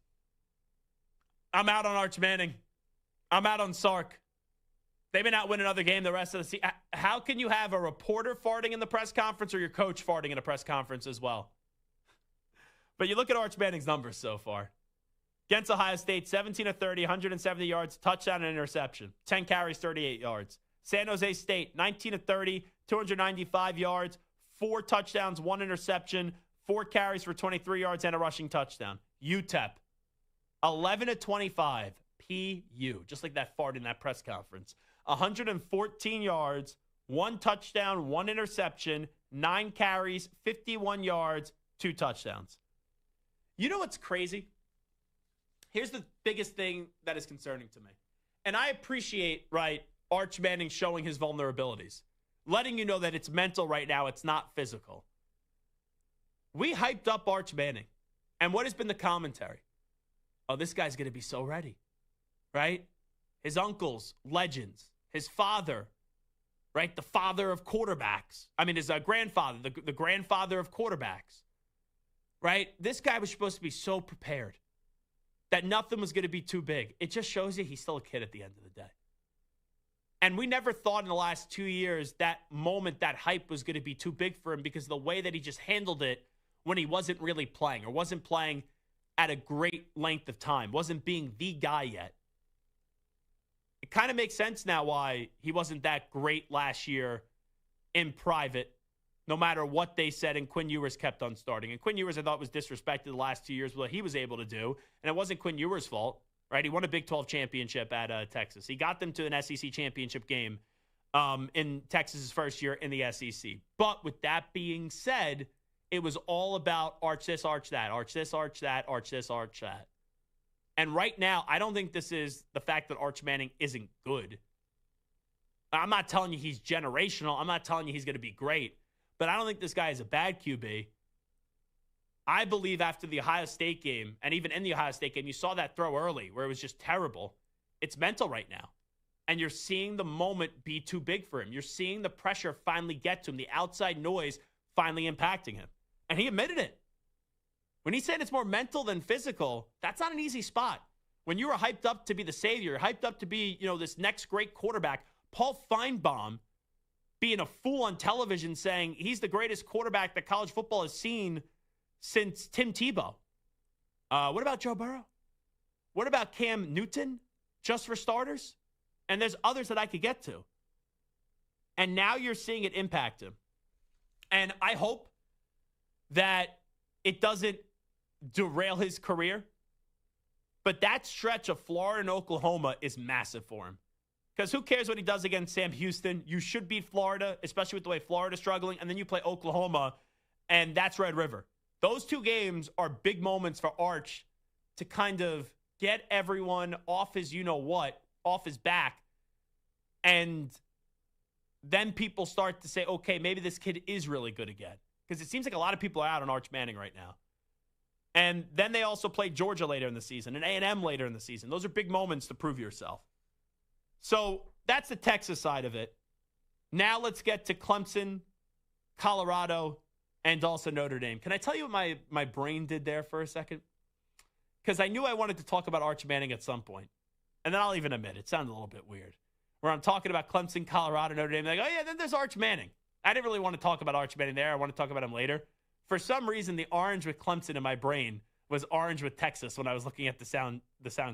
I'm out on Arch Manning. I'm out on Sark. They may not win another game the rest of the season. How can you have a reporter farting in the press conference or your coach farting in a press conference as well? But you look at Arch Manning's numbers so far. Against Ohio State, 17 of 30, 170 yards, touchdown and interception. 10 carries, 38 yards. San Jose State, 19 of 30, 295 yards, 4 touchdowns, 1 interception, 4 carries for 23 yards and a rushing touchdown. UTEP, 11 of 25, RPU, just like that fart in that press conference. 114 yards, 1 touchdown, 1 interception, 9 carries, 51 yards, 2 touchdowns. You know what's crazy? Here's the biggest thing that is concerning to me. And I appreciate, right, Arch Manning showing his vulnerabilities, letting you know that it's mental right now, it's not physical. We hyped up Arch Manning. And what has been the commentary? Oh, this guy's going to be so ready, right? His uncles, legends. His father, right? The father of quarterbacks. I mean, his grandfather, the grandfather of quarterbacks, right? This guy was supposed to be so prepared that nothing was going to be too big. It just shows you he's still a kid at the end of the day. And we never thought in the last 2 years that moment, that hype was going to be too big for him because of the way that he just handled it when he wasn't really playing or wasn't playing at a great length of time, wasn't being the guy yet. It kind of makes sense now why he wasn't that great last year in private, no matter what they said, and Quinn Ewers kept on starting. And Quinn Ewers, I thought, was disrespected the last 2 years with what he was able to do, and it wasn't Quinn Ewers' fault, right? He won a Big 12 championship at Texas. He got them to an SEC championship game in Texas' first year in the SEC. But with that being said, it was all about arch this, arch that, arch this, arch that, arch this, arch that. And right now, I don't think this is the fact that Arch Manning isn't good. I'm not telling you he's generational. I'm not telling you he's going to be great. But I don't think this guy is a bad QB. I believe after the Ohio State game, and even in the Ohio State game, you saw that throw early where it was just terrible. It's mental right now. And you're seeing the moment be too big for him. You're seeing the pressure finally get to him, the outside noise finally impacting him. And he admitted it. When he said it's more mental than physical, that's not an easy spot. When you were hyped up to be the savior, hyped up to be, this next great quarterback, Paul Feinbaum being a fool on television saying he's the greatest quarterback that college football has seen since Tim Tebow. What about Joe Burrow? What about Cam Newton, just for starters? And there's others that I could get to. And now you're seeing it impact him. And I hope that it doesn't derail his career. But that stretch of Florida and Oklahoma is massive for him. Because who cares what he does against Sam Houston? You should beat Florida, especially with the way Florida's struggling. And then you play Oklahoma, and that's Red River. Those 2 games are big moments for Arch to kind of get everyone off his you-know-what, off his back. And then people start to say, okay, maybe this kid is really good again. Because it seems like a lot of people are out on Arch Manning right now. And then they also play Georgia later in the season and A&M later in the season. Those are big moments to prove yourself. So that's the Texas side of it. Now let's get to Clemson, Colorado, and also Notre Dame. Can I tell you what my brain did there for a second? Because I knew I wanted to talk about Arch Manning at some point. And then I'll even admit, it sounded a little bit weird. Where I'm talking about Clemson, Colorado, Notre Dame. They go, oh, yeah, then there's Arch Manning. I didn't really want to talk about Arch Manning there. I want to talk about him later. For some reason, the orange with Clemson in my brain was orange with Texas when I was looking at the sound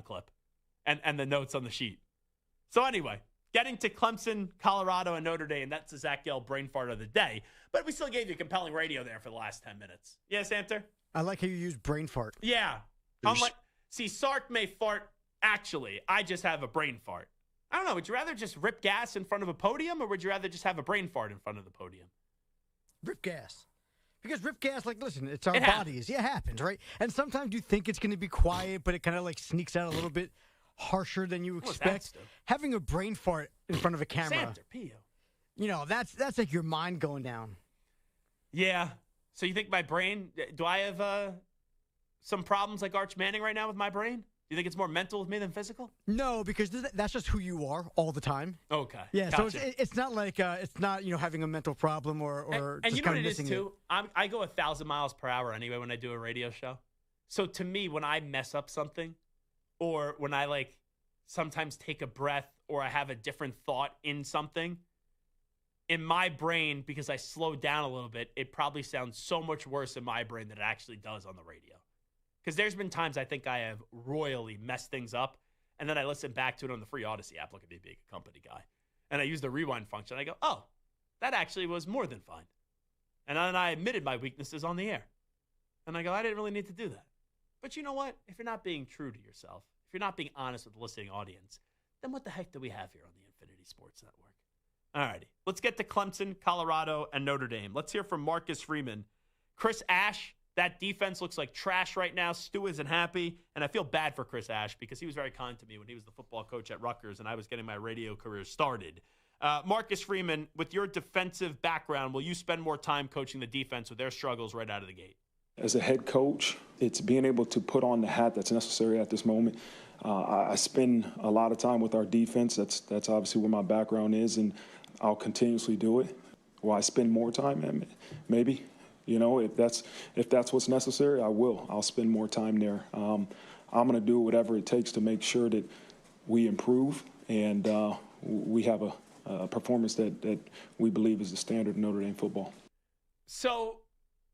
clip and the notes on the sheet. So anyway, getting to Clemson, Colorado, and Notre Dame, that's the Zach Gelb brain fart of the day. But we still gave you compelling radio there for the last 10 minutes. Yes, Anter?
I like how you use brain fart.
Yeah. I'm like, see, Sark may fart. Actually, I just have a brain fart. I don't know. Would you rather just rip gas in front of a podium, or would you rather just have a brain fart in front of the podium?
Rip gas. Because rip gas, listen, it's our bodies. Yeah, it happens, right? And sometimes you think it's going to be quiet, but it kind of sneaks out a little bit harsher than you expect. Having a brain fart in front of a camera, that's like your mind going down.
Yeah. So you think my brain, do I have some problems like Arch Manning right now with my brain? Do you think it's more mental with me than physical?
No, because that's just who you are all the time.
Okay.
Yeah,
gotcha.
So it's not like it's not having a mental problem or
and
just
you know
kind
what
of
it is
missing
too. I go 1,000 miles per hour anyway when I do a radio show. So to me, when I mess up something, or when I sometimes take a breath, or I have a different thought in something, in my brain, because I slowed down a little bit, it probably sounds so much worse in my brain than it actually does on the radio. Because there's been times I think I have royally messed things up, and then I listen back to it on the free Odyssey app. Look at me being a company guy. And I use the rewind function. I go, oh, that actually was more than fine. And then I admitted my weaknesses on the air. And I go, I didn't really need to do that. But you know what? If you're not being true to yourself, if you're not being honest with the listening audience, then what the heck do we have here on the Infinity Sports Network? All righty. Let's get to Clemson, Colorado, and Notre Dame. Let's hear from Marcus Freeman. Chris Ash, that defense looks like trash right now. Stu isn't happy, and I feel bad for Chris Ash because he was very kind to me when he was the football coach at Rutgers and I was getting my radio career started. Marcus Freeman, with your defensive background, will you spend more time coaching the defense with their struggles right out of the gate?
As a head coach, it's being able to put on the hat that's necessary at this moment. I spend a lot of time with our defense. That's obviously where my background is, and I'll continuously do it. Will I spend more time? Maybe. If that's what's necessary, I will. I'll spend more time there. I'm going to do whatever it takes to make sure that we improve and we have a performance that we believe is the standard of Notre Dame football.
So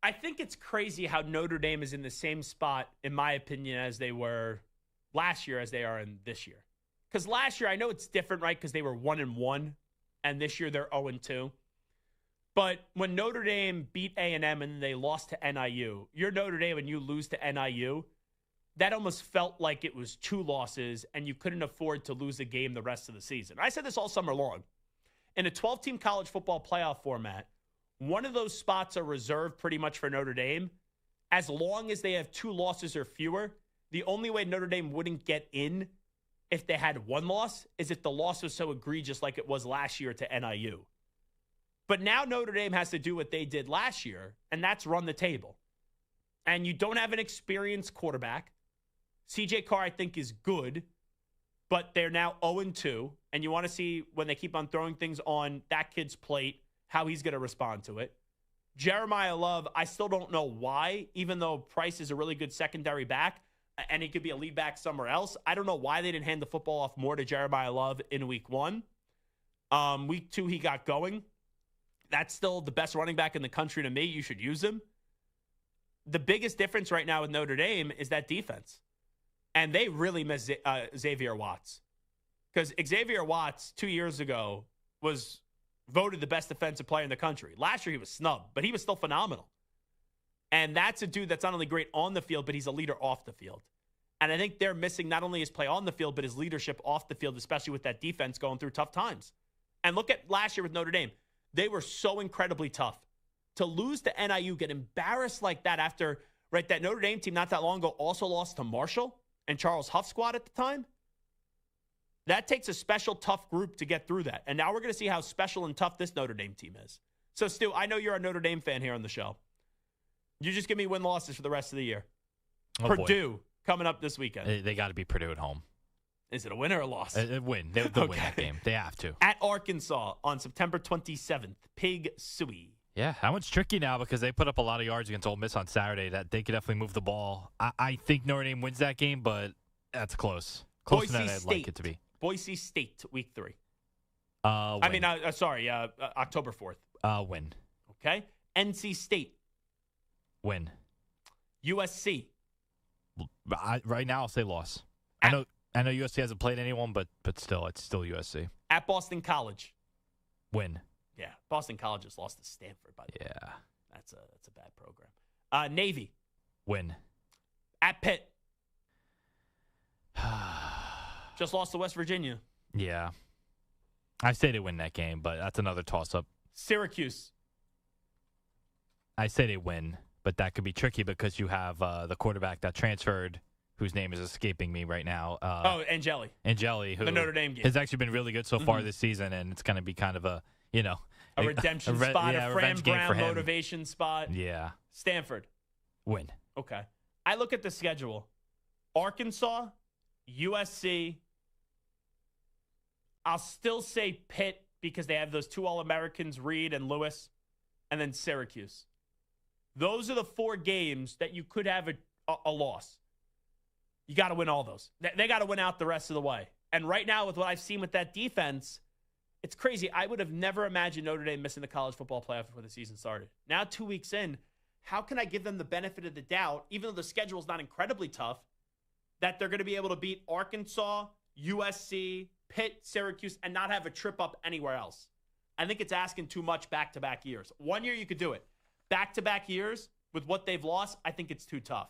I think it's crazy how Notre Dame is in the same spot, in my opinion, as they were last year as they are in this year. Because last year, I know it's different, right? Because they were 1-1, and this year they're 0-2. But when Notre Dame beat A&M and they lost to NIU, you're Notre Dame and you lose to NIU, that almost felt like it was 2 losses and you couldn't afford to lose a game the rest of the season. I said this all summer long. In a 12-team college football playoff format, one of those spots are reserved pretty much for Notre Dame. As long as they have 2 losses or fewer, the only way Notre Dame wouldn't get in if they had 1 loss is if the loss was so egregious like it was last year to NIU. But now Notre Dame has to do what they did last year, and that's run the table. And you don't have an experienced quarterback. CJ Carr, I think, is good, but they're now 0-2, and you want to see when they keep on throwing things on that kid's plate, how he's going to respond to it. Jeremiah Love, I still don't know why, even though Price is a really good secondary back, and he could be a lead back somewhere else. I don't know why they didn't hand the football off more to Jeremiah Love in week 1. Week 2, he got going. That's still the best running back in the country to me. You should use him. The biggest difference right now with Notre Dame is that defense. And they really miss Xavier Watts. Because Xavier Watts 2 years ago was voted the best defensive player in the country. Last year he was snubbed, but he was still phenomenal. And that's a dude that's not only great on the field, but he's a leader off the field. And I think they're missing not only his play on the field, but his leadership off the field, especially with that defense going through tough times. And look at last year with Notre Dame. They were so incredibly tough. To lose to NIU, get embarrassed like that after, right, that Notre Dame team not that long ago also lost to Marshall and Charles Huff's squad at the time. That takes a special, tough group to get through that. And now we're going to see how special and tough this Notre Dame team is. So, Stu, I know you're a Notre Dame fan here on the show. You just give me win-losses for the rest of the year.
Oh,
Purdue boy. Coming up this weekend.
They got to be Purdue at home.
Is it a win or a loss?
A win. They'll win that game. They have to.
At Arkansas on September 27th. Pig Suey.
Yeah, that one's tricky now because they put up a lot of yards against Ole Miss on Saturday. That they could definitely move the ball. I think Notre Dame wins that game, but that's close. Closer than I'd like it to be.
Boise State, week 3.
Win.
October 4th.
Win.
Okay. NC State.
Win.
USC.
Right now, I'll say loss. I know USC hasn't played anyone, but still, it's still USC.
At Boston College.
Win.
Yeah, Boston College just lost to Stanford, by the way.
Yeah.
That's a bad program. Navy.
Win.
At Pitt. Just lost to West Virginia.
Yeah. I say they win that game, but that's another toss-up.
Syracuse.
I say they win, but that could be tricky because you have the quarterback that transferred, whose name is escaping me right now.
Angeli.
Angeli, who
the Notre Dame game.
Has actually been really good so far this season, and it's going to be kind of a
redemption spot, a Fran Brown motivation spot.
Yeah.
Stanford.
Win.
Okay. I look at the schedule. Arkansas, USC. I'll still say Pitt because they have those 2 All-Americans, Reed and Lewis, and then Syracuse. Those are the 4 games that you could have a loss. You got to win all those. They got to win out the rest of the way. And right now, with what I've seen with that defense, it's crazy. I would have never imagined Notre Dame missing the college football playoff before the season started. Now, 2 weeks in, how can I give them the benefit of the doubt, even though the schedule is not incredibly tough, that they're going to be able to beat Arkansas, USC, Pitt, Syracuse, and not have a trip up anywhere else? I think it's asking too much back-to-back years. 1 year, you could do it. Back-to-back years, with what they've lost, I think it's too tough.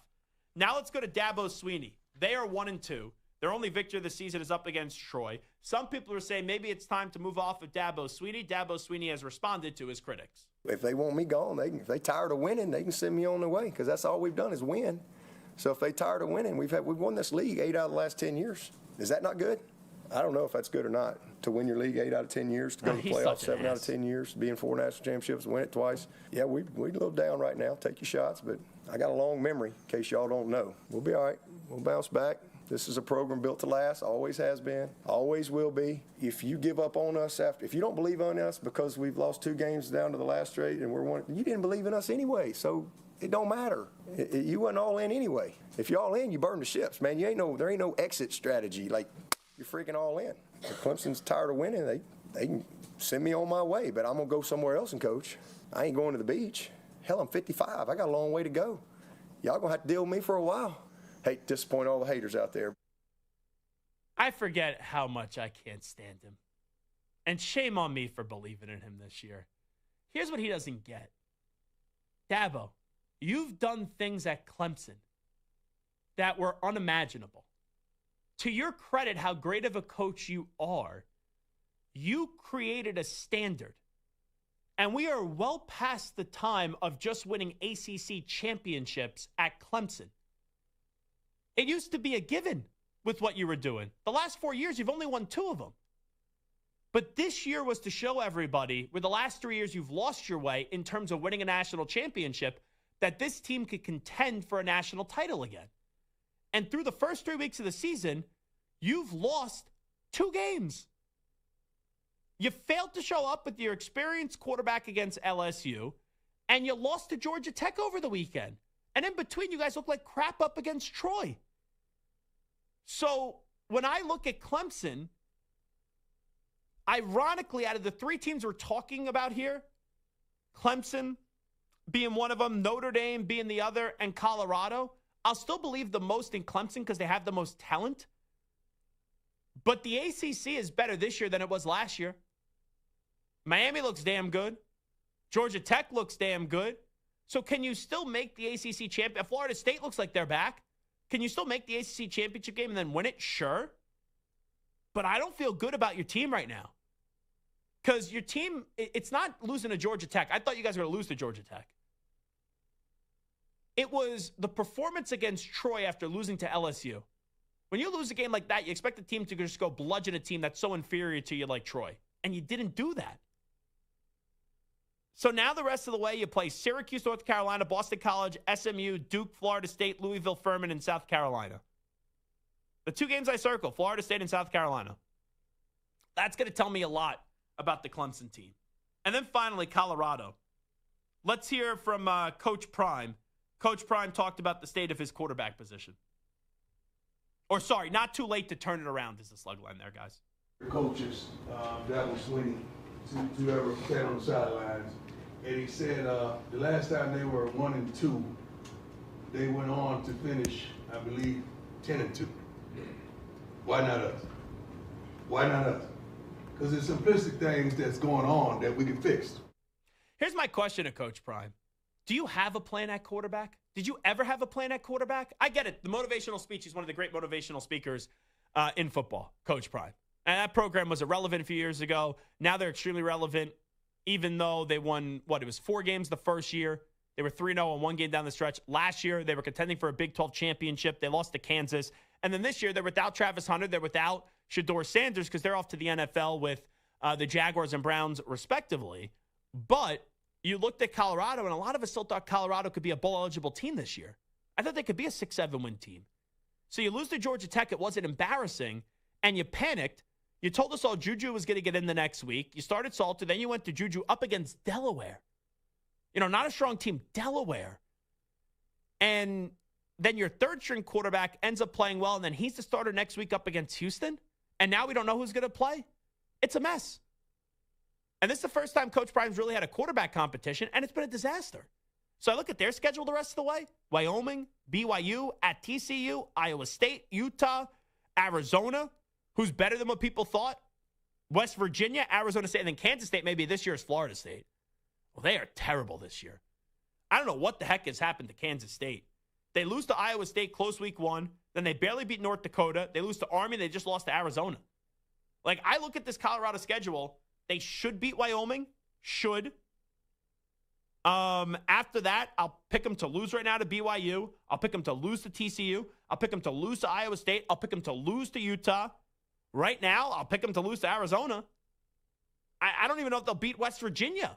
Now let's go to Dabo Swinney. They are 1-2. Their only victory this season is up against Troy. Some people are saying maybe it's time to move off of Dabo Swinney. Dabo Swinney has responded to his critics.
If they want me gone, if they tired of winning, they can send me on their way because that's all we've done is win. So if they tired of winning, we've won this league 8 out of the last 10 years. Is that not good? I don't know if that's good or not. To win your league 8 out of 10 years, to go to the playoffs 7 out of 10 years, to be in 4 national championships, win it twice. Yeah, we're a little down right now. Take your shots, but I got a long memory in case y'all don't know. We'll be all right. We'll bounce back. This is a program built to last, always has been, always will be. If you give up on us if you don't believe in us because we've lost 2 games down to the last straight and you didn't believe in us anyway, so it don't matter. You wasn't all in anyway. If you're all in, you burn the ships, man. There ain't no exit strategy. Like, you're freaking all in. If Clemson's tired of winning, they can send me on my way, but I'm going to go somewhere else and coach. I ain't going to the beach. Hell, I'm 55. I got a long way to go. Y'all going to have to deal with me for a while. Hate to disappoint all the haters out there.
I forget how much I can't stand him. And shame on me for believing in him this year. Here's what he doesn't get. Dabo, you've done things at Clemson that were unimaginable. To your credit, how great of a coach you are, you created a standard. And we are well past the time of just winning ACC championships at Clemson. It used to be a given with what you were doing. The last 4 years, you've only won 2 of them. But this year was to show everybody, where the last 3 years you've lost your way in terms of winning a national championship, that this team could contend for a national title again. And through the first 3 weeks of the season, you've lost 2 games. You failed to show up with your experienced quarterback against LSU, and you lost to Georgia Tech over the weekend. And in between, you guys look like crap up against Troy. So when I look at Clemson, ironically, out of the 3 teams we're talking about here, Clemson being one of them, Notre Dame being the other, and Colorado, I'll still believe the most in Clemson because they have the most talent. But the ACC is better this year than it was last year. Miami looks damn good. Georgia Tech looks damn good. So can you still make the ACC champion? Florida State looks like they're back. Can you still make the ACC championship game and then win it? Sure. But I don't feel good about your team right now. Because your team, it's not losing to Georgia Tech. I thought you guys were going to lose to Georgia Tech. It was the performance against Troy after losing to LSU. When you lose a game like that, you expect the team to just go bludgeon a team that's so inferior to you like Troy. And you didn't do that. So now the rest of the way, you play Syracuse, North Carolina, Boston College, SMU, Duke, Florida State, Louisville, Furman, and South Carolina. The 2 games I circle, Florida State and South Carolina. That's going to tell me a lot about the Clemson team. And then finally, Colorado. Let's hear from Coach Prime. Coach Prime talked about the state of his quarterback position. Or sorry, not too late to turn it around is the slug line there, guys.
The coaches, Dabo Swinney, to ever sat on the sidelines, and he said the last time they were 1-2, they went on to finish, I believe, 10-2. Why not us? Why not us? Because it's simplistic things that's going on that we can fix.
Here's my question to Coach Prime. Do you have a plan at quarterback? Did you ever have a plan at quarterback? I get it. The motivational speech is one of the great motivational speakers in football, Coach Prime. And that program was irrelevant a few years ago. Now they're extremely relevant, even though they won, it was 4 games the first year. They were 3-0 and 1 game down the stretch. Last year, they were contending for a Big 12 championship. They lost to Kansas. And then this year, they're without Travis Hunter. They're without Shedeur Sanders because they're off to the NFL with the Jaguars and Browns, respectively. But you looked at Colorado, and a lot of us still thought Colorado could be a bowl-eligible team this year. I thought they could be a 6-7 win team. So you lose to Georgia Tech. It wasn't embarrassing, and you panicked. You told us all Juju was going to get in the next week. You started Salter. Then you went to Juju up against Delaware. Not a strong team, Delaware. And then your third-string quarterback ends up playing well, and then he's the starter next week up against Houston. And now we don't know who's going to play. It's a mess. And this is the first time Coach Prime's really had a quarterback competition, and it's been a disaster. So I look at their schedule the rest of the way. Wyoming, BYU, at TCU, Iowa State, Utah, Arizona, who's better than what people thought, West Virginia, Arizona State, and then Kansas State maybe this year is Florida State. Well, they are terrible this year. I don't know what the heck has happened to Kansas State. They lose to Iowa State close week 1. Then they barely beat North Dakota. They lose to Army. They just lost to Arizona. Like, I look at this Colorado schedule. They should beat Wyoming. Should. After that, I'll pick them to lose right now to BYU. I'll pick them to lose to TCU. I'll pick them to lose to Iowa State. I'll pick them to lose to Utah. Right now, I'll pick them to lose to Arizona. I don't even know if they'll beat West Virginia.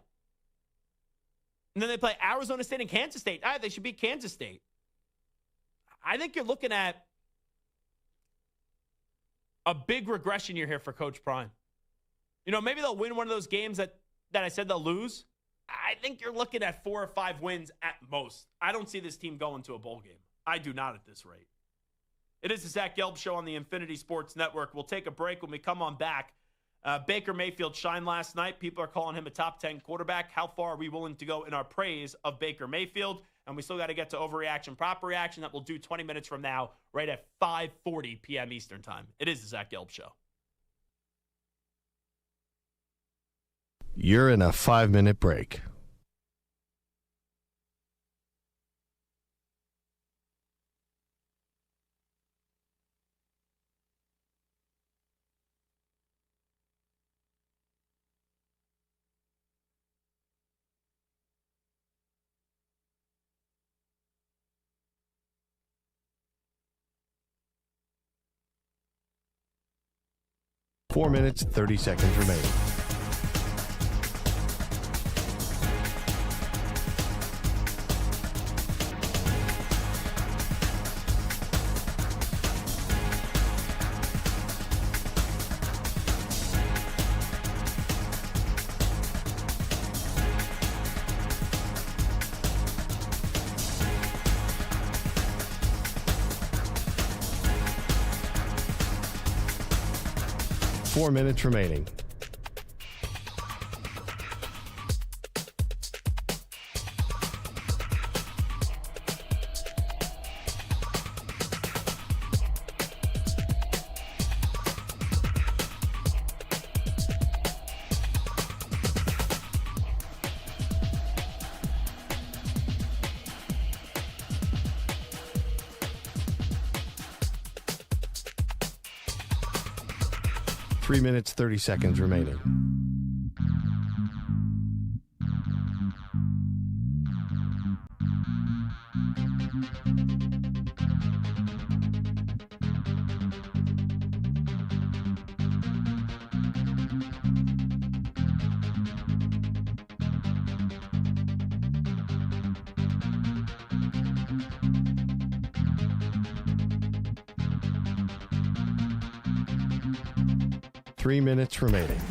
And then they play Arizona State and Kansas State. They should beat Kansas State. I think you're looking at a big regression year here for Coach Prime. You know, maybe they'll win one of those games that I said they'll lose. I think you're looking at 4 or 5 wins at most. I don't see this team going to a bowl game. I do not at this rate. It is the Zach Gelb Show on the Infinity Sports Network. We'll take a break. When we come on back, Baker Mayfield shined last night. People are calling him a top 10 quarterback. How far are we willing to go in our praise of Baker Mayfield? And we still got to get to overreaction, proper reaction. That we'll do 20 minutes from now, right at 5:40 p.m. Eastern Time. It is the Zach Gelb Show.
You're in a 5-minute break. Four minutes, 30 seconds remaining. Four minutes remaining. Three minutes, 30 seconds remaining. Three minutes remaining.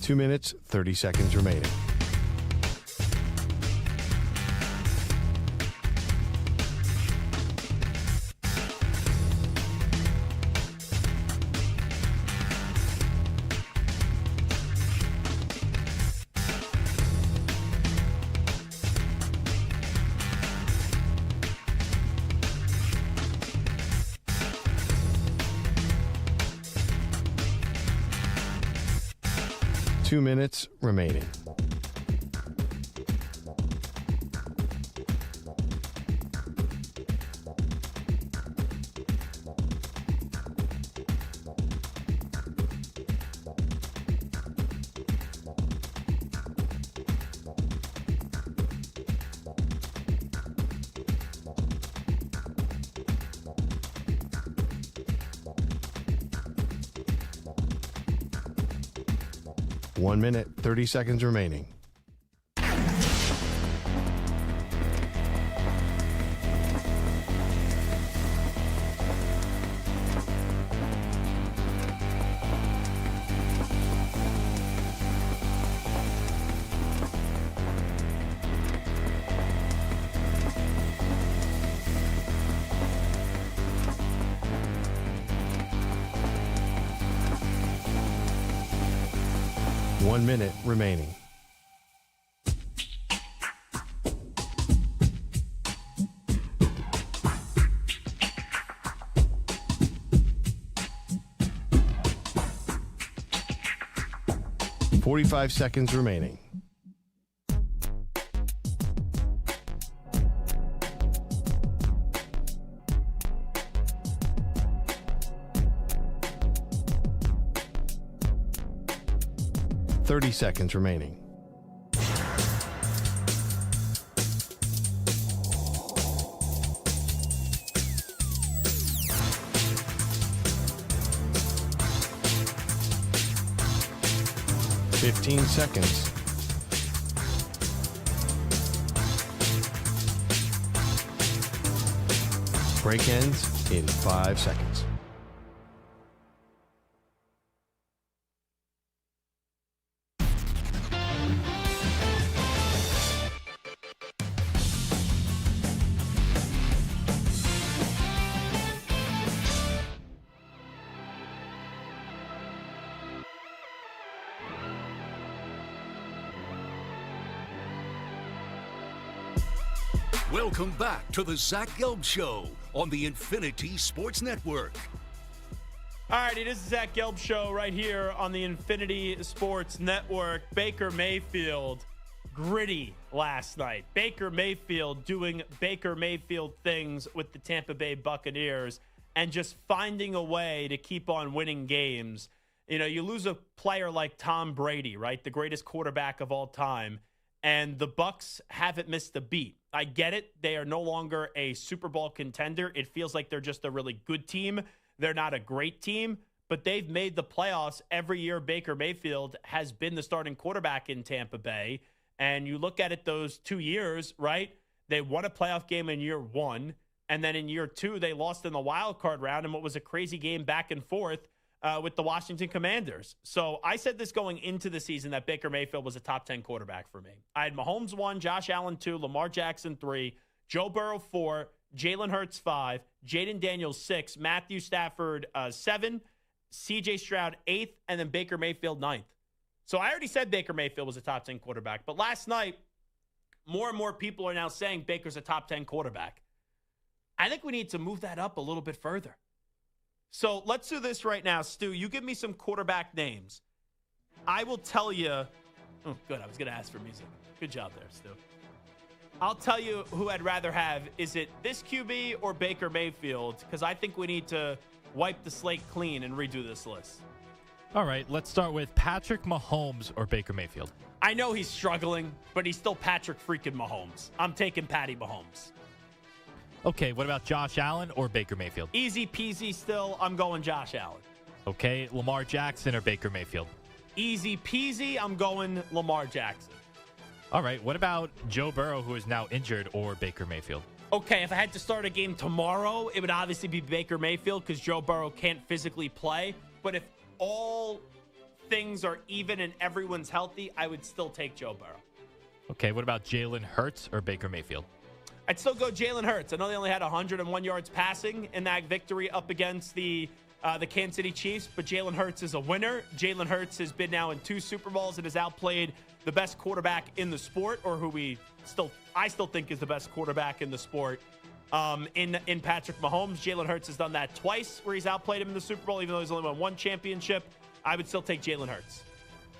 Two minutes, 30 seconds remaining. Two minutes remaining. One minute, 30 seconds remaining. 1 minute remaining. .45 seconds remaining. .30 seconds remaining. .15 seconds. Break ends in 5 seconds.
Welcome back to the Zach Gelb Show on the Infinity Sports Network.
All righty, this is Zach Gelb Show right here on the Infinity Sports Network. Baker Mayfield, gritty last night. Baker Mayfield doing Baker Mayfield things with the Tampa Bay Buccaneers and just finding a way to keep on winning games. You know, you lose a player like Tom Brady, right? The greatest quarterback of all time. And the Bucs haven't missed a beat. I get it. They are no longer a Super Bowl contender. It feels like they're just a really good team. They're not a great team, but they've made the playoffs every year. Baker Mayfield has been the starting quarterback in Tampa Bay. And you look at it those 2 years, right? They won a playoff game in year one. And then in year two, they lost in the wild card round in what was a crazy game back and forth with the Washington Commanders. So I said this going into the season that Baker Mayfield was a top 10 quarterback for me. I had Mahomes 1, Josh Allen 2, Lamar Jackson 3, Joe Burrow 4, Jalen Hurts 5, Jaden Daniels 6, Matthew Stafford 7, CJ Stroud 8th, and then Baker Mayfield 9th. So I already said Baker Mayfield was a top 10 quarterback. But last night, more and more people are now saying Baker's a top 10 quarterback. I think we need to move that up a little bit further. So let's do this right now. Stu, you give me some quarterback names. I will tell you. Oh, good. I was going to ask for music. Good job there, Stu. I'll tell you who I'd rather have. Is it this QB or Baker Mayfield? Because I think we need to wipe the slate clean and redo this list.
All right, let's start with Patrick Mahomes or Baker Mayfield.
I know he's struggling, but he's still Patrick freaking Mahomes. I'm taking Patty Mahomes.
Okay, what about Josh Allen or Baker Mayfield?
Easy peasy still. I'm going Josh Allen.
Okay, Lamar Jackson or Baker Mayfield?
Easy peasy. I'm going Lamar Jackson.
All right, what about Joe Burrow, who is now injured, or Baker Mayfield?
Okay, if I had to start a game tomorrow, it would obviously be Baker Mayfield because Joe Burrow can't physically play. But if all things are even and everyone's healthy, I would still take Joe Burrow.
Okay, what about Jalen Hurts or Baker Mayfield?
I'd still go Jalen Hurts. I know they only had 101 yards passing in that victory up against the Kansas City Chiefs, but Jalen Hurts is a winner. Jalen Hurts has been now in 2 Super Bowls and has outplayed the best quarterback in the sport, or who I still think is the best quarterback in the sport. In Patrick Mahomes, Jalen Hurts has done that twice, where he's outplayed him in the Super Bowl, even though he's only won 1 championship. I would still take Jalen Hurts.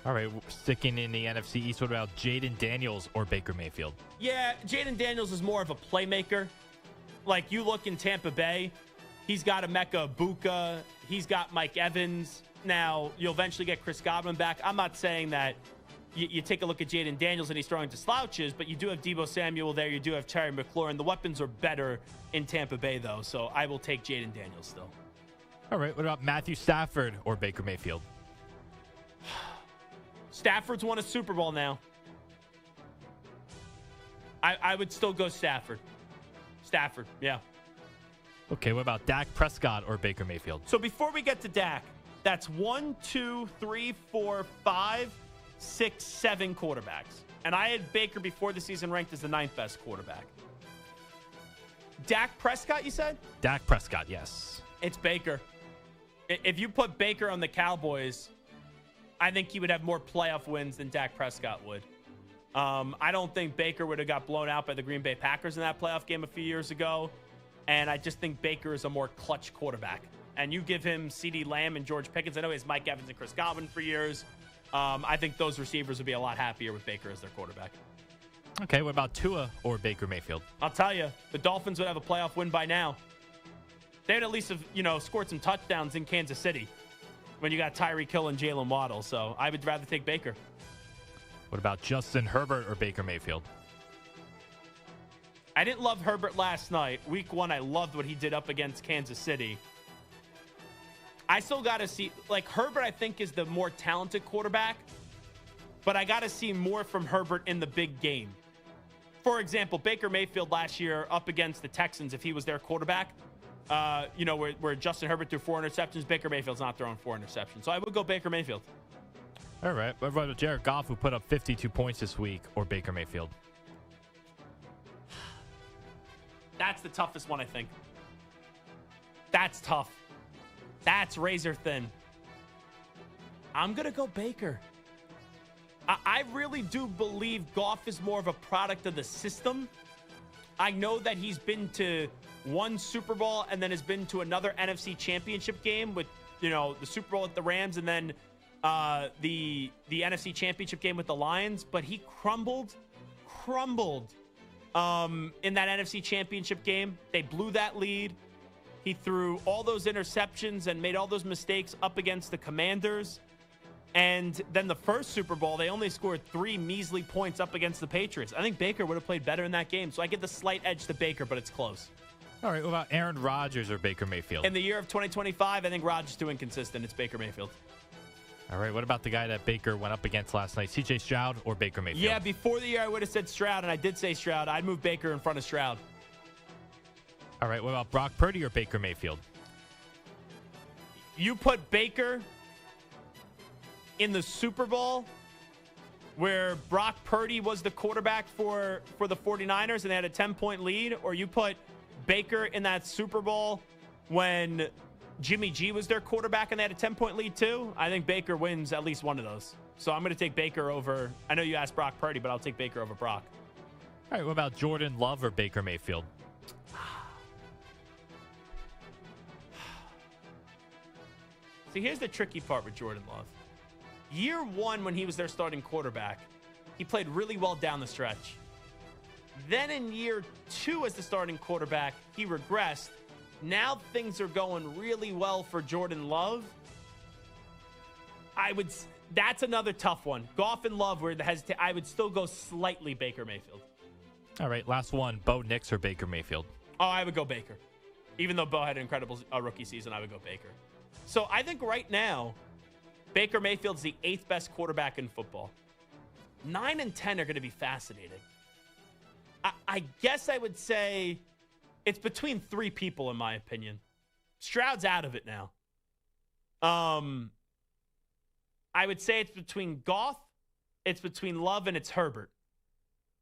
All right, sticking in the NFC East, what about Jaden Daniels or Baker Mayfield?
Yeah, Jaden Daniels is more of a playmaker. Like, you look in Tampa Bay, he's got Emeka Egbuka, he's got Mike Evans. Now, you'll eventually get Chris Godwin back. I'm not saying that you take a look at Jaden Daniels and he's throwing to slouches, but you do have Deebo Samuel there, you do have Terry McLaurin. The weapons are better in Tampa Bay, though, so I will take Jaden Daniels still.
All right, what about Matthew Stafford or Baker Mayfield?
Stafford's won a Super Bowl now. I would still go Stafford. Stafford, yeah.
Okay, what about Dak Prescott or Baker Mayfield?
So before we get to Dak, that's 1, 2, 3, 4, 5, 6, 7 quarterbacks. And I had Baker before the season ranked as the 9th best quarterback. Dak Prescott, you said?
Dak Prescott, yes.
It's Baker. If you put Baker on the Cowboys, I think he would have more playoff wins than Dak Prescott would. I don't think Baker would have got blown out by the Green Bay Packers in that playoff game a few years ago. And I just think Baker is a more clutch quarterback. And you give him CeeDee Lamb and George Pickens. I know he has Mike Evans and Chris Godwin for years. I think those receivers would be a lot happier with Baker as their quarterback.
Okay, what about Tua or Baker Mayfield?
I'll tell you, the Dolphins would have a playoff win by now. They would at least have, scored some touchdowns in Kansas City when you got Tyreek Hill and Jalen Waddle. So I would rather take Baker.
What about Justin Herbert or Baker Mayfield?
I didn't love Herbert last night. Week 1, I loved what he did up against Kansas City. I still got to see, Herbert, I think, is the more talented quarterback, but I got to see more from Herbert in the big game. For example, Baker Mayfield last year up against the Texans, if he was their quarterback, where Justin Herbert threw 4 interceptions, Baker Mayfield's not throwing 4 interceptions. So I would go Baker Mayfield.
All right. What about Jared Goff, who put up 52 points this week, or Baker Mayfield?
That's the toughest one, I think. That's tough. That's razor thin. I'm going to go Baker. I really do believe Goff is more of a product of the system. I know that he's been to one Super Bowl and then has been to another NFC Championship game with, the Super Bowl with the Rams and then the NFC Championship game with the Lions. But he crumbled in that NFC Championship game. They blew that lead. He threw all those interceptions and made all those mistakes up against the Commanders. And then the first Super Bowl, they only scored 3 measly points up against the Patriots. I think Baker would have played better in that game. So I get the slight edge to Baker, but it's close.
All right, what about Aaron Rodgers or Baker Mayfield?
In the year of 2025, I think Rodgers is too inconsistent. It's Baker Mayfield.
All right, what about the guy that Baker went up against last night, CJ Stroud or Baker Mayfield?
Yeah, before the year I would have said Stroud, and I did say Stroud. I'd move Baker in front of Stroud.
All right, what about Brock Purdy or Baker Mayfield?
You put Baker in the Super Bowl where Brock Purdy was the quarterback for the 49ers and they had a 10-point lead, or you put Baker in that Super Bowl when Jimmy G was their quarterback and they had a 10-point lead too, I think Baker wins at least one of those. So I'm going to take Baker over. I know you asked Brock Purdy, but I'll take Baker over Brock.
All right, what about Jordan Love or Baker Mayfield?
See, here's the tricky part with Jordan Love. Year 1, when he was their starting quarterback, he played really well down the stretch. Then in year 2 as the starting quarterback, he regressed. Now things are going really well for Jordan Love. That's another tough one. Goff and Love were the hesitate. I would still go slightly Baker Mayfield.
All right, last one. Bo Nix or Baker Mayfield?
Oh, I would go Baker. Even though Bo had an incredible rookie season, I would go Baker. So I think right now, Baker Mayfield's the 8th best quarterback in football. 9 and 10 are going to be fascinating. I guess I would say it's between 3 people, in my opinion. Stroud's out of it now. I would say it's between Goff, it's between Love, and it's Herbert.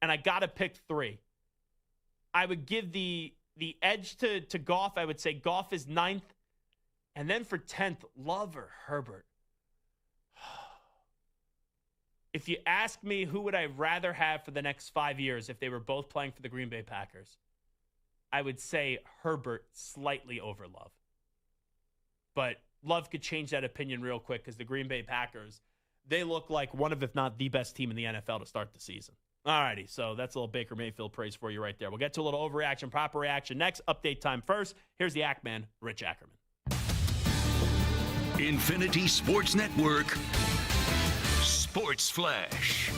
And I got to pick 3. I would give the edge to Goff. I would say Goff is 9th. And then for 10th, Love or Herbert. If you ask me who would I rather have for the next 5 years if they were both playing for the Green Bay Packers, I would say Herbert slightly over Love. But Love could change that opinion real quick because the Green Bay Packers, they look like one of, if not the best team in the NFL to start the season. All righty, so that's a little Baker Mayfield praise for you right there. We'll get to a little overreaction, proper reaction next. Update time first. Here's the Ackman, Rich Ackerman.
Infinity Sports Network Sports Flash.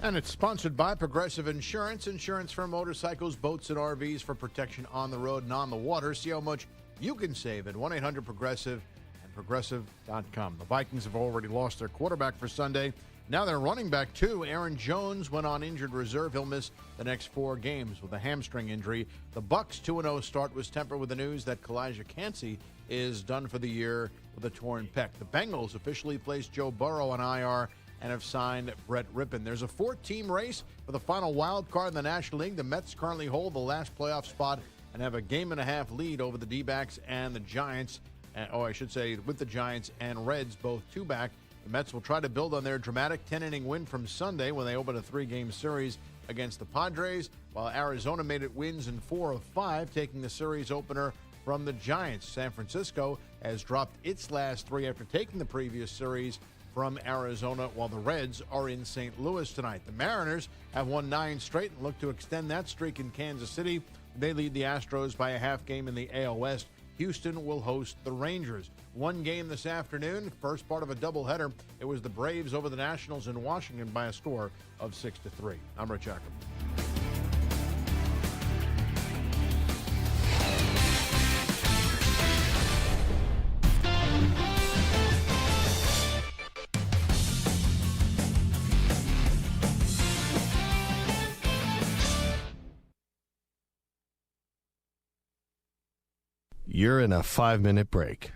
And it's sponsored by Progressive Insurance. Insurance for motorcycles, boats, and RVs for protection on the road and on the water. See how much you can save at 1-800-PROGRESSIVE and Progressive.com. The Vikings have already lost their quarterback for Sunday. Now they're running back, too. Aaron Jones went on injured reserve. He'll miss the next 4 games with a hamstring injury. The Bucs' 2-0 start was tempered with the news that Kalijah Kancey is done for the year with a torn pec. The Bengals officially placed Joe Burrow on IR and have signed Brett Rippon. There's a 4-team race for the final wild card in the National League. The Mets currently hold the last playoff spot and have a 1.5-game lead over the D-backs and the Giants. With the Giants and Reds both 2 back The Mets will try to build on their dramatic 10-inning win from Sunday when they opened a 3-game series against the Padres, while Arizona made it wins in 4 of 5, taking the series opener from the Giants. San Francisco has dropped its last 3 after taking the previous series from Arizona, while the Reds are in St. Louis tonight. The Mariners have won 9 straight and look to extend that streak in Kansas City. They lead the Astros by a half game in the AL West. Houston will host the Rangers. One game this afternoon, first part of a doubleheader. It was the Braves over the Nationals in Washington by a score of 6-3. I'm Rich Ackerman.
You're in a 5-minute break.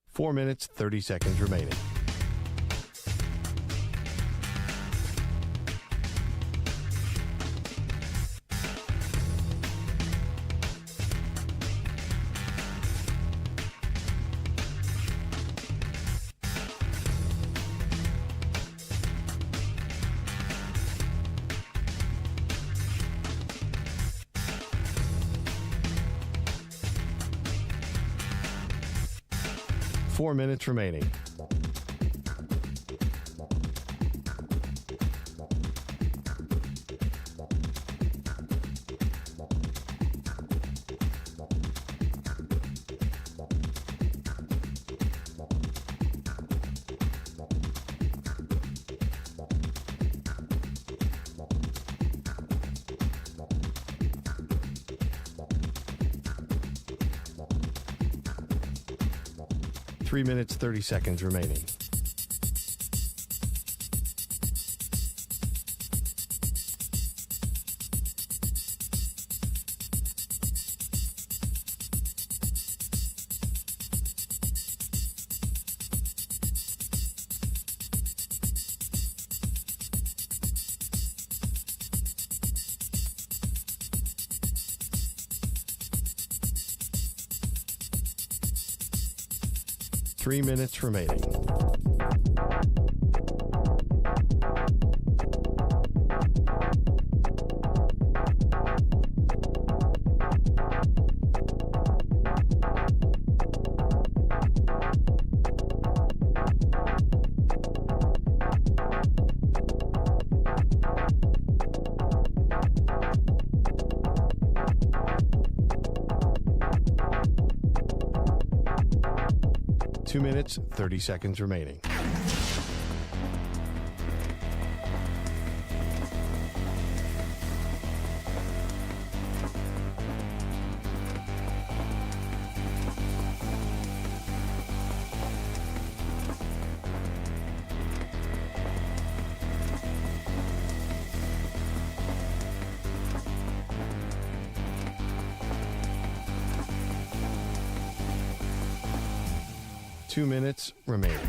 Four minutes, 30 seconds remaining. Four minutes remaining. Three minutes, 30 seconds remaining. Three minutes remaining. Two minutes, 30 seconds remaining. Two minutes remaining.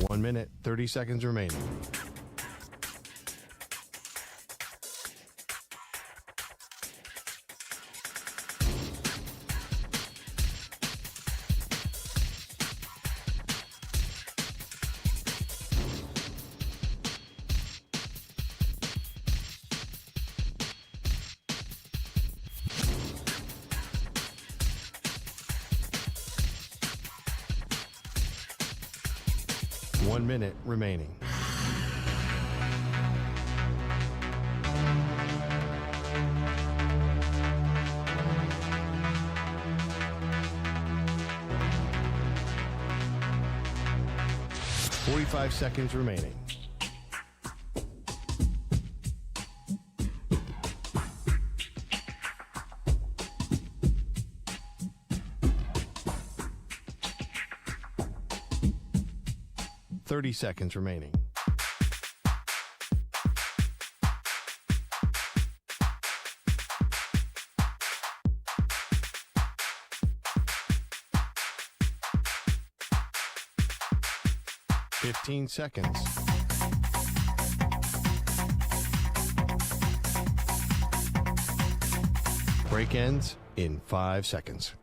One minute, 30 seconds remaining. One minute remaining. 45 seconds remaining. Seconds remaining. Seconds. Break ends in 5 seconds.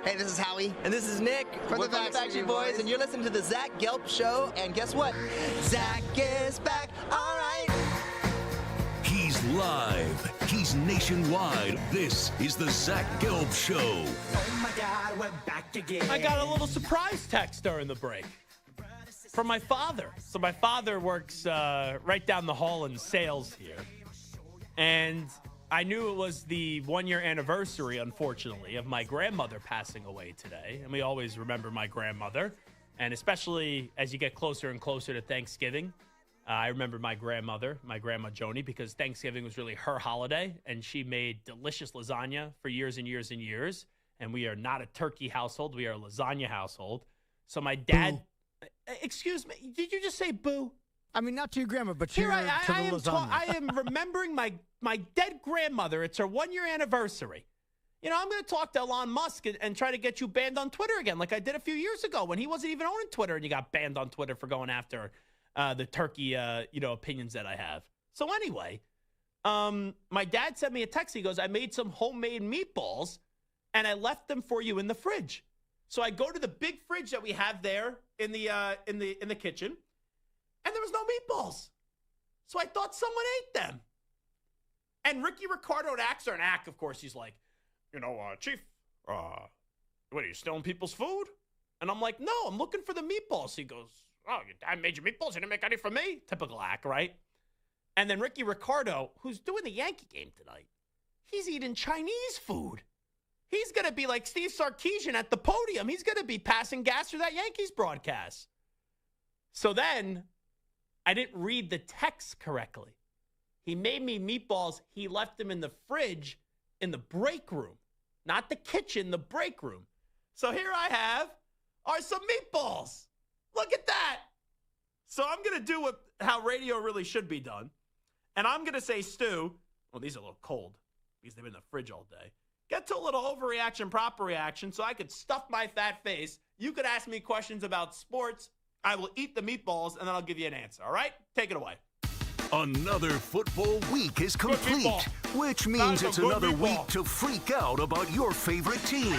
Hey, this is Howie. And this is Nick from the Backstreet Boys. And you're listening to the Zach Gelb Show. And guess what? Zach is back. All right.
He's live. He's nationwide. This is the Zach Gelb Show.
Oh, my God, we're back again.
I got a little surprise text during the break from my father. So my father works right down the hall in sales here. And I knew it was the 1-year anniversary, unfortunately, of my grandmother passing away today. And we always remember my grandmother. And especially as you get closer and closer to Thanksgiving, I remember my grandmother, my grandma Joni, because Thanksgiving was really her holiday. And she made delicious lasagna for years and years and years. And we are not a turkey household. We are a lasagna household. So my dad... Boo. Excuse me. Did you just say boo?
I mean, not to your grandma, but
Here
to the lasagna.
I am remembering my dead grandmother. It's her 1-year anniversary. You know, I'm going to talk to Elon Musk and try to get you banned on Twitter again, like I did a few years ago when he wasn't even owning Twitter, and you got banned on Twitter for going after the turkey, opinions that I have. So anyway, my dad sent me a text. He goes, "I made some homemade meatballs, and I left them for you in the fridge." So I go to the big fridge that we have there in the kitchen. And there was no meatballs. So I thought someone ate them. And Ricky Ricardo at Ack, of course, he's like, Chief, what are you stealing people's food? And I'm like, no, I'm looking for the meatballs. He goes, oh, your dad made your meatballs. You didn't make any for me? Typical Ack, right? And then Ricky Ricardo, who's doing the Yankee game tonight, he's eating Chinese food. He's going to be like Steve Sarkisian at the podium. He's going to be passing gas through that Yankees broadcast. So then I didn't read the text correctly. He made me meatballs. He left them in the fridge in the break room, not the kitchen, the break room. So here I are some meatballs. Look at that. So I'm going to do how radio really should be done. And I'm going to say, Stu, well, these are a little cold because they've been in the fridge all day. Get to a little overreaction, proper reaction, so I could stuff my fat face. You could ask me questions about sports. I will eat the meatballs, and then I'll give you an answer, all right? Take it away.
Another football week is complete, which means it's another week to freak out about your favorite team.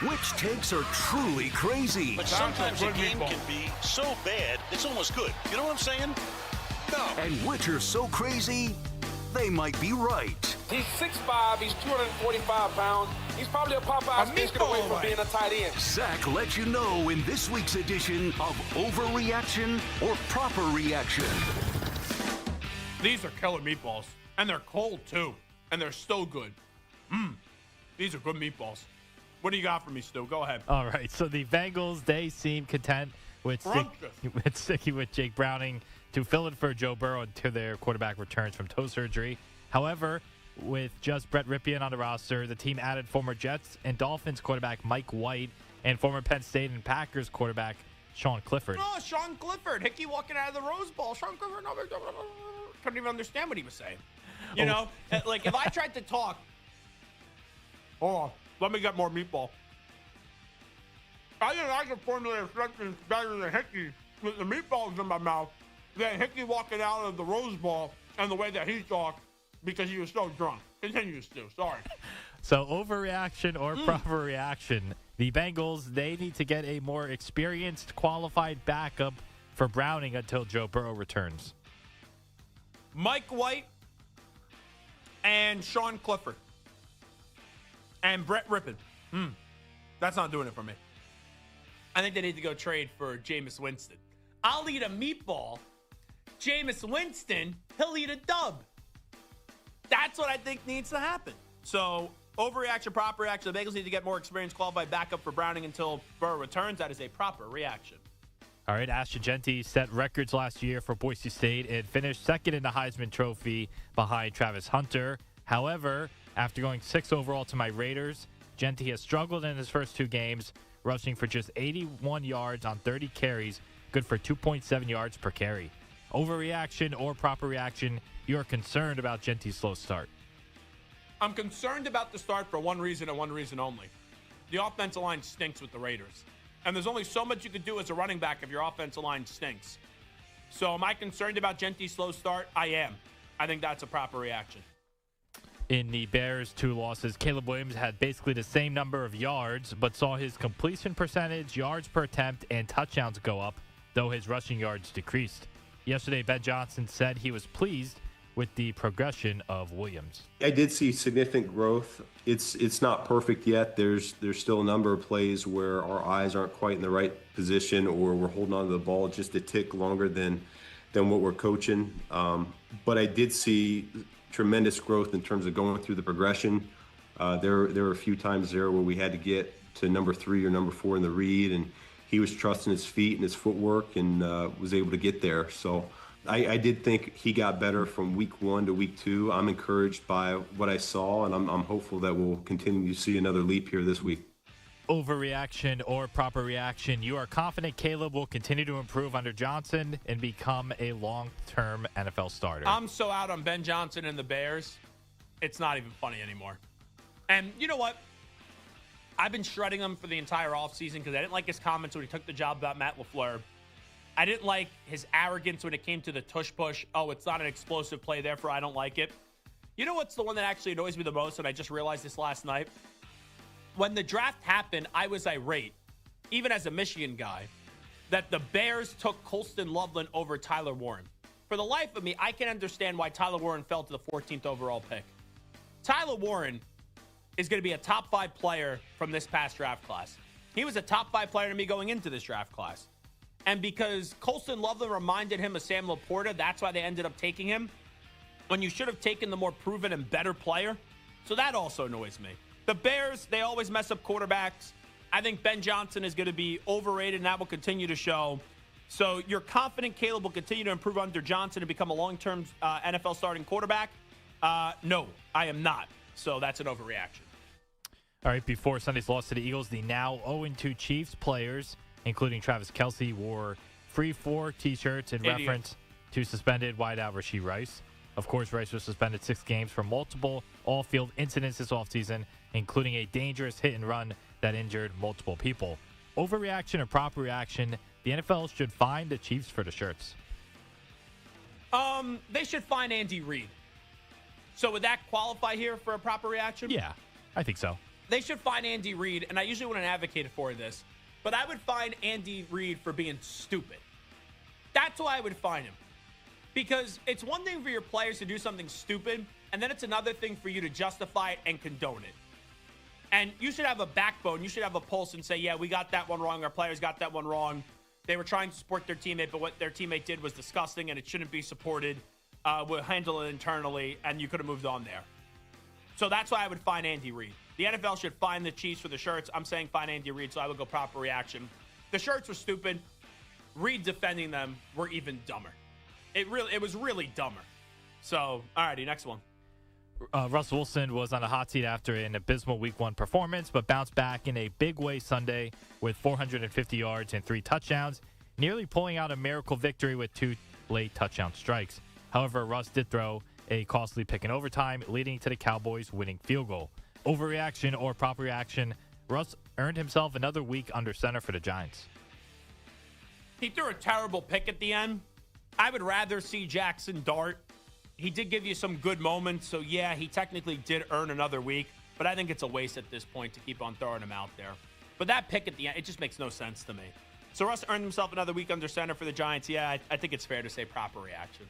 Which takes are truly crazy.
But sometimes a game can be so bad, it's almost good. You know what I'm saying? No.
And which are so crazy, they might be right.
He's 6'5", he's 245 pounds. He's probably a Popeye's biscuit away from being a tight end.
Zach lets you know in this week's edition of Overreaction or Proper Reaction.
These are killer meatballs, and they're cold, too, and they're so good. These are good meatballs. What do you got for me, Stu? Go ahead.
All right, so the Bengals, they seem content with sticking with Jake Browning to fill in for Joe Burrow until their quarterback returns from toe surgery. However, with just Brett Rypien on the roster, the team added former Jets and Dolphins quarterback Mike White and former Penn State and Packers quarterback Sean Clifford.
Oh, Sean Clifford. Hickey walking out of the Rose Bowl. Sean Clifford. Couldn't even understand what he was saying. You know, like if I tried to talk. Hold on. Let me get more meatball. I think I can formulate a sentence better than Hickey with the meatballs in my mouth than Hickey walking out of the Rose Bowl and the way that he talked because he was so drunk. Continue, Stu. Sorry.
So overreaction or proper reaction. The Bengals, they need to get a more experienced, qualified backup for Browning until Joe Burrow returns.
Mike White and Sean Clifford and Brett Rippon. That's not doing it for me.
I think they need to go trade for Jameis Winston. I'll eat a meatball. Jameis Winston, he'll eat a dub. That's what I think needs to happen.
So, overreaction, proper reaction. The Bengals need to get more experienced, qualified backup for Browning until Burrow returns. That is a proper reaction.
All right, Ashton Jeanty set records last year for Boise State and finished second in the Heisman Trophy behind Travis Hunter. However, after going 6th overall to my Raiders, Jeanty has struggled in his first 2 games, rushing for just 81 yards on 30 carries, good for 2.7 yards per carry. Overreaction or proper reaction, you're concerned about Jeanty's slow start.
I'm concerned about the start for one reason and one reason only. The offensive line stinks with the Raiders. And there's only so much you could do as a running back if your offensive line stinks. So am I concerned about Jeanty's slow start? I am. I think that's a proper reaction.
In the Bears' 2 losses, Caleb Williams had basically the same number of yards, but saw his completion percentage, yards per attempt, and touchdowns go up, though his rushing yards decreased. Yesterday, Ben Johnson said he was pleased with the progression of Williams.
I did see significant growth. It's not perfect yet. There's still a number of plays where our eyes aren't quite in the right position, or we're holding on to the ball just a tick longer than what we're coaching. But I did see tremendous growth in terms of going through the progression. There were a few times there where we had to get to number 3 or number 4 in the read, and he was trusting his feet and his footwork and was able to get there. So I did think he got better from week 1 to week 2. I'm encouraged by what I saw, and I'm hopeful that we'll continue to see another leap here this week.
Overreaction or proper reaction, you are confident Caleb will continue to improve under Johnson and become a long-term NFL starter.
I'm so out on Ben Johnson and the Bears, it's not even funny anymore. And you know what? I've been shredding him for the entire offseason because I didn't like his comments when he took the job about Matt LaFleur. I didn't like his arrogance when it came to the tush push. Oh, it's not an explosive play, therefore I don't like it. You know what's the one that actually annoys me the most, and I just realized this last night? When the draft happened, I was irate, even as a Michigan guy, that the Bears took Colston Loveland over Tyler Warren. For the life of me, I can understand why Tyler Warren fell to the 14th overall pick. Tyler Warren is going to be a top 5 player from this past draft class. He was a top 5 player to me going into this draft class. And because Colston Loveland reminded him of Sam Laporta, that's why they ended up taking him, when you should have taken the more proven and better player. So that also annoys me. The Bears, they always mess up quarterbacks. I think Ben Johnson is going to be overrated, and that will continue to show. So you're confident Caleb will continue to improve under Johnson and become a long-term NFL starting quarterback? No, I am not. So that's an overreaction.
All right, before Sunday's loss to the Eagles, the now 0-2 Chiefs players, including Travis Kelce, wore free 4 T-shirts in reference to suspended wideout Rashee Rice. Of course, Rice was suspended 6 games for multiple all-field incidents this offseason, including a dangerous hit and run that injured multiple people. Overreaction or proper reaction, the NFL should fine the Chiefs for the shirts.
They should fine Andy Reid. So would that qualify here for a proper reaction?
Yeah, I think so.
They should fine Andy Reid, and I usually wouldn't advocate for this, but I would fine Andy Reid for being stupid. That's why I would fine him. Because it's one thing for your players to do something stupid, and then it's another thing for you to justify it and condone it. And you should have a backbone. You should have a pulse and say, yeah, we got that one wrong. Our players got that one wrong. They were trying to support their teammate, but what their teammate did was disgusting, and it shouldn't be supported. We'll handle it internally, and you could have moved on there. So that's why I would fine Andy Reid. The NFL should fine the Chiefs for the shirts. I'm saying fine Andy Reid, so I would go proper reaction. The shirts were stupid. Reid defending them were even dumber. It was really dumber. So, all righty, next one.
Russell Wilson was on a hot seat after an abysmal Week 1 performance, but bounced back in a big way Sunday with 450 yards and 3 touchdowns, nearly pulling out a miracle victory with 2 late touchdown strikes. However, Russ did throw a costly pick in overtime, leading to the Cowboys' winning field goal. Overreaction or proper reaction, Russ earned himself another week under center for the Giants.
He threw a terrible pick at the end. I would rather see Jackson dart. He did give you some good moments, so yeah, he technically did earn another week, but I think it's a waste at this point to keep on throwing him out there. But that pick at the end, it just makes no sense to me. So Russ earned himself another week under center for the Giants. Yeah, I think it's fair to say proper reaction.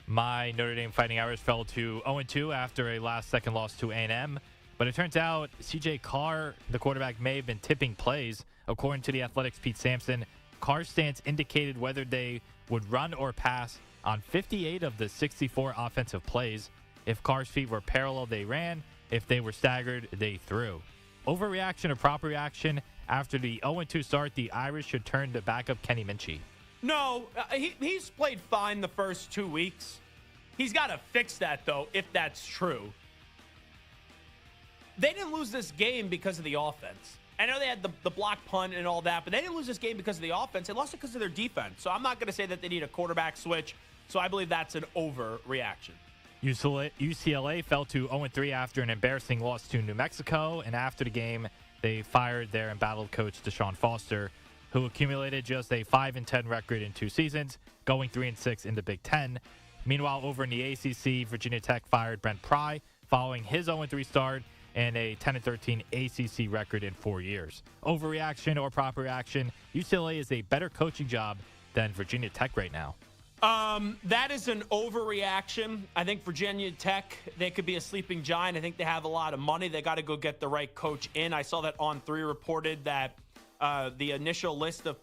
My Notre Dame Fighting Irish fell to 0-2 after a last-second loss to A&M. But it turns out CJ Carr, the quarterback, may have been tipping plays. According to the Athletics' Pete Sampson, Carr's stance indicated whether they would run or pass on 58 of the 64 offensive plays. If Carr's feet were parallel, they ran. If they were staggered, they threw. Overreaction or proper reaction? After the 0-2 start, the Irish should turn to backup Kenny Minchie.
No, he's played fine the first 2 weeks. He's got to fix that, though, if that's true. They didn't lose this game because of the offense. I know they had the block punt and all that, but they didn't lose this game because of the offense. They lost it because of their defense. So I'm not going to say that they need a quarterback switch. So I believe that's an overreaction.
UCLA fell to 0-3 after an embarrassing loss to New Mexico. And after the game, they fired their embattled coach, Deshaun Foster, who accumulated just a 5-10 record in 2 seasons, going 3-6 in the Big Ten. Meanwhile, over in the ACC, Virginia Tech fired Brent Pry following his 0-3 start and a 10-13 ACC record in 4 years. Overreaction or proper reaction? UCLA is a better coaching job than Virginia Tech right now.
That is an overreaction. I think Virginia Tech, they could be a sleeping giant. I think they have a lot of money. They got to go get the right coach in. I saw that On3 reported that the initial list of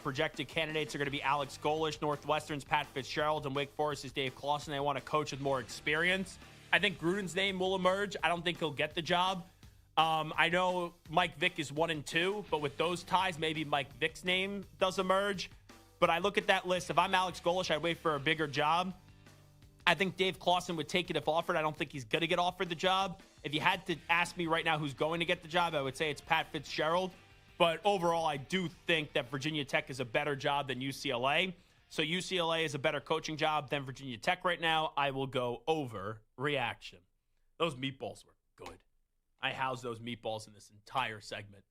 projected candidates are going to be Alex Golesh, Northwestern's Pat Fitzgerald, and Wake Forest's Dave Clawson. They want a coach with more experience. I think Gruden's name will emerge. I don't think he'll get the job. I know Mike Vick is 1-2, but with those ties, maybe Mike Vick's name does emerge. But I look at that list. If I'm Alex Golesh, I'd wait for a bigger job. I think Dave Clawson would take it if offered. I don't think he's going to get offered the job. If you had to ask me right now who's going to get the job, I would say it's Pat Fitzgerald. But overall, I do think that Virginia Tech is a better job than UCLA. So UCLA is a better coaching job than Virginia Tech right now. I will go overreaction. Those meatballs were good. I housed those meatballs in this entire segment.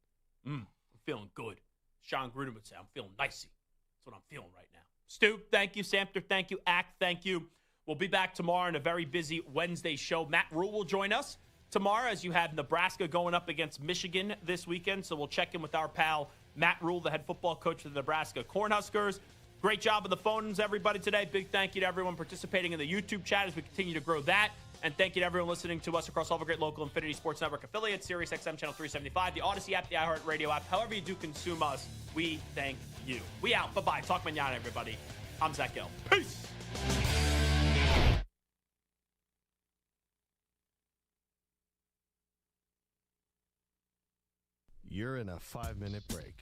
I'm feeling good. Sean Gruden would say, I'm feeling nicey. That's what I'm feeling right now. Stu, thank you. Samter, thank you. Act, thank you. We'll be back tomorrow in a very busy Wednesday show. Matt Rule will join us tomorrow as you have Nebraska going up against Michigan this weekend. So we'll check in with our pal Matt Rule, the head football coach of the Nebraska Cornhuskers. Great job on the phones, everybody, today. Big thank you to everyone participating in the YouTube chat as we continue to grow that. And thank you to everyone listening to us across all the great local Infinity Sports Network affiliates, Sirius XM Channel 375, the Odyssey app, the iHeartRadio app. However you do consume us, we thank you. We out. Bye-bye. Talk manana, everybody. I'm Zach Gelb. Peace.
You're in a 5-minute break.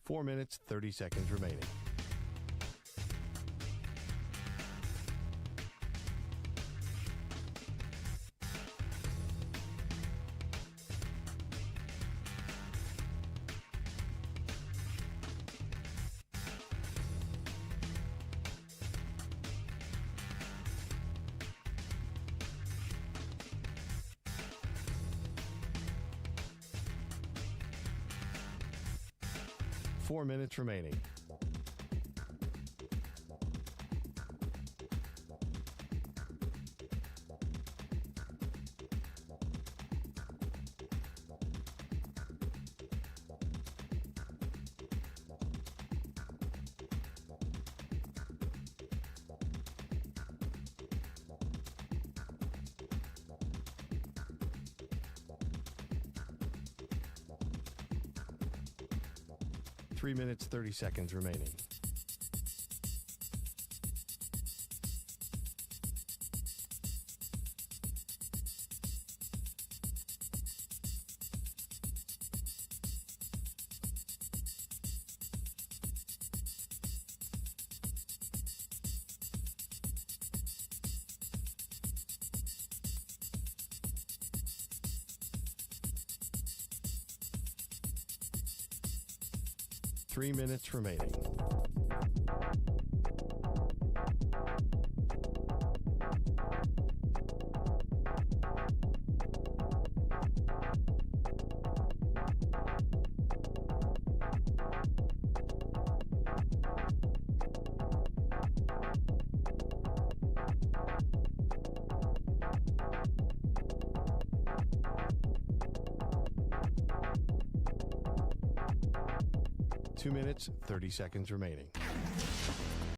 Four minutes, 30 seconds remaining. Four minutes remaining. Three minutes, 30 seconds remaining. Three minutes remaining. 2 minutes, 30 seconds remaining.